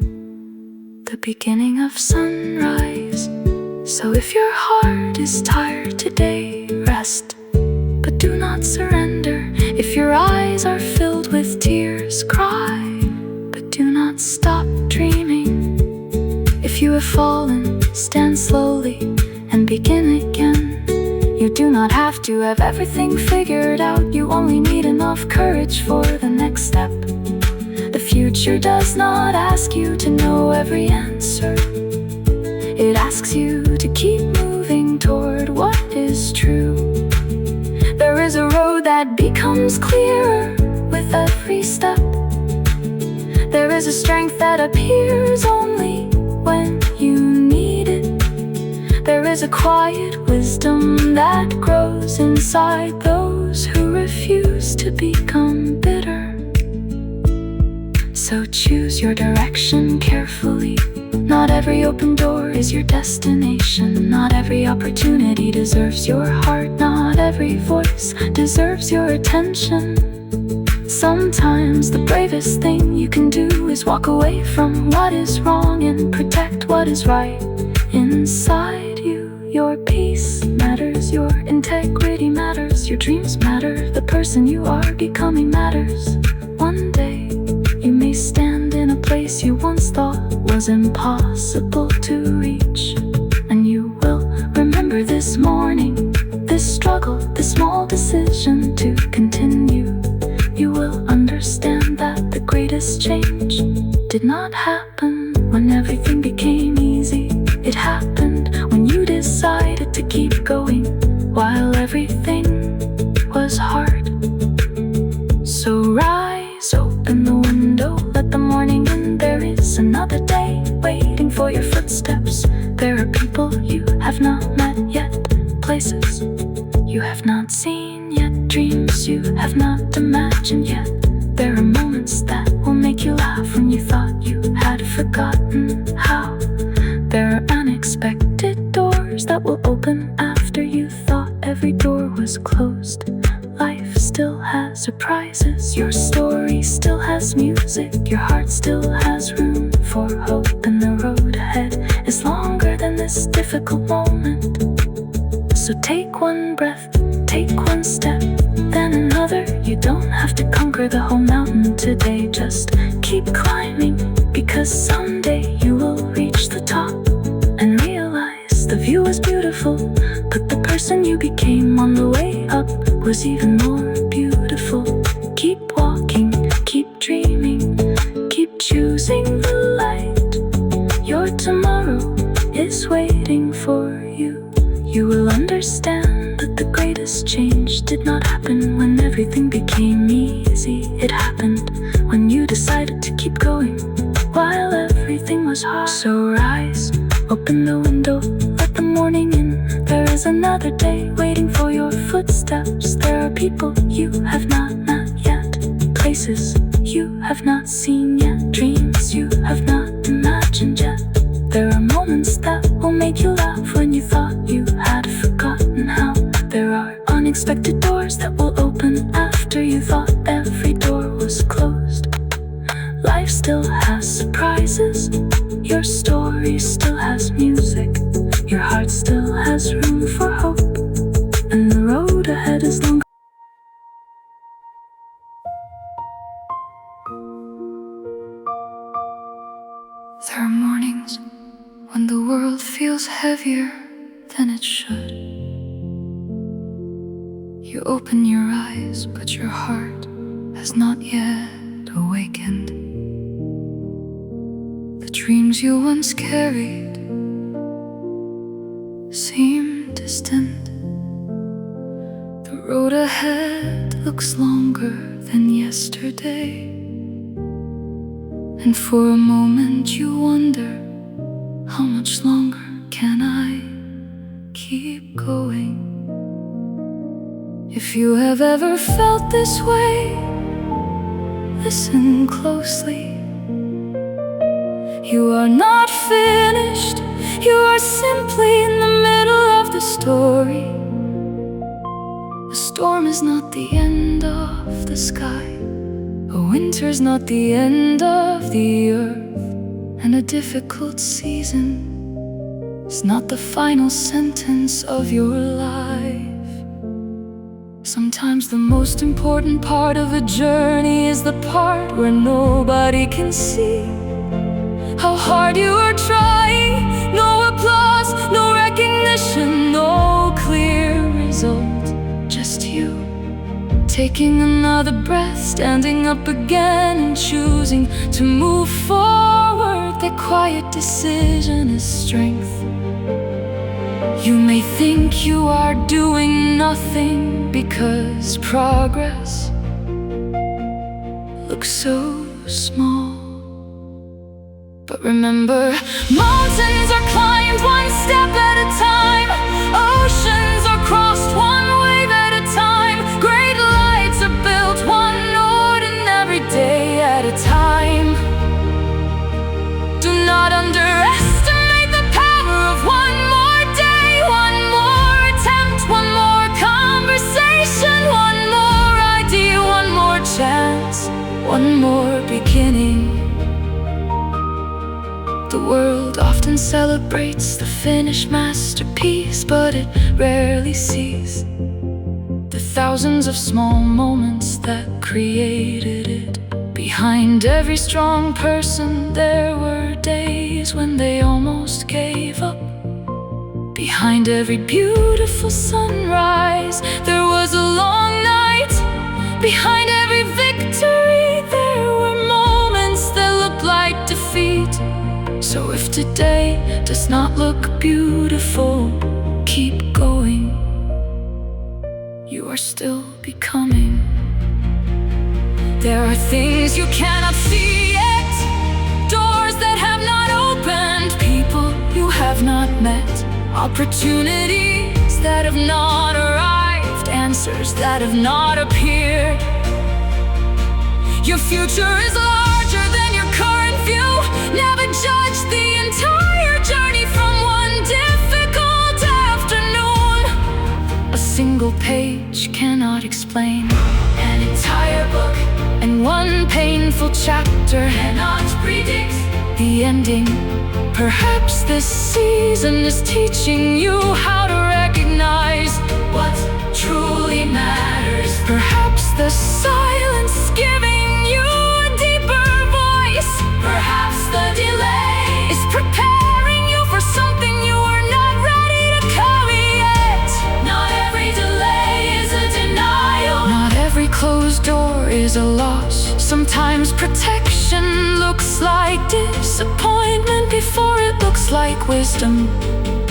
the beginning of sunrise. So if your heart is tired today, rest, but do not surrender. If your eyes are filled with tears, cry, but do not stop dreaming. If you have fallen, stand slowly and begin again. You do not have to have everything figured out. You only need enough courage for the next step. The future does not ask you to know every answer. It asks you to keep moving toward what is true. There is a road that becomes clearer with every step. There is a strength that appears only when you need it. There is a quiet wisdom that grows inside those who refuse to become bitter. So choose your direction carefully. Not every open door is your destination. Not every opportunity deserves your heart. Not every voice deserves your attention. Sometimes the bravest thing you can do is walk away from what is wrong and protect what is right inside you. Your peace matters, your integrity matters, your dreams matter, the person you are becoming matters. One day you may stand in a place you once thought was impossible to reach, and you will remember this morning, this struggle, this small decision to continue. You will understand that the greatest change did not happen when everything became easy. It happened when you decided to keep going while everything was hard. So rise, open the window, let the morning in. There is another day waiting for your footsteps. There are people you have not met yet, places you have not seen yet, dreams you have not imagined yet. There are moments that will make you laugh when you thought you had forgotten how. There are unexpected doors that will open after you thought every door was closed. Life still has surprises, your story still has music, your heart still has room for hope, and the road ahead is longer than this difficult moment. So take one breath, take one step, then another. You don't have to conquer the whole mountain today, just keep climbing, because someday you will reach the top and realize the view was beautiful, but the person you became on the way up was even more beautiful. Keep walking, keep dreaming, keep choosing the light. Your tomorrow is waiting for you. You will understand that the greatest change did not happen when everything became easy. It happened when you decided to keep going while everything was hard. So rise, open the window, let the morning in. There is another day waiting for your footsteps. There are people you have not met yet, places you have not seen yet, dreams you have not imagined yet. There are moments that will make you laugh when you thought you had forgotten how. There are unexpected doors that will open after you thought every door was closed. Life still has surprises, your story still has music, your heart still has room for hope, and the road ahead is longer. There are mornings when the world feels heavier than it should. You open your eyes, but your heart has not yet awakened. The dreams you once carried seem distant. The road ahead looks longer than yesterday, and for a moment you wonder, how much longer can I keep going? If you have ever felt this way, listen closely. You are not finished, you are simply in the middle of the story. A storm is not the end of the sky, a winter's not the end of the earth, and a difficult season is not the final sentence of your life. Sometimes the most important part of a journey is the part where nobody can see how hard you are trying. No applause, no recognition, no clear result, just you taking another breath, standing up again and choosing to move forward. That quiet decision is strength. You may think you are doing nothing because progress looks so small. But remember, mountains are climbed one step at a time, oceans are crossed one wave at a time, great lights are built one ordinary day at a time. Do not underestimate the power of one more day, one more attempt, one more conversation, one more idea, one more chance, one more beginning. The world often celebrates the finished masterpiece, but it rarely sees the thousands of small moments that created it. Behind every strong person, there were days when they almost gave up. Behind every beautiful sunrise, there was a long night. Behind every victory, there were moments that looked like defeat. So if today does not look beautiful, keep going, you are still becoming. There are things you cannot see yet, doors that have not opened, people you have not met, opportunities that have not arrived, answers that have not appeared. Your future is larger than your current view. Never judge the entire journey from one difficult afternoon. A single page cannot explain an entire book, and one painful chapter cannot predict the ending. Perhaps this season is teaching you how to recognize what truly matters. Perhaps the silence giving you a deeper voice. Perhaps the delay is preparing you for something you are not ready to carry yet. Not every delay is a denial. Not every closed door is a loss. Sometimes protection looks like disappointment before it looks like wisdom.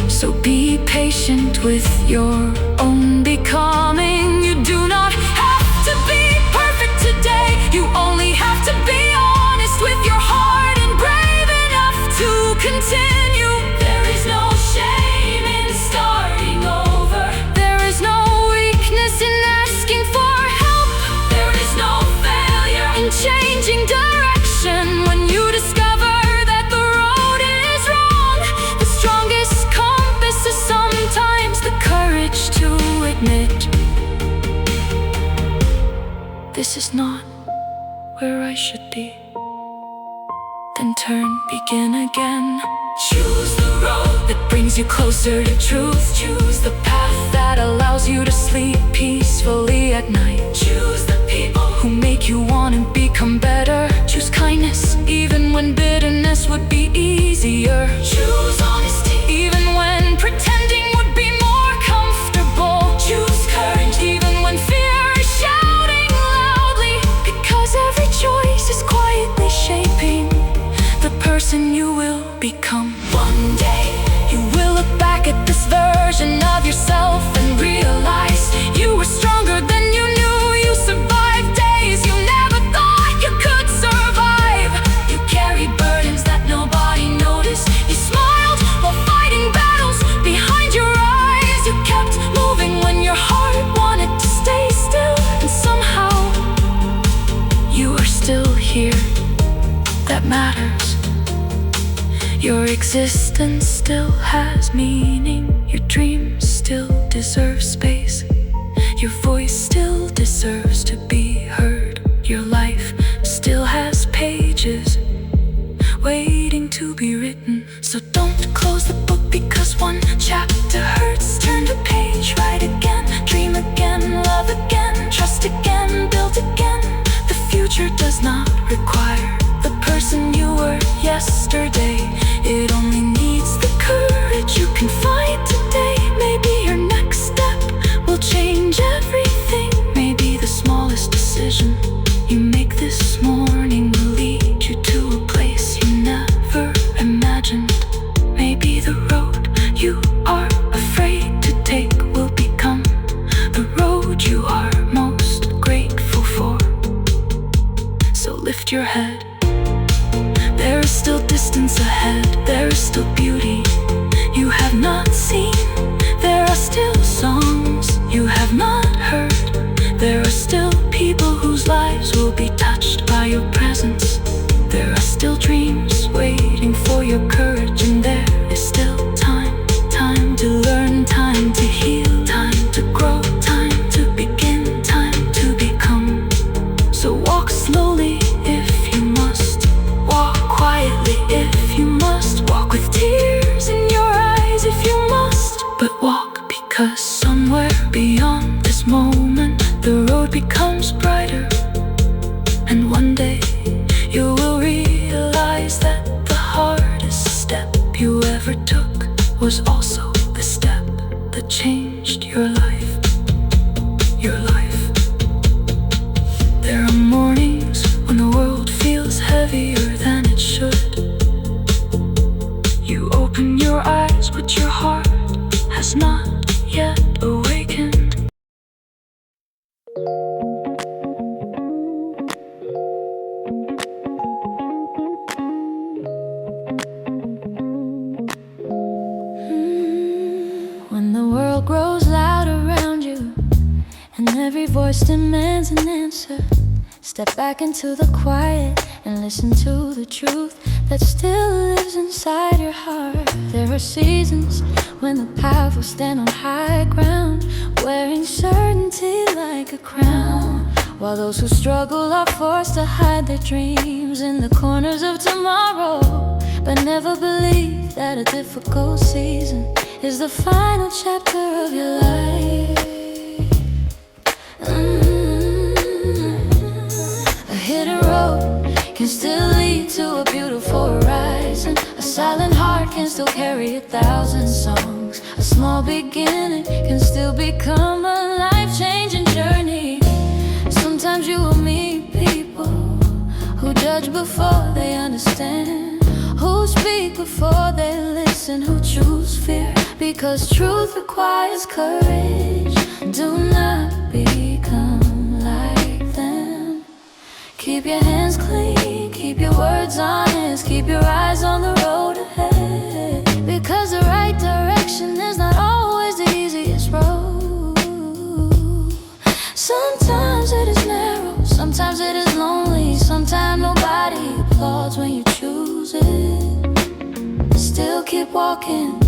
So be patient with your own becoming. You do not have to be perfect today. You only have to be honest with your heart and brave enough to continue. There is no shame in starting over. There is no weakness in asking for help. There is no failure in changing direction. When you discover that the road is wrong, the strongest compass is sometimes the courage to admit, this is not where I should be. Then turn, begin again. Choose the road that brings you closer to truth. Choose the path that allows you to sleep peacefully at night. Choose the people who make you want to become better. Choose kindness even when bitterness would be easier. Choose honesty even when pretending would be more comfortable. Choose courage even when fear is shouting loudly, because every choice is quietly shaping the person you will become. One day you will look back at this version of yourself and realize you were stronger than you knew. You survived days you never thought you could survive. You carried burdens that nobody noticed. You smiled while fighting battles behind your eyes. You kept moving when your heart wanted to stay still, and somehow you are still here. That matters. Your existence still has meaning. Your dreams still deserve space. Your voice still deserves to be heard. Your life still has pages waiting to be written. So don't close the book because one chapter hurts. Turn the page, write again, dream again, love again, trust again, build again. The future does not require the person you were yesterday. It only needs the courage you can find today. Maybe your next step will change everything. Maybe the smallest decision you make this morning will lead you to a place you never imagined. Maybe the road you are afraid to take will become the road you are most grateful for. So lift your head. There is still distance ahead. There is still beauty you have not seen. There are still songs you have not heard. There are still people whose lives will be touched by your presence. There are still dreams waiting for your courage, and there is still time. Time to learn, time to heal, time to grow, time to begin, time to become. So walk slowly if you must. Walk quietly if you must. Walk with tears in your eyes if you must. But walk because somewhere beyond this moment the road becomes brighter. And one day you will realize that the hardest step you ever took was also the step that changed your life. Your life. There are mornings when the world feels heavier than it should. You open your eyes, but your heart has not yet voice demands an answer. Step back into the quiet and listen to the truth that still lives inside your heart. There are seasons when the path will stand on high ground, wearing certainty like a crown, while those who struggle are forced to hide their dreams in the corners of tomorrow. But never believe that a difficult season is the final chapter of your life. A hidden road can still lead to a beautiful horizon. A silent heart can still carry 1,000 songs. A small beginning can still become a life-changing journey. Sometimes you will meet people who judge before they understand, who speak before they listen, who choose fear because truth requires courage. Do not become like them. Keep your hands clean, keep your words honest, keep your eyes on the road ahead, because the right direction is not always the easiest road. Sometimes it is narrow, sometimes it is lonely, sometimes nobody applauds when you choose it. Still keep walking.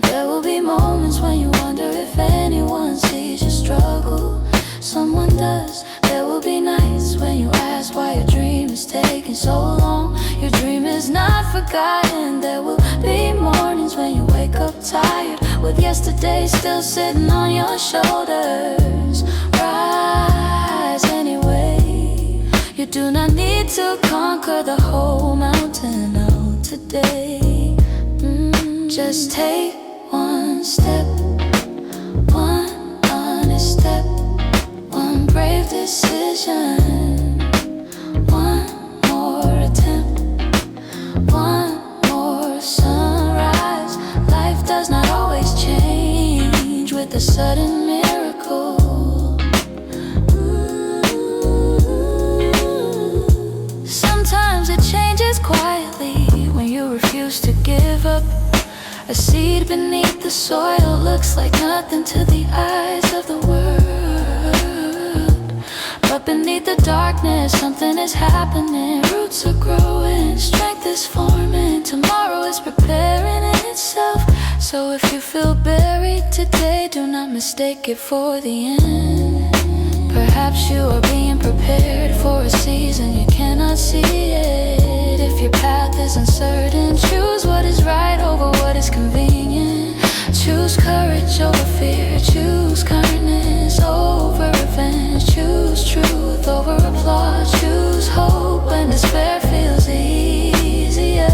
There will be moments when you wonder if anyone sees your struggle. Someone does. There will be nights when you ask why your dream is taking so long. Your dream is not forgotten. There will be mornings when you wake up tired, with yesterday still sitting on your shoulders. Rise anyway. You do not need to conquer the whole mountain out today. Just take one step, one honest step, one brave decision, one more attempt, one more sunrise. Life does not always change with a sudden miracle. Sometimes it changes quietly when you refuse to give up. A seed beneath the soil looks like nothing to the eyes of the world, but beneath the darkness something is happening. Roots are growing, strength is forming, tomorrow is preparing in itself. So if you feel buried today, do not mistake it for the end. Perhaps you are being prepared for a season you cannot see it. If your path is uncertain, choose what is right over what is convenient. Choose courage over fear, choose kindness over revenge, choose truth over applause, choose hope when despair feels easier.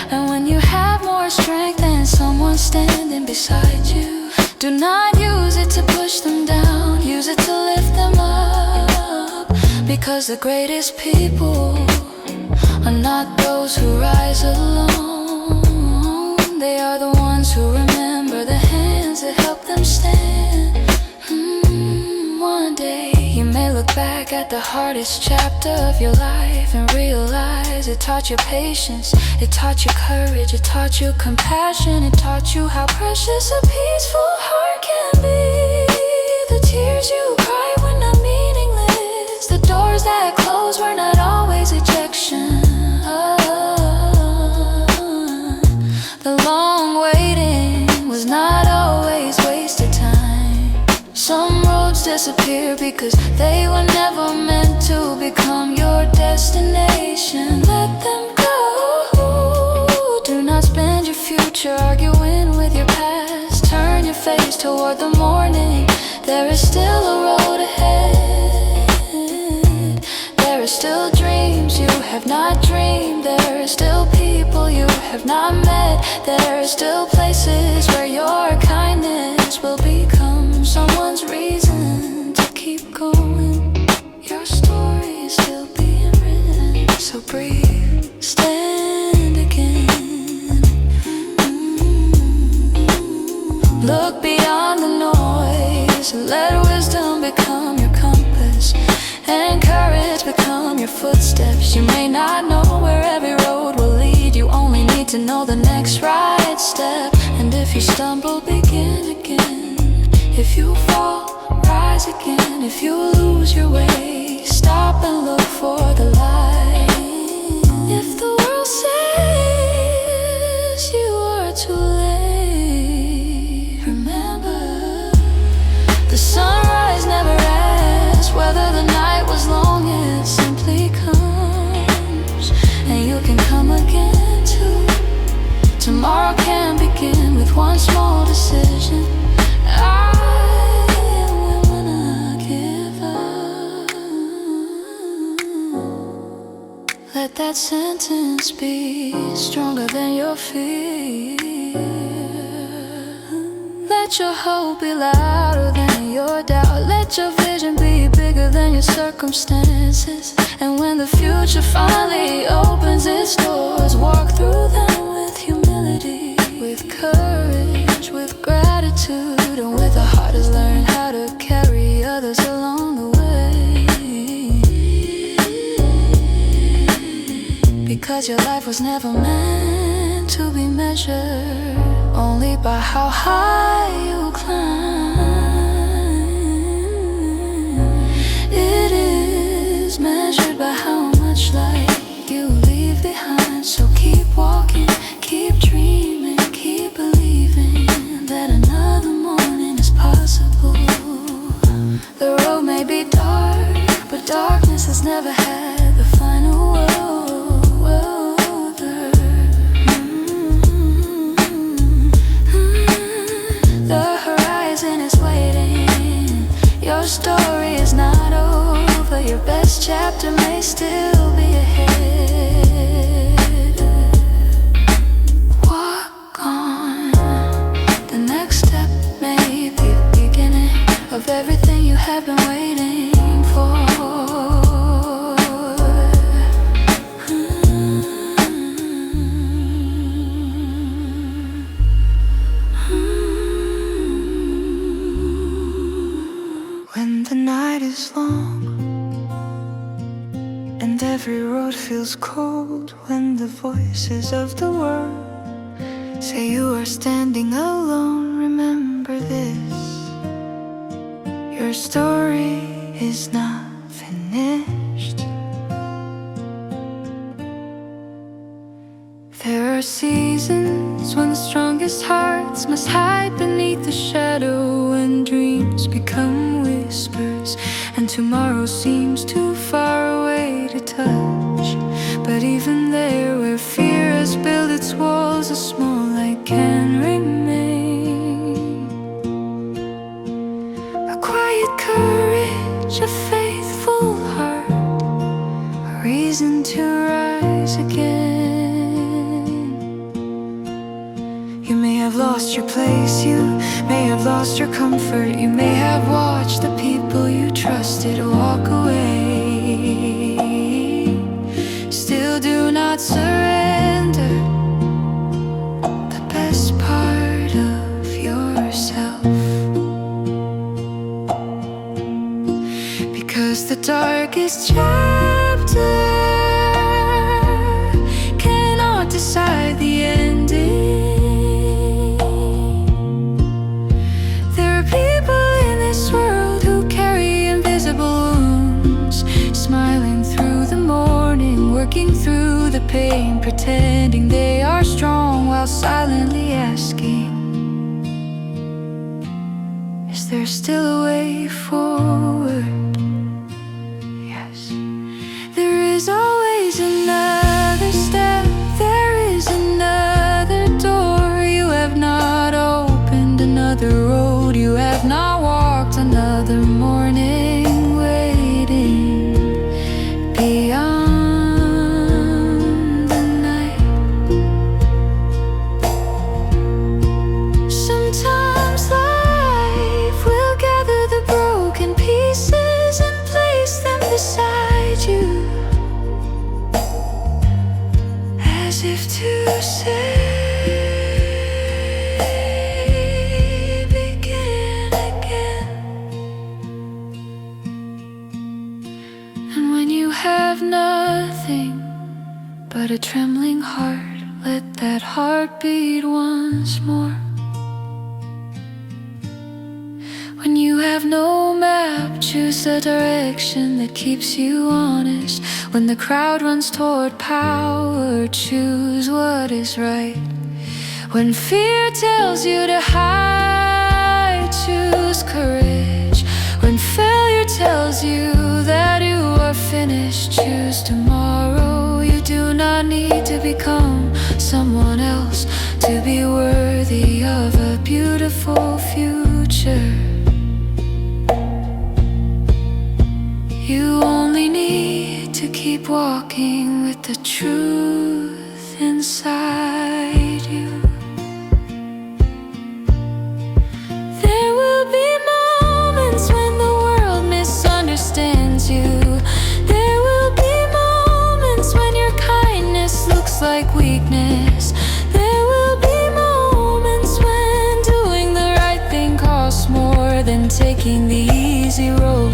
And when you have more strength than someone standing beside you, do not use it to push them down, use it to lift them up. Because the greatest people are not those who rise alone. They are the ones who remember the hands that help them stand. One day you may look back at the hardest chapter of your life and realize it taught you patience, it taught you courage, it taught you compassion, it taught you how precious a peaceful heart can be. The tears you cry were not meaningless, the doors that closed were not always ejection. The long waiting was not always wasted time. Some roads disappear because they were never meant to become your destination. Let them go. Do not spend your future arguing with your past. Turn your face toward the morning. There is still a road ahead. There are still dreams you have not dreamed. There are still people you have not met. There are still places where your kindness will become someone's reason to keep going. Your story is still being written. So breathe, stand again. Look beyond the noise, let wisdom become your compass, and courage become your footsteps. You may not know where every road will lead, you only need to know the next right step. And if you stumble, begin again. you fall, rise again. If you lose your way, stop and look for the light. If the world says you are too late, remember the sunrise never ends. Whether the night was long, it simply comes, and you can come again too. Tomorrow can begin with one small decision. I am gonna give up. Let that sentence be stronger than your fear. Let your hope be louder than your doubt. Let your vision be bigger than your circumstances. And when the future finally opens its doors, walk through them with humility, with courage, with gratitude, and with a heart to learn how to carry others along the way. Because your life was never meant to be measured only by how high you climb. It is measured by how much light you leave behind. So keep walking, keep dreaming, keep believing that another morning is possible. The road may be dark, but darkness has never had the final word. The horizon is waiting. Your story is not over. Your best chapter may still be ahead. Walk on. The next step may be the beginning of everything you have been waiting for. When the night is long and every road feels cold, when the voices of the world say you are standing alone, remember this: your story is not finished. There are seasons when the strongest hearts must hide beneath the shadow, when dreams become whispers and tomorrow seems too far away to touch. But even there, where fear has built its walls, a small light can remain. A quiet courage, a faithful heart, a reason to rise again. You may have lost your place, you may have lost your comfort, you may have watched the people you trusted walk away. Still do not surrender the best part of yourself, because the darkest chapter cannot decide the ending. Working through the pain, pretending they are strong while silently asking, is there still a way forward? Yes, there is always another step. There is another door. You have not opened another road. You have not walked another morning waiting beyond. As if to say, begin again. And when you have nothing but a trembling heart, let that heart beat once more. When have no map, choose the direction that keeps you honest. When the crowd runs toward power, choose what is right. When fear tells you to hide, choose courage. When failure tells you that you are finished, choose tomorrow. You do not need to become someone else to be worthy of a beautiful future. You only need to keep walking with the truth inside you. There will be moments when the world misunderstands you. There will be moments when your kindness looks like weakness. There will be moments when doing the right thing costs more than taking the easy road.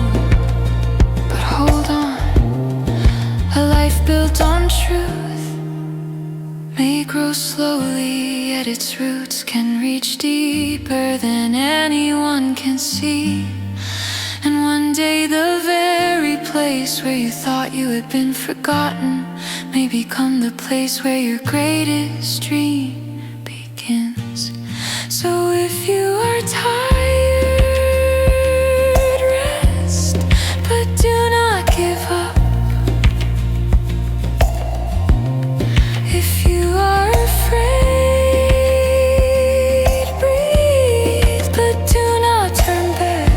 But hold on, a life built on truth may grow slowly, yet its roots can reach deeper than anyone can see. And one day the very place where you thought you had been forgotten may become the place where your greatest dream begins. So if you are tired, rest, but do not give up. If you are afraid, breathe, but do not turn back.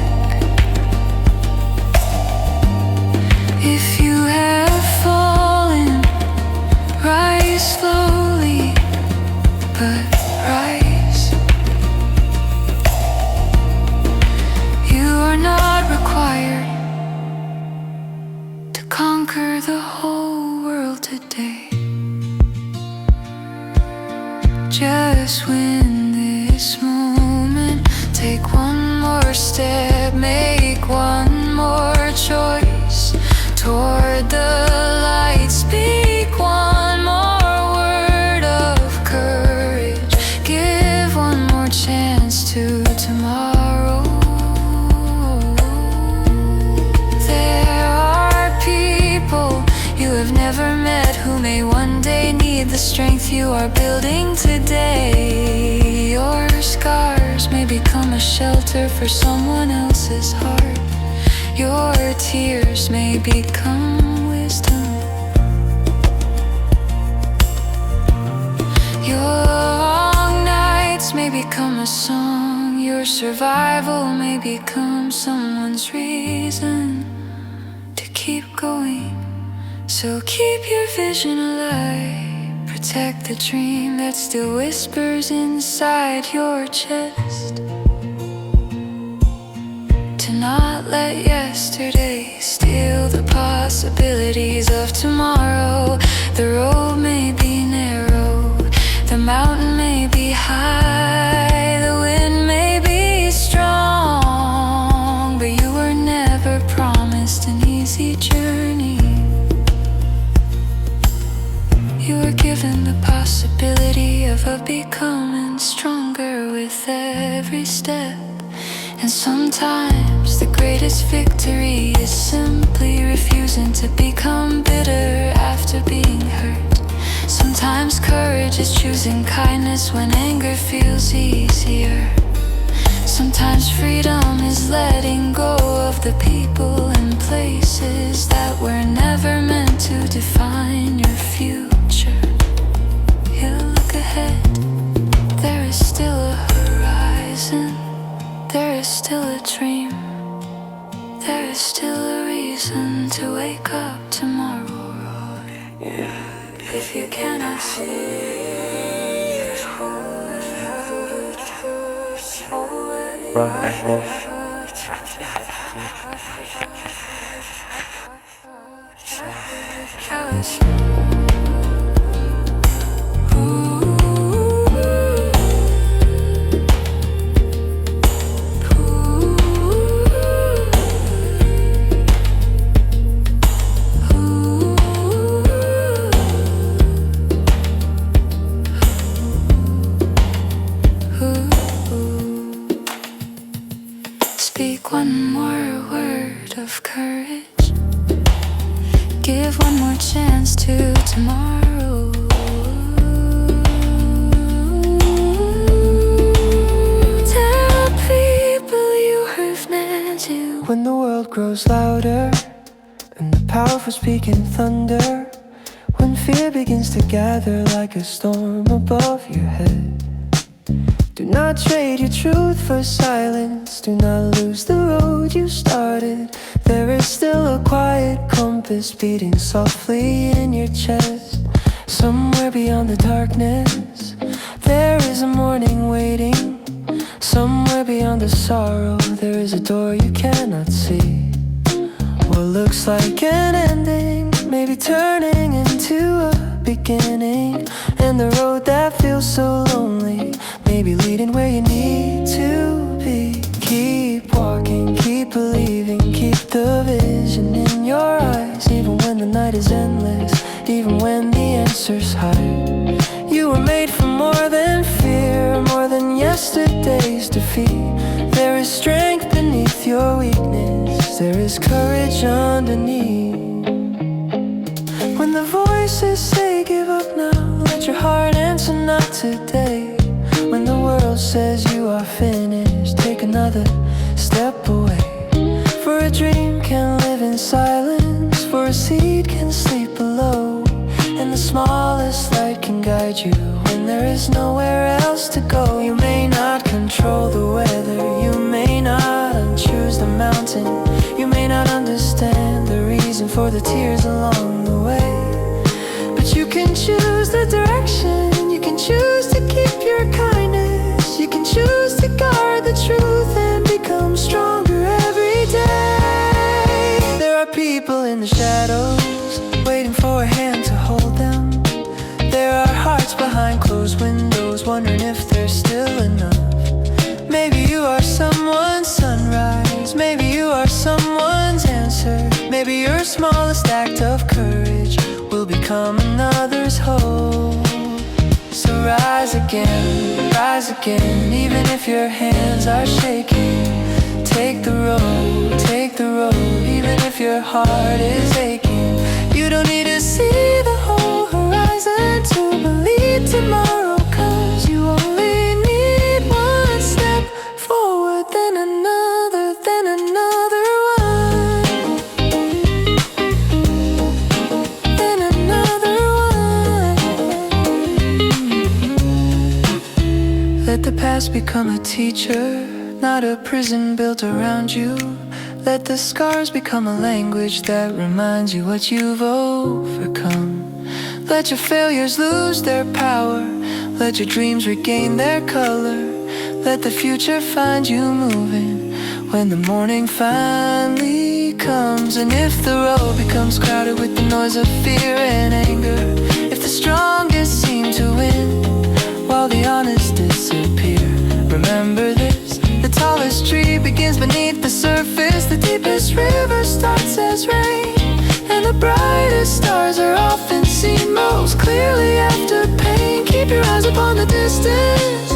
If you have fallen, rise slowly, but rise. You are not required to conquer the whole world today. Just win this moment, take one more step, make one more choice toward the light. Speak one more word of courage, give one more chance to tomorrow. There are people you have never met who may one day need the strength you are building today. Your scars may become a shelter for someone else's heart. Your tears may become wisdom. Your long nights may become a song. Your survival may become someone's reason to keep going. So keep your vision alive, protect the dream that still whispers inside your chest. To not let yesterday steal the possibilities of tomorrow. The road may be narrow, the mountain may be high, the wind may be strong, but you were never promised an easy journey. You were given the possibility of becoming stronger with every step. And sometimes the greatest victory is simply refusing to become bitter after being hurt. Sometimes courage is choosing kindness when anger feels easier. Sometimes freedom is letting go of the people and places that were never meant to define your future. You look ahead, there is still a horizon. There is still a dream. There is still a reason to wake up tomorrow. If you cannot see, hold it. Run ahead. Speak one chance to tomorrow. Tell people you have meant to. When the world grows louder and the powerful speak in thunder, when fear begins to gather like a storm above your head, do not trade your truth for silence. Do not lose the road you started. There is still a quiet compass beating softly in your chest. Somewhere beyond the darkness, there is a morning waiting. Somewhere beyond the sorrow, there is a door you cannot see. What looks like an ending may be turning into a beginning, and the road that feels so lonely may be leading where you need to be. Keep walking, keep believing, keep the vision in your eyes. Even when the night is endless, even when the answers hide. You were made for more than fear, more than yesterday's defeat. There is strength beneath your weakness, there is courage underneath. When the voices say give up now, let your heart answer not today. When the world says you are finished, take another step away. For a dream can live in silence, for a seed can sleep below, and the smallest light can guide you when there is nowhere else to go. You may not control the weather, you may not unchoose the mountain, you may not understand the reason for the tears along the way, but you can choose the direction. You can choose to keep your kindness, you can choose to guard the truth and become stronger every day. There are people in the shadows waiting for a hand to hold them. There are hearts behind closed windows wondering if there's still enough. Maybe you are someone's sunrise, maybe you are someone's answer. Maybe your smallest act of courage will become another's hope. So rise again, even if your hands are shaking. Take the road, even if your heart is aching. You don't need to see the whole horizon to believe tomorrow, 'cause you only need one step forward, then another one. Then another one. Let the past become a teacher, not a prison built around you. Let the scars become a language that reminds you what you've overcome. Let your failures lose their power, let your dreams regain their color. Let the future find you moving when the morning finally comes. And if the road becomes crowded with the noise of fear and anger, if the strongest seem to win while the honest disappear, remember this: the tallest tree begins beneath the surface, the deepest river starts as rain, and the brightest stars are often seen most clearly after pain. Keep your eyes upon the distance,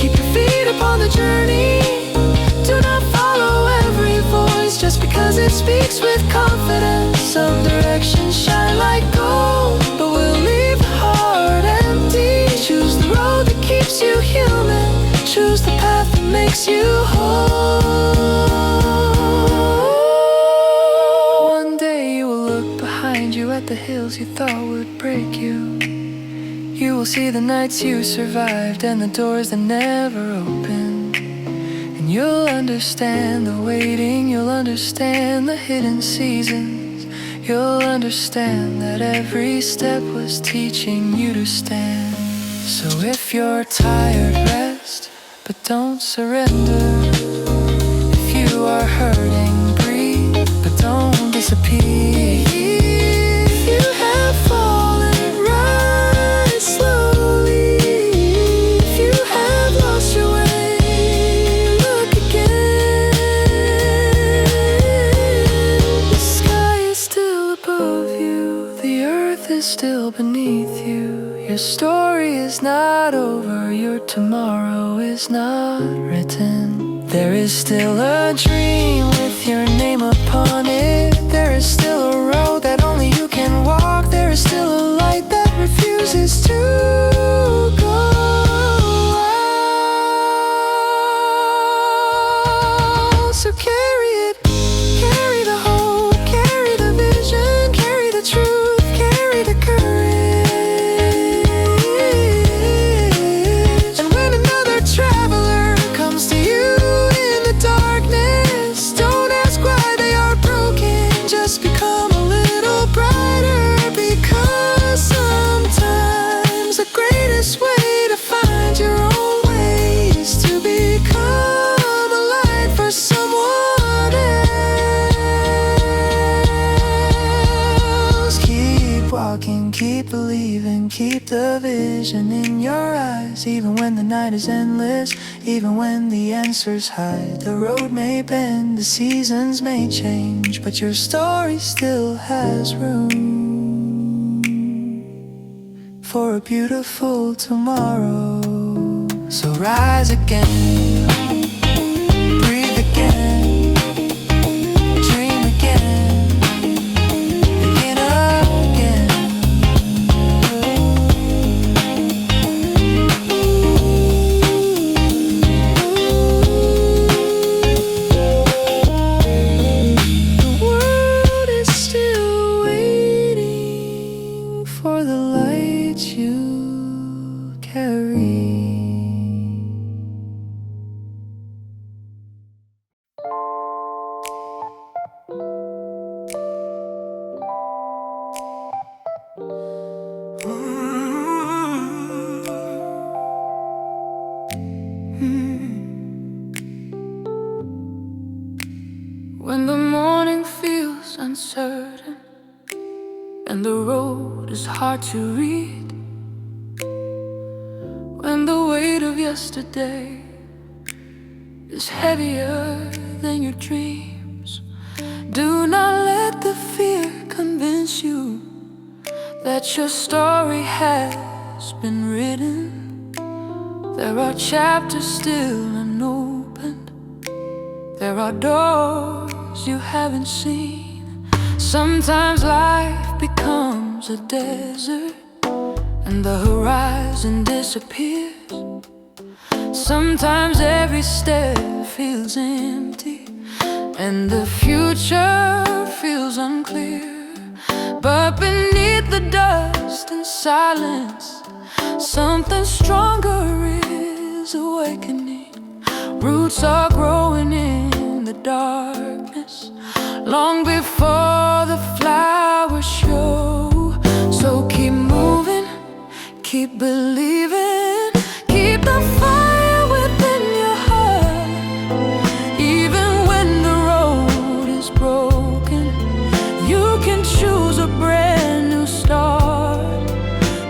keep your feet upon the journey. Do not follow every voice just because it speaks with confidence. Some directions shine like gold, but will leave the heart empty. Choose the road that keeps you human, choose the path that makes you whole. One day you will look behind you at the hills you thought would break you. You will see the nights you survived and the doors that never opened. And you'll understand the waiting, you'll understand the hidden seasons. You'll understand that every step was teaching you to stand. So if you're tired, rest, but don't surrender. If you are hurting, breathe, but don't disappear. If you have fallen, rise slowly. If you have lost your way, look again. The sky is still above you, the earth is still beneath you. Your story is not over, your tomorrow is not written. There is still a dream with your name upon it. There is still a road that only you can walk. walking, keep believing, keep the vision in your eyes. Even when the night is endless, even when the answers hide. The road may bend, the seasons may change, but your story still has room for a beautiful tomorrow. So rise again, breathe again, dream again, begin again. The world is still waiting for the light you carry. When the morning feels uncertain and the road is hard to read, when the weight of yesterday is heavier than your dreams, do not let the fear convince you that your story has been written. There are chapters still unopened, there are doors you haven't seen. Sometimes life becomes a desert and the horizon disappears. Sometimes every step feels empty and the future feels unclear. But beneath the dust and silence, something stronger is awakening. Roots are growing in the darkness long before the flowers show. So keep moving, keep believing, keep the fire within your heart. Even when the road is broken, you can choose a brand new start.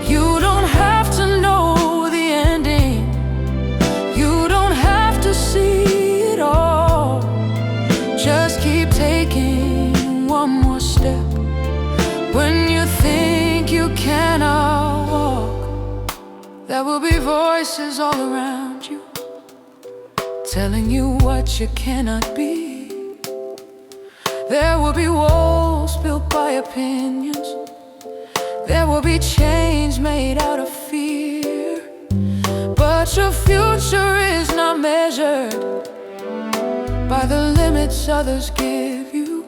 You don't have to know the ending, you don't have to see it all. Just keep taking one more step. When you think you cannot walk, there will be voices all around you telling you what you cannot be. There will be walls built by opinions, there will be chains made out of fear. But your future is not measured by the limits others give you.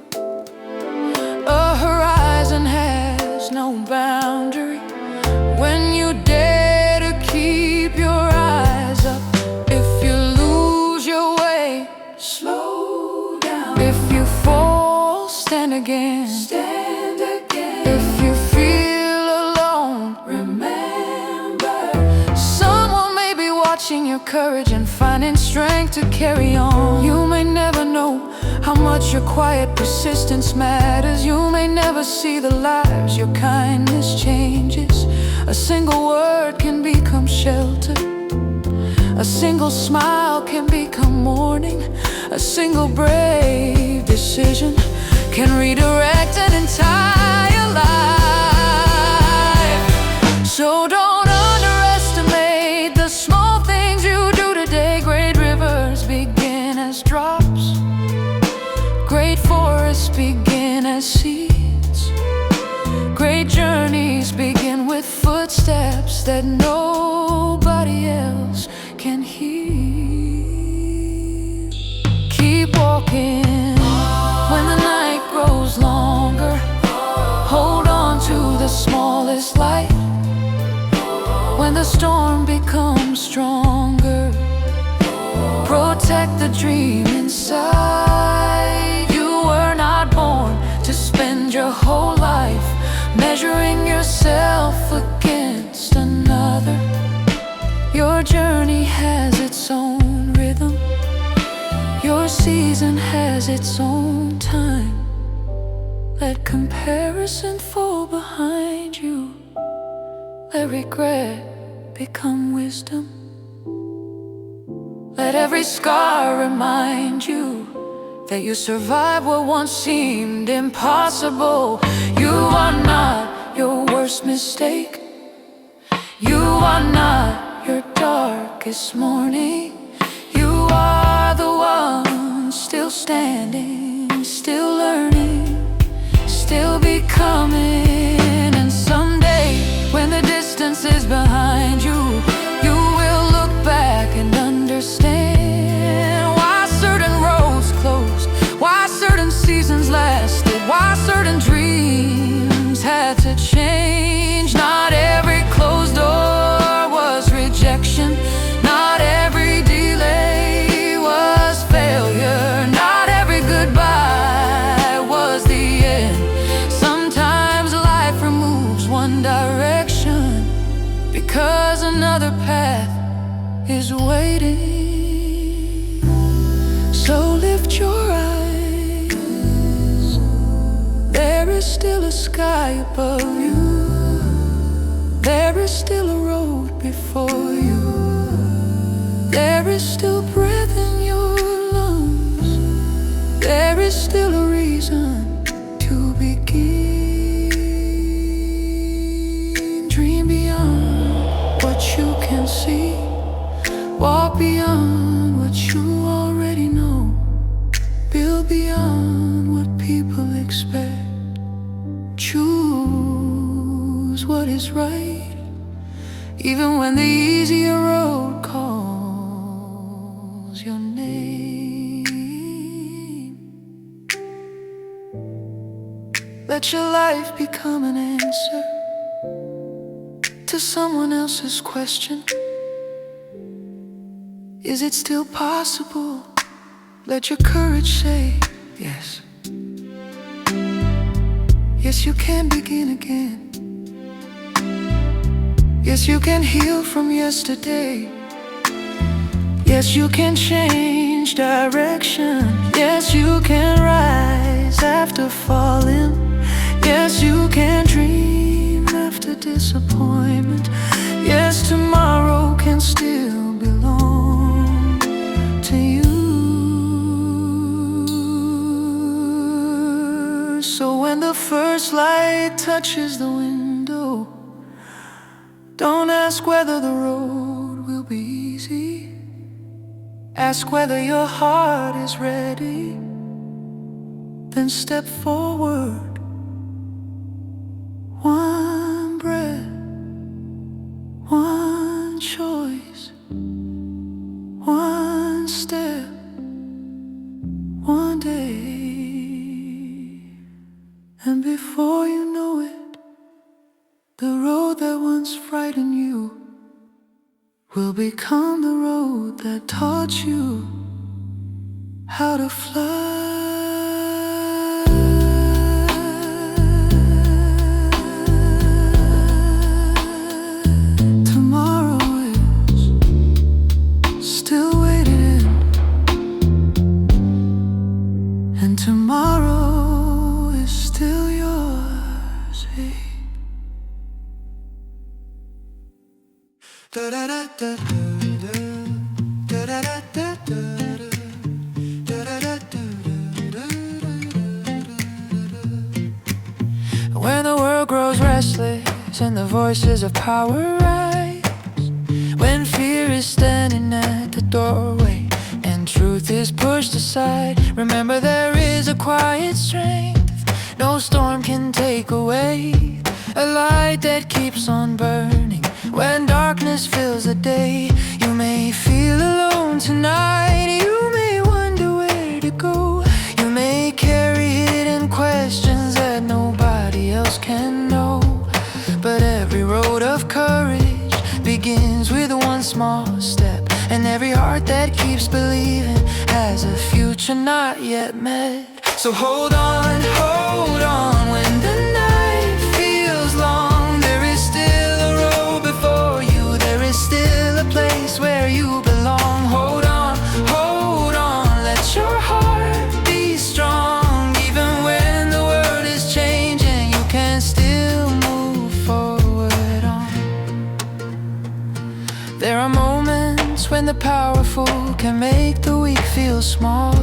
A horizon has no boundary when you dare to keep your eyes up. If you lose your way, slow down. If you fall, stand again. Stand again. If you feel alone, remember someone may be watching your courage and finding strength to carry on. You may never know how much your quiet persistence matters. You may never see the lives your kindness changes. A single word can become shelter, a single smile can become morning, a single brave decision can redirect an entire life. So don't underestimate the small things you do today. Great rivers begin as drops, great forests begin as seeds, great journeys begin with footsteps that nobody else can hear. Keep walking when the night grows longer. Hold on to the smallest light when the storm becomes stronger. Protect the dream inside. You were not born to spend your whole life measuring yourself against another. Your journey has its own rhythm, your season has its own time. Let comparison fall behind you. let regret become wisdom. Let every scar remind you that you survived what once seemed impossible. You are not your worst mistake. You are not your darkest morning. You are the one still standing, still learning, still becoming. And someday, when the distance is behind you, you will look back and understand why certain roads closed, why certain seasons lasted, why certain dreams had to change. Not every closed door was rejection. Not every delay was failure. Not every goodbye was the end. Sometimes life removes one direction because another path is waiting. So lift your eyes. There is still a sky above you. There is still a road before you. There is still breath in your lungs. There is still a reason to begin. Dream beyond what you can see. Walk beyond what you already know. Build beyond what people expect. Choose what is right, even when the easier road calls your name. Let your life become an answer to someone else's question. Is it still possible? Let your courage say yes. Yes, you can begin again. Yes, you can heal from yesterday. Yes, you can change direction. Yes, you can rise after falling. Yes, you can dream after disappointment. Yes, tomorrow can still belong to you. So when the first light touches the window, don't ask whether the road will be easy. Ask whether your heart is ready. Then step forward. One breath, one choice, one step, one day. And before you know it, the road that once frightened you will become the road that taught you how to fly. Tomorrow is still waiting, and tomorrow is still yours. Hey. When the world grows restless and the voices of power rise, when fear is standing at the doorway and truth is pushed aside, remember there is a quiet strength no storm can take away, a light that keeps on burning when darkness fills the day. You may feel alone tonight, you may wonder where to go, you may carry hidden questions that nobody else can know. But every road of courage begins with one small step, and every heart that keeps believing has a future not yet met. So hold on when the night feels long. There is still a road before you. There is still a place where you belong. Hold on, let your heart be strong. Even when the world is changing, you can still move forward on. the powerful can make the weak feel small,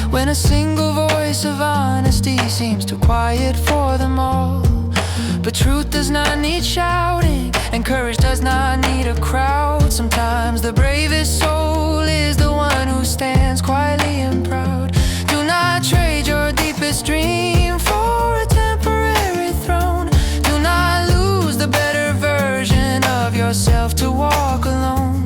when a single voice of honesty seems too quiet for them all. But truth does not need shouting, and courage does not need a crowd. Sometimes the bravest soul is the one who stands quietly and proud. Do not trade your deepest dream for a temporary throne. Do not lose the better version of yourself to walk alone.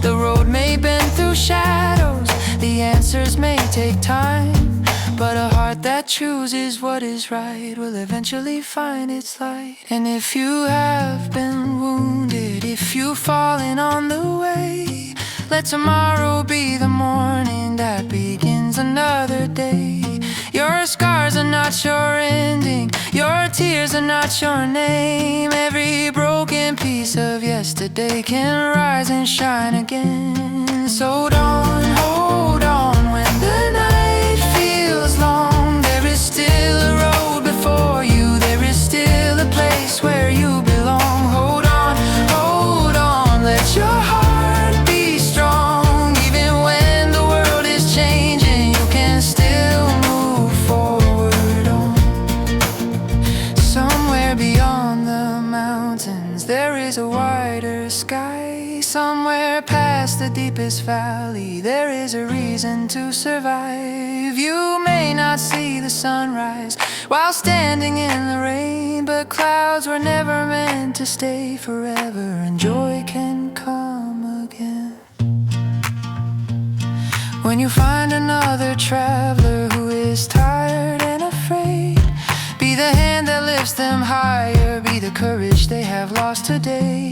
The road may bend through shadows, the answers may take time, but a heart that chooses what is right will eventually find its light. And if you have been wounded, if you've fallen on the way, let tomorrow be the morning that begins another day. Your scars are not your ending, your tears are not your name. Every broken piece of yesterday can rise and shine again. So don't hold on when the night feels long. There is still a road before you, there is still a place where you belong. Hold on, let your heart be strong. Even when the world is changing, you can still move forward on. Somewhere beyond the mountains there is a wider sky. Somewhere past the deepest valley there is a reason to survive. You may not see the sunrise while standing in the rain, but clouds were never meant to stay forever, and joy can come again. When you find another traveler who is tired and afraid, be the hand that lifts them higher, be the courage they have lost today.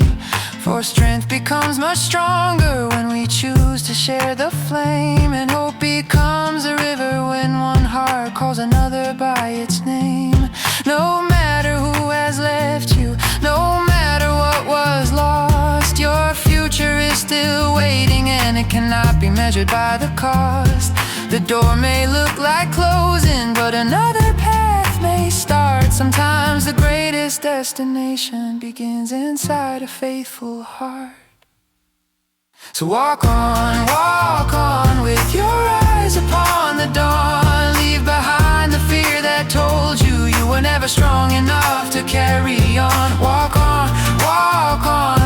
For strength becomes much stronger when we choose to share the flame, and hope becomes a river when one heart calls another by its name. No matter who has left you, no matter what was lost, your future is still waiting, and it cannot be measured by the cost. The door may look like closing, but another path may start. Sometimes the greatest destination begins inside a faithful heart. So walk on with your eyes upon the dawn. Leave behind the fear that told you you were never strong enough to carry on. Walk on,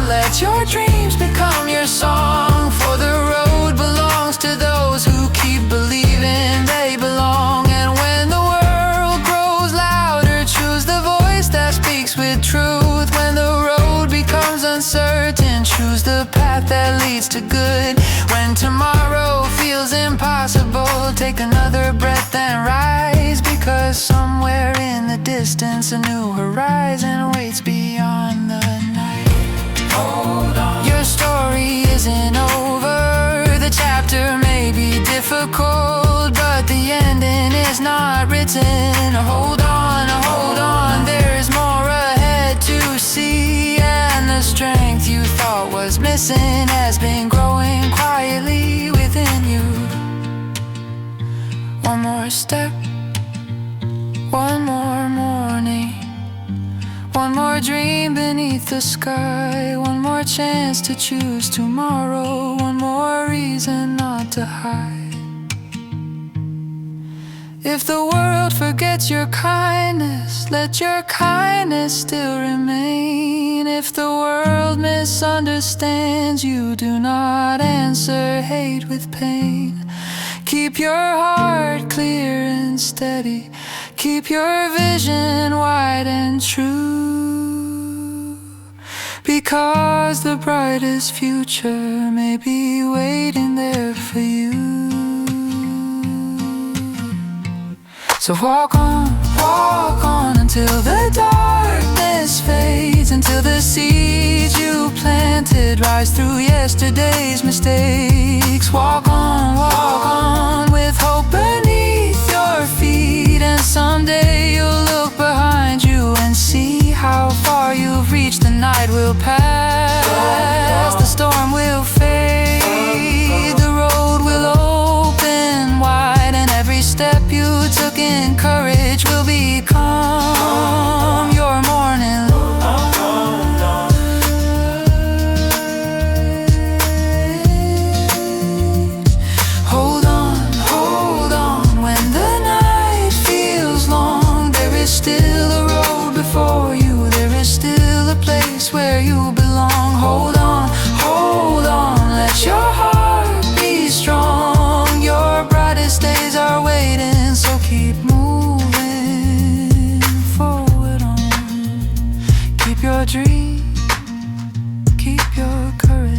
let your dreams become your song. For the road belongs to those who keep believing they belong. And when the world grows louder, choose the voice that speaks with truth. When the road becomes uncertain, choose the path that leads to good. When tomorrow feels impossible, take another breath and rise, because somewhere in the distance a new horizon waits beyond the night. Hold on, your story isn't over. The chapter may be difficult, but the ending is not written. Hold on, there is more ahead to see, and the strength you thought was missing has been growing quietly within you. One more step, one more morning, one more dream beneath the sky, one more chance to choose tomorrow, one more reason not to hide. If the world forgets your kindness, let your kindness still remain. If the world misunderstands you, do not answer hate with pain. Keep your heart clear and steady, keep your vision wide and true, because the brightest future may be waiting there for you. So walk on until the darkness fades, until the seeds you planted rise through yesterday's mistakes. Walk on with hope beneath your feet, and someday you'll look behind you and see how far you've reached. The night will pass, the storm will fade, the road will open wide, and every step you took in courage will become your morning light. keep your courage.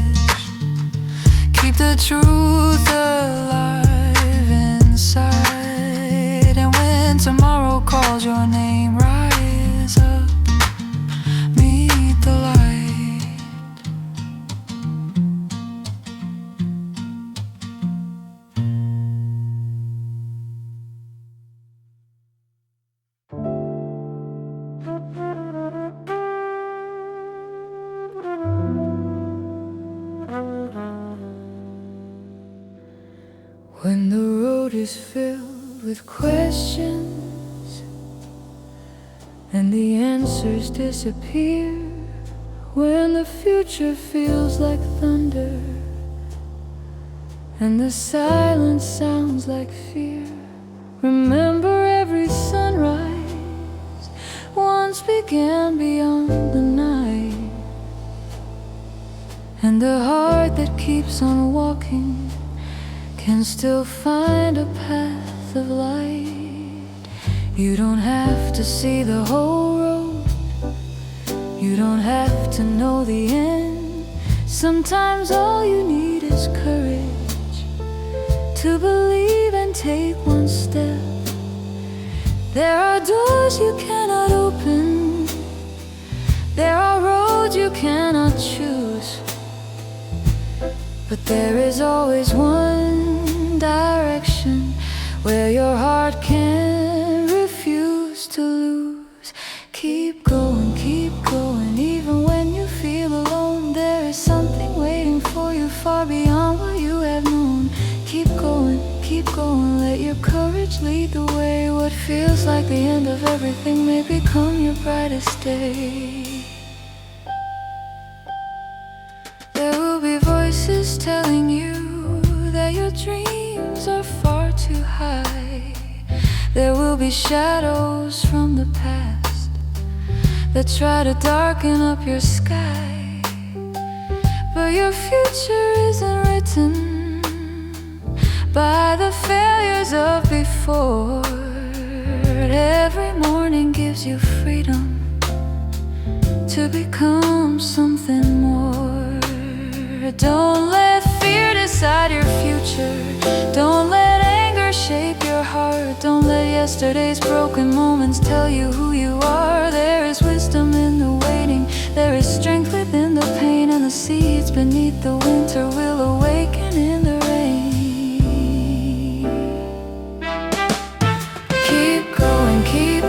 Keep the truth alive inside. And when tomorrow calls your name, rise up, meet the light. When the road is filled with questions and the answers disappear, when the future feels like thunder and the silence sounds like fear, remember every sunrise once began beyond the night, and the heart that keeps on walking can still find a path of light. You don't have to see the whole road, you don't have to know the end. Sometimes all you need is courage to believe and take one step. There are doors you cannot open, there are roads you cannot choose, but there is always one direction where your heart can refuse to lose. Keep going, even when you feel alone. There is something waiting for you far beyond what you have known. Keep going, let your courage lead the way. What feels like the end of everything may become your brightest day. There will be voices telling you that your dreams are far too high. There will be shadows from the past that try to darken up your sky. But your future isn't written by the failures of before. Every morning gives you freedom to become something more. Don't let fear decide your future. Don't let anger shape your heart. Don't let yesterday's broken moments tell you who you are. There is wisdom in the waiting, there is strength within the pain, and the seeds beneath the winter will awaken in the rain. Keep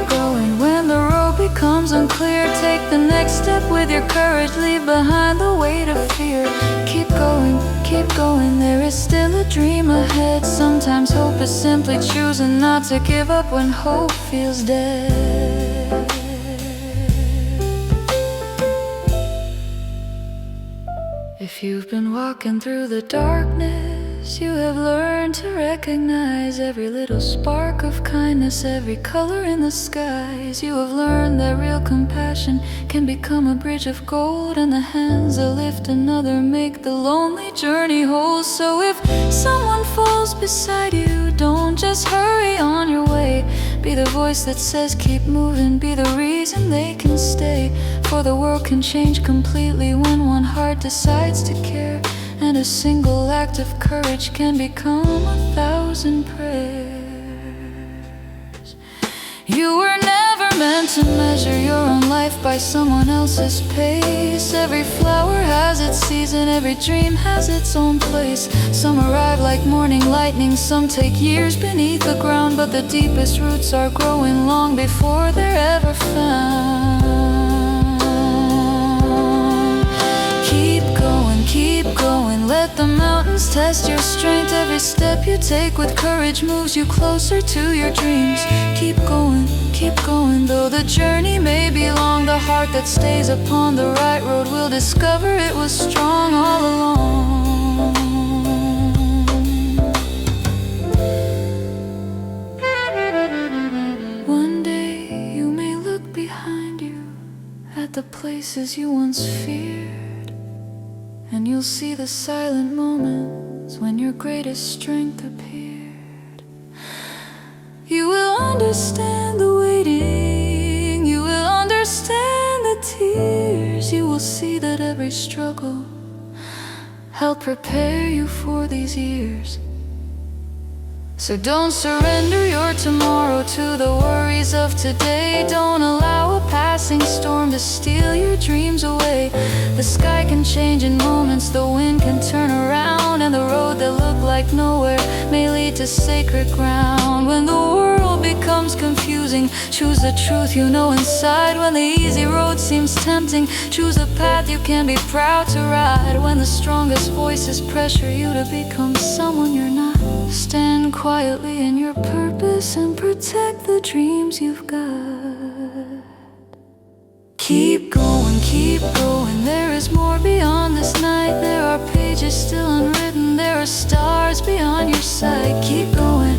going, when the road becomes unclear, take the next step with your courage, leave behind the weight of fear. Keep going, there is still a dream ahead. Sometimes hope is simply choosing not to give up when hope feels dead. If you've been walking through the darkness, you have learned to recognize every little spark of kindness, every color in the skies. You have learned that real compassion can become a bridge of gold, and the hands that lift another make the lonely journey whole. So if someone falls beside you, don't just hurry on your way. Be the voice that says keep moving, be the reason they can stay. For the world can change completely when one heart decides to care, and a single act of courage can become 1,000 prayers. You were never meant to measure your own life by someone else's pace. Every flower has its season, every dream has its own place. Some arrive like morning lightning, some take years beneath the ground, but the deepest roots are growing long before they're ever found. Keep going, let the mountains test your strength. Every step you take with courage moves you closer to your dreams. Keep going, though the journey may be long. The heart that stays upon the right road will discover it was strong all along. One day you may look behind you at the places you once feared, and you'll see the silent moments when your greatest strength appeared. You will understand the waiting, you will understand the tears, you will will see that every struggle helped prepare you for these years. So don't surrender your tomorrow to the worries of today. Don't allow a passing storm to steal your dreams away. The sky can change in moments, the wind can turn around, and the road that looked like nowhere may lead to sacred ground. When the world becomes confusing, choose the truth you know inside. When the easy road seems tempting, choose a path you can be proud to ride. When the strongest voices pressure you to become someone you're not, stand quietly in your purpose and protect the dreams you've got. Keep going, there is more beyond this night. There are pages still unwritten, there are stars beyond your sight. Keep going,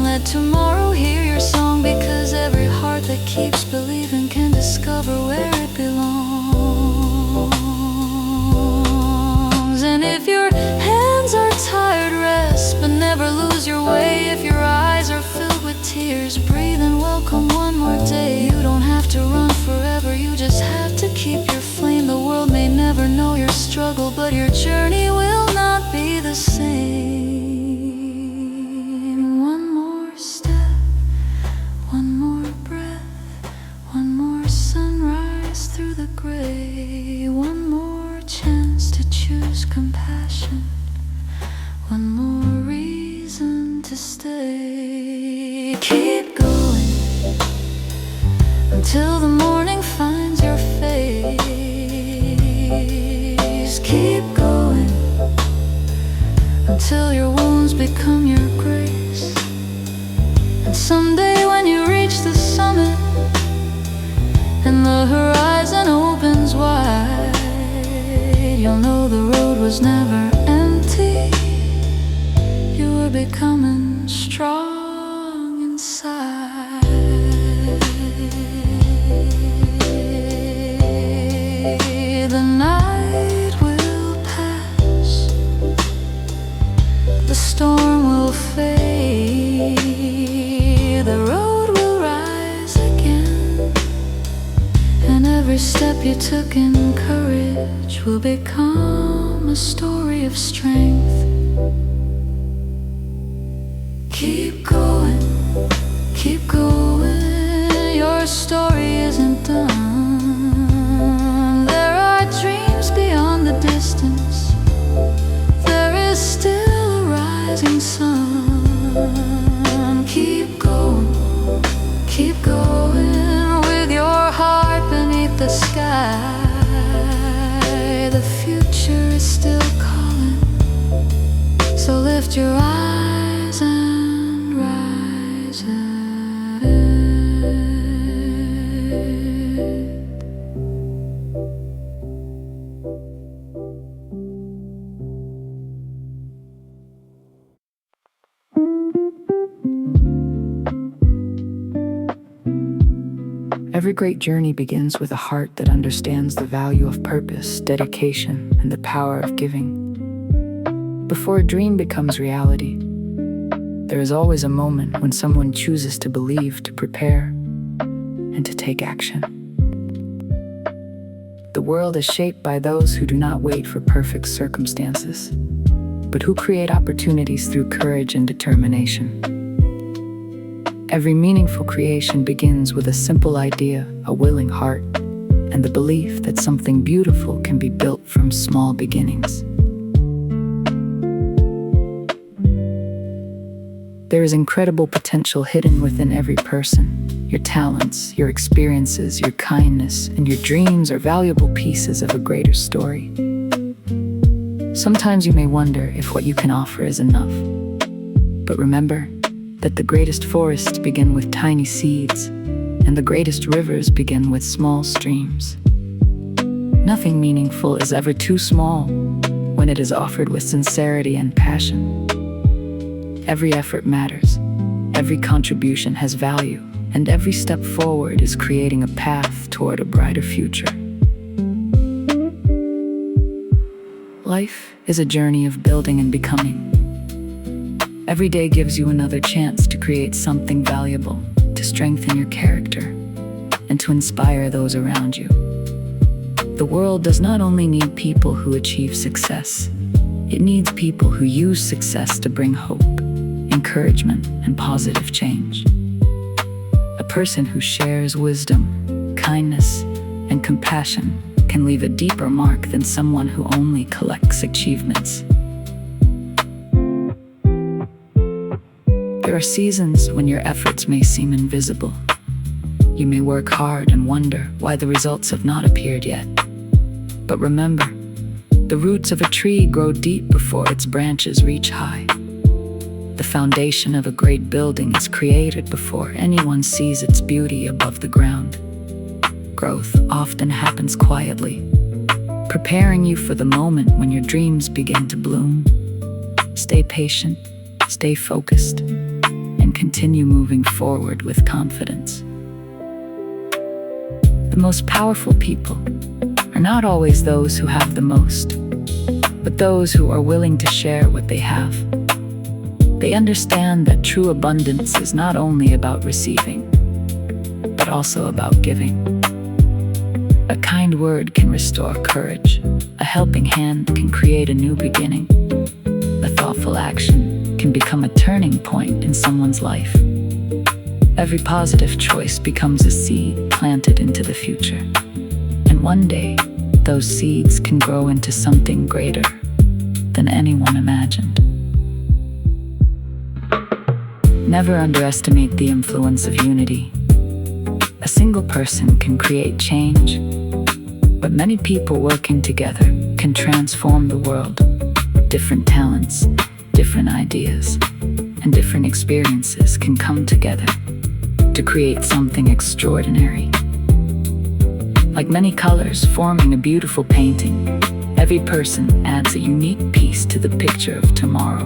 let tomorrow hear your song, because every heart that keeps believing can discover where it belongs. And if your hands are tired, rest, but never lose your way. If your eyes are filled with tears, breathe and welcome one more day. You don't have to run forever, you just have to keep your flame. The world may never know your struggle, but your journey will not be the same. One more step, one more breath, one more sunrise through the gray. One more chance to choose compassion, one more reason to stay. Keep going until the morning finds your face. Keep going until your wounds become your grace. And someday when you reach the summit and the horizon opens wide, you'll know the road was never empty. You were becoming strong inside. The night will pass, the storm will fade, the road will rise again, and every step you took in courage will become a story of strength. Keep going, your story isn't done. There are dreams beyond the distance, there is still a rising sun. Keep going, with your heart beneath the sky. The future is still calling, so lift your eyes and rise up. Every great journey begins with a heart that understands the value of purpose, dedication, and the power of giving. Before a dream becomes reality, there is always a moment when someone chooses to believe, to prepare, and to take action. The world is shaped by those who do not wait for perfect circumstances, but who create opportunities through courage and determination. Every meaningful creation begins with a simple idea, a willing heart, and the belief that something beautiful can be built from small beginnings. There is incredible potential hidden within every person. Your talents, your experiences, your kindness, and your dreams are valuable pieces of a greater story. Sometimes you may wonder if what you can offer is enough. But remember that the greatest forests begin with tiny seeds, and the greatest rivers begin with small streams. Nothing meaningful is ever too small when it is offered with sincerity and passion. Every effort matters, every contribution has value, and every step forward is creating a path toward a brighter future. Life is a journey of building and becoming. Every day gives you another chance to create something valuable, to strengthen your character, and to inspire those around you. The world does not only need people who achieve success, it needs people who use success to bring hope, encouragement, and positive change. A person who shares wisdom, kindness, and compassion can leave a deeper mark than someone who only collects achievements. There are seasons when your efforts may seem invisible. You may work hard and wonder why the results have not appeared yet. But remember, the roots of a tree grow deep before its branches reach high. The foundation of a great building is created before anyone sees its beauty above the ground. Growth often happens quietly, preparing you for the moment when your dreams begin to bloom. Stay patient, stay focused, and continue moving forward with confidence. The most powerful people are not always those who have the most, but those who are willing to share what they have. They understand that true abundance is not only about receiving, but also about giving. A kind word can restore courage. A helping hand can create a new beginning. A thoughtful action can become a turning point in someone's life. Every positive choice becomes a seed planted into the future. And one day, those seeds can grow into something greater than anyone imagined. Never underestimate the influence of unity. A single person can create change, but many people working together can transform the world. Different talents, different ideas, and different experiences can come together to create something extraordinary. Like many colors forming a beautiful painting, every person adds a unique piece to the picture of tomorrow.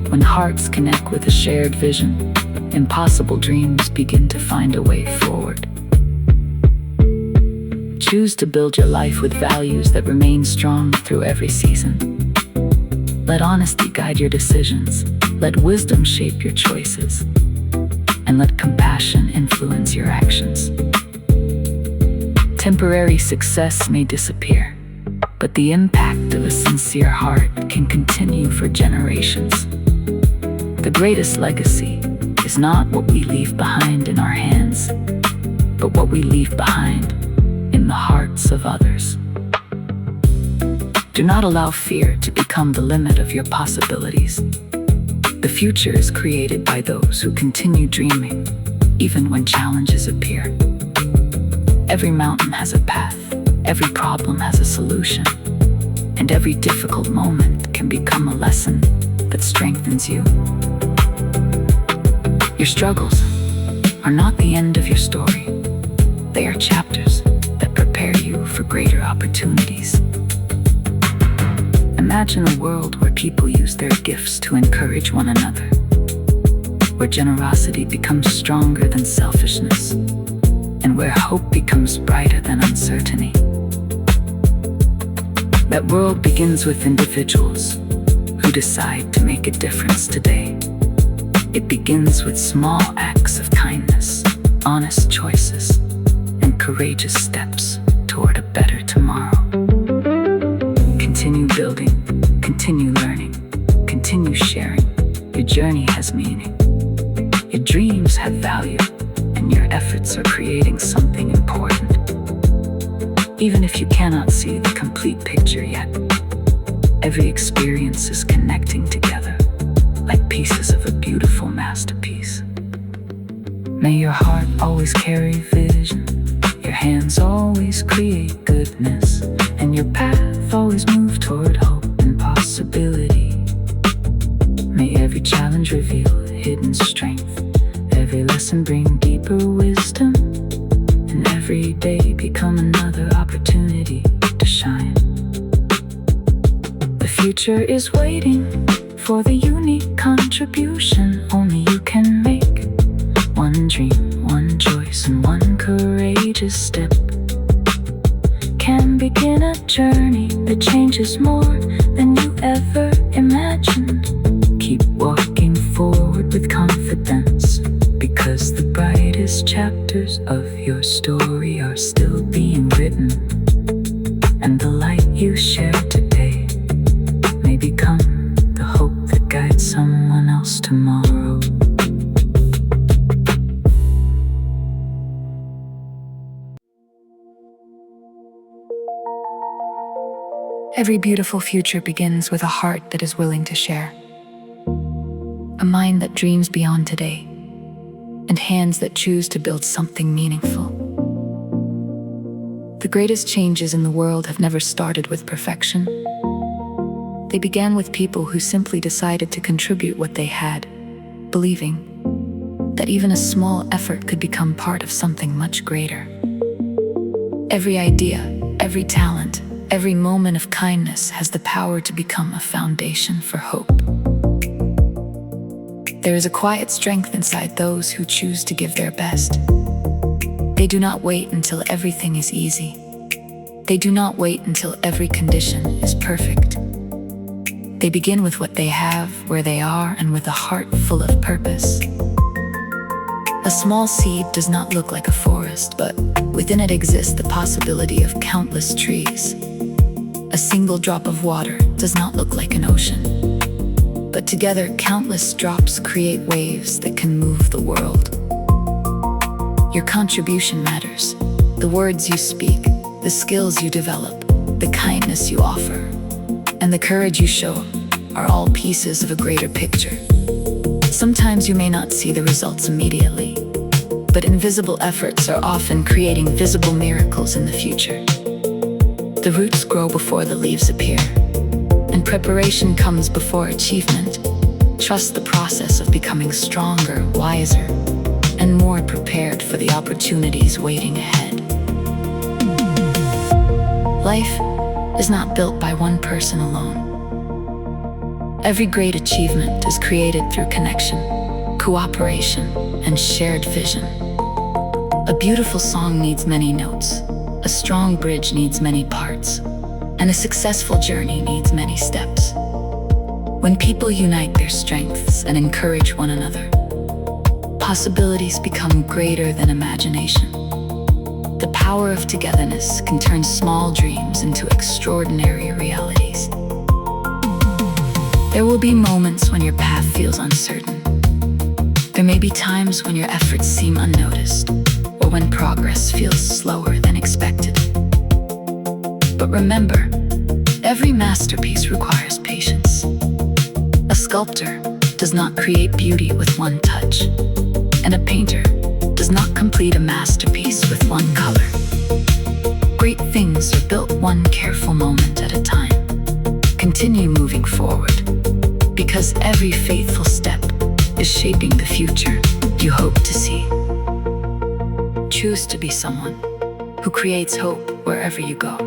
When hearts connect with a shared vision, impossible dreams begin to find a way forward. Choose to build your life with values that remain strong through every season. Let honesty guide your decisions, let wisdom shape your choices, and let compassion influence your actions. Temporary success may disappear, but the impact of a sincere heart can continue for generations. The greatest legacy is not what we leave behind in our hands, but what we leave behind in the hearts of others. Do not allow fear to become the limit of your possibilities. The future is created by those who continue dreaming, even when challenges appear. Every mountain has a path, every problem has a solution, and every difficult moment can become a lesson that strengthens you. Your struggles are not the end of your story. They are chapters that prepare you for greater opportunities. Imagine a world where people use their gifts to encourage one another, where generosity becomes stronger than selfishness, and where hope becomes brighter than uncertainty. That world begins with individuals who decide to make a difference today. It begins with small acts of kindness, honest choices, and courageous steps toward a better tomorrow. Continue building, continue learning, continue sharing. Your journey has meaning. Your dreams have value, and your efforts are creating something important. Even if you cannot see the complete picture yet, every experience is connecting together like pieces of a beautiful masterpiece. May your heart always carry vision, your hands always create goodness, and your path always move toward hope and possibility. May every challenge reveal hidden strength, every lesson bring deeper wisdom, and every day become another opportunity to shine. The future is waiting for the unique contribution only you can make. One dream, one choice, and one courageous step can begin a journey that changes more than you ever imagined. Keep walking forward with confidence, because the brightest chapters of your story are still being written. And the light you share today may become the hope that guides someone else tomorrow. Every beautiful future begins with a heart that is willing to share, a mind that dreams beyond today, and hands that choose to build something meaningful. The greatest changes in the world have never started with perfection. They began with people who simply decided to contribute what they had, believing that even a small effort could become part of something much greater. Every idea, every talent, every moment of kindness has the power to become a foundation for hope. There is a quiet strength inside those who choose to give their best. They do not wait until everything is easy. They do not wait until every condition is perfect. They begin with what they have, where they are, and with a heart full of purpose. A small seed does not look like a forest, but within it exists the possibility of countless trees. A single drop of water does not look like an ocean, but together countless drops create waves that can move the world. Your contribution matters. The words you speak, the skills you develop, the kindness you offer, and the courage you show are all pieces of a greater picture. Sometimes you may not see the results immediately, but invisible efforts are often creating visible miracles in the future. The roots grow before the leaves appear, and preparation comes before achievement. Trust the process of becoming stronger, wiser, and more prepared for the opportunities waiting ahead. Life is not built by one person alone. Every great achievement is created through connection, cooperation, and shared vision. A beautiful song needs many notes, a strong bridge needs many parts, and a successful journey needs many steps. When people unite their strengths and encourage one another, possibilities become greater than imagination. The power of togetherness can turn small dreams into extraordinary realities. There will be moments when your path feels uncertain. There may be times when your efforts seem unnoticed, or when progress feels slower than expected. But remember, every masterpiece requires patience. A sculptor does not create beauty with one touch, and a painter does not complete a masterpiece with one color. Great things are built one careful moment at a time. Continue moving forward, because every faithful step is shaping the future you hope to see. Choose to be someone who creates hope wherever you go.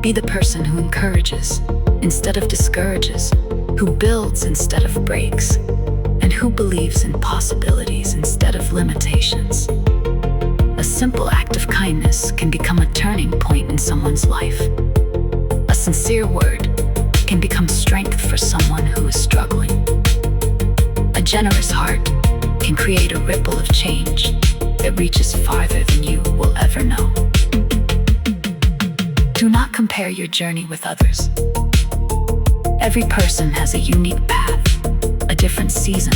Be the person who encourages instead of discourages, who builds instead of breaks, and who believes in possibilities instead of limitations. A simple act of kindness can become a turning point in someone's life. A sincere word can become strength for someone who is struggling. A generous heart can create a ripple of change that reaches farther than you will ever know. Do not compare your journey with others. Every person has a unique path, a different season,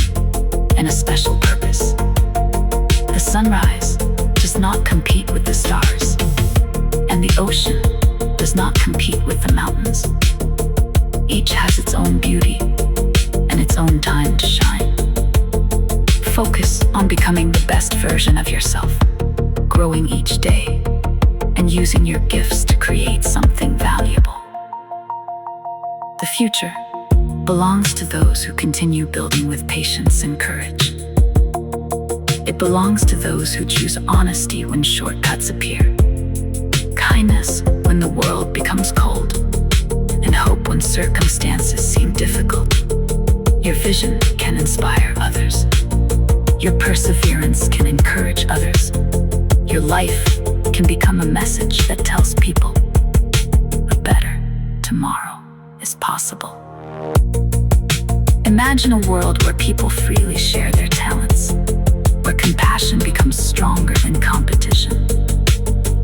and a special purpose. The sunrise does not compete with the stars, and the ocean does not compete with the mountains. Each has its own beauty and its own time to shine. Focus on becoming the best version of yourself, growing each day, and using your gifts to create something valuable. The future belongs to those who continue building with patience and courage. It belongs to those who choose honesty when shortcuts appear, kindness when the world becomes cold, and hope when circumstances seem difficult. Your vision can inspire others. Your perseverance can encourage others. Your life can become a message that tells people a better tomorrow is possible. Imagine a world where people freely share their talents, where compassion becomes stronger than competition,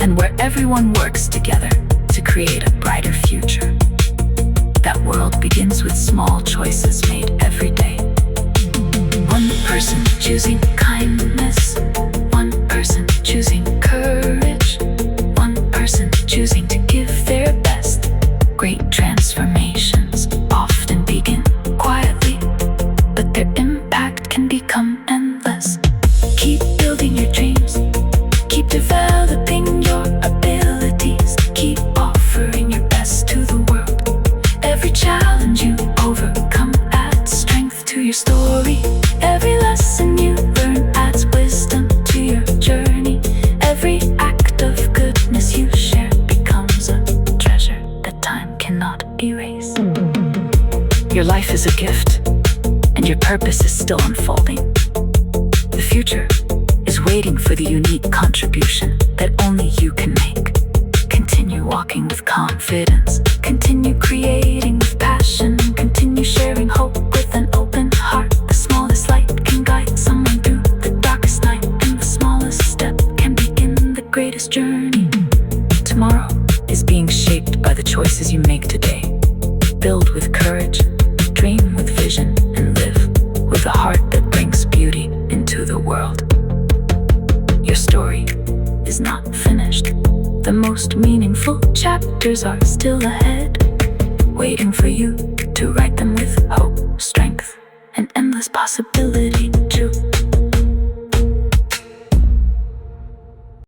and where everyone works together to create create a brighter future. That world begins with small choices made every day. One person choosing kindness, one person choosing courage, one person choosing to give their best. Great transformations often begin quietly, but their impact can become endless. Keep building your dreams, keep developing your abilities, keep offering your best to the world. Every challenge you overcome adds strength to your story. Every lesson you learn adds wisdom to your journey. Every act of goodness you share becomes a treasure that time cannot erase. Your life is a gift, and your purpose is still unfolding. The future is waiting for the unique contribution that only you can make. Continue walking with confidence, continue creating with passion, continue sharing hope with an open heart. The smallest light can guide someone through the darkest night, and the smallest step can begin the greatest journey. Tomorrow is being shaped by the choices you make today. Build with courage, dream with vision, and live with a heart that brings beauty into the world. Your story is not finished. The most meaningful chapters are still ahead, waiting for you to write them with hope, strength, and endless possibility.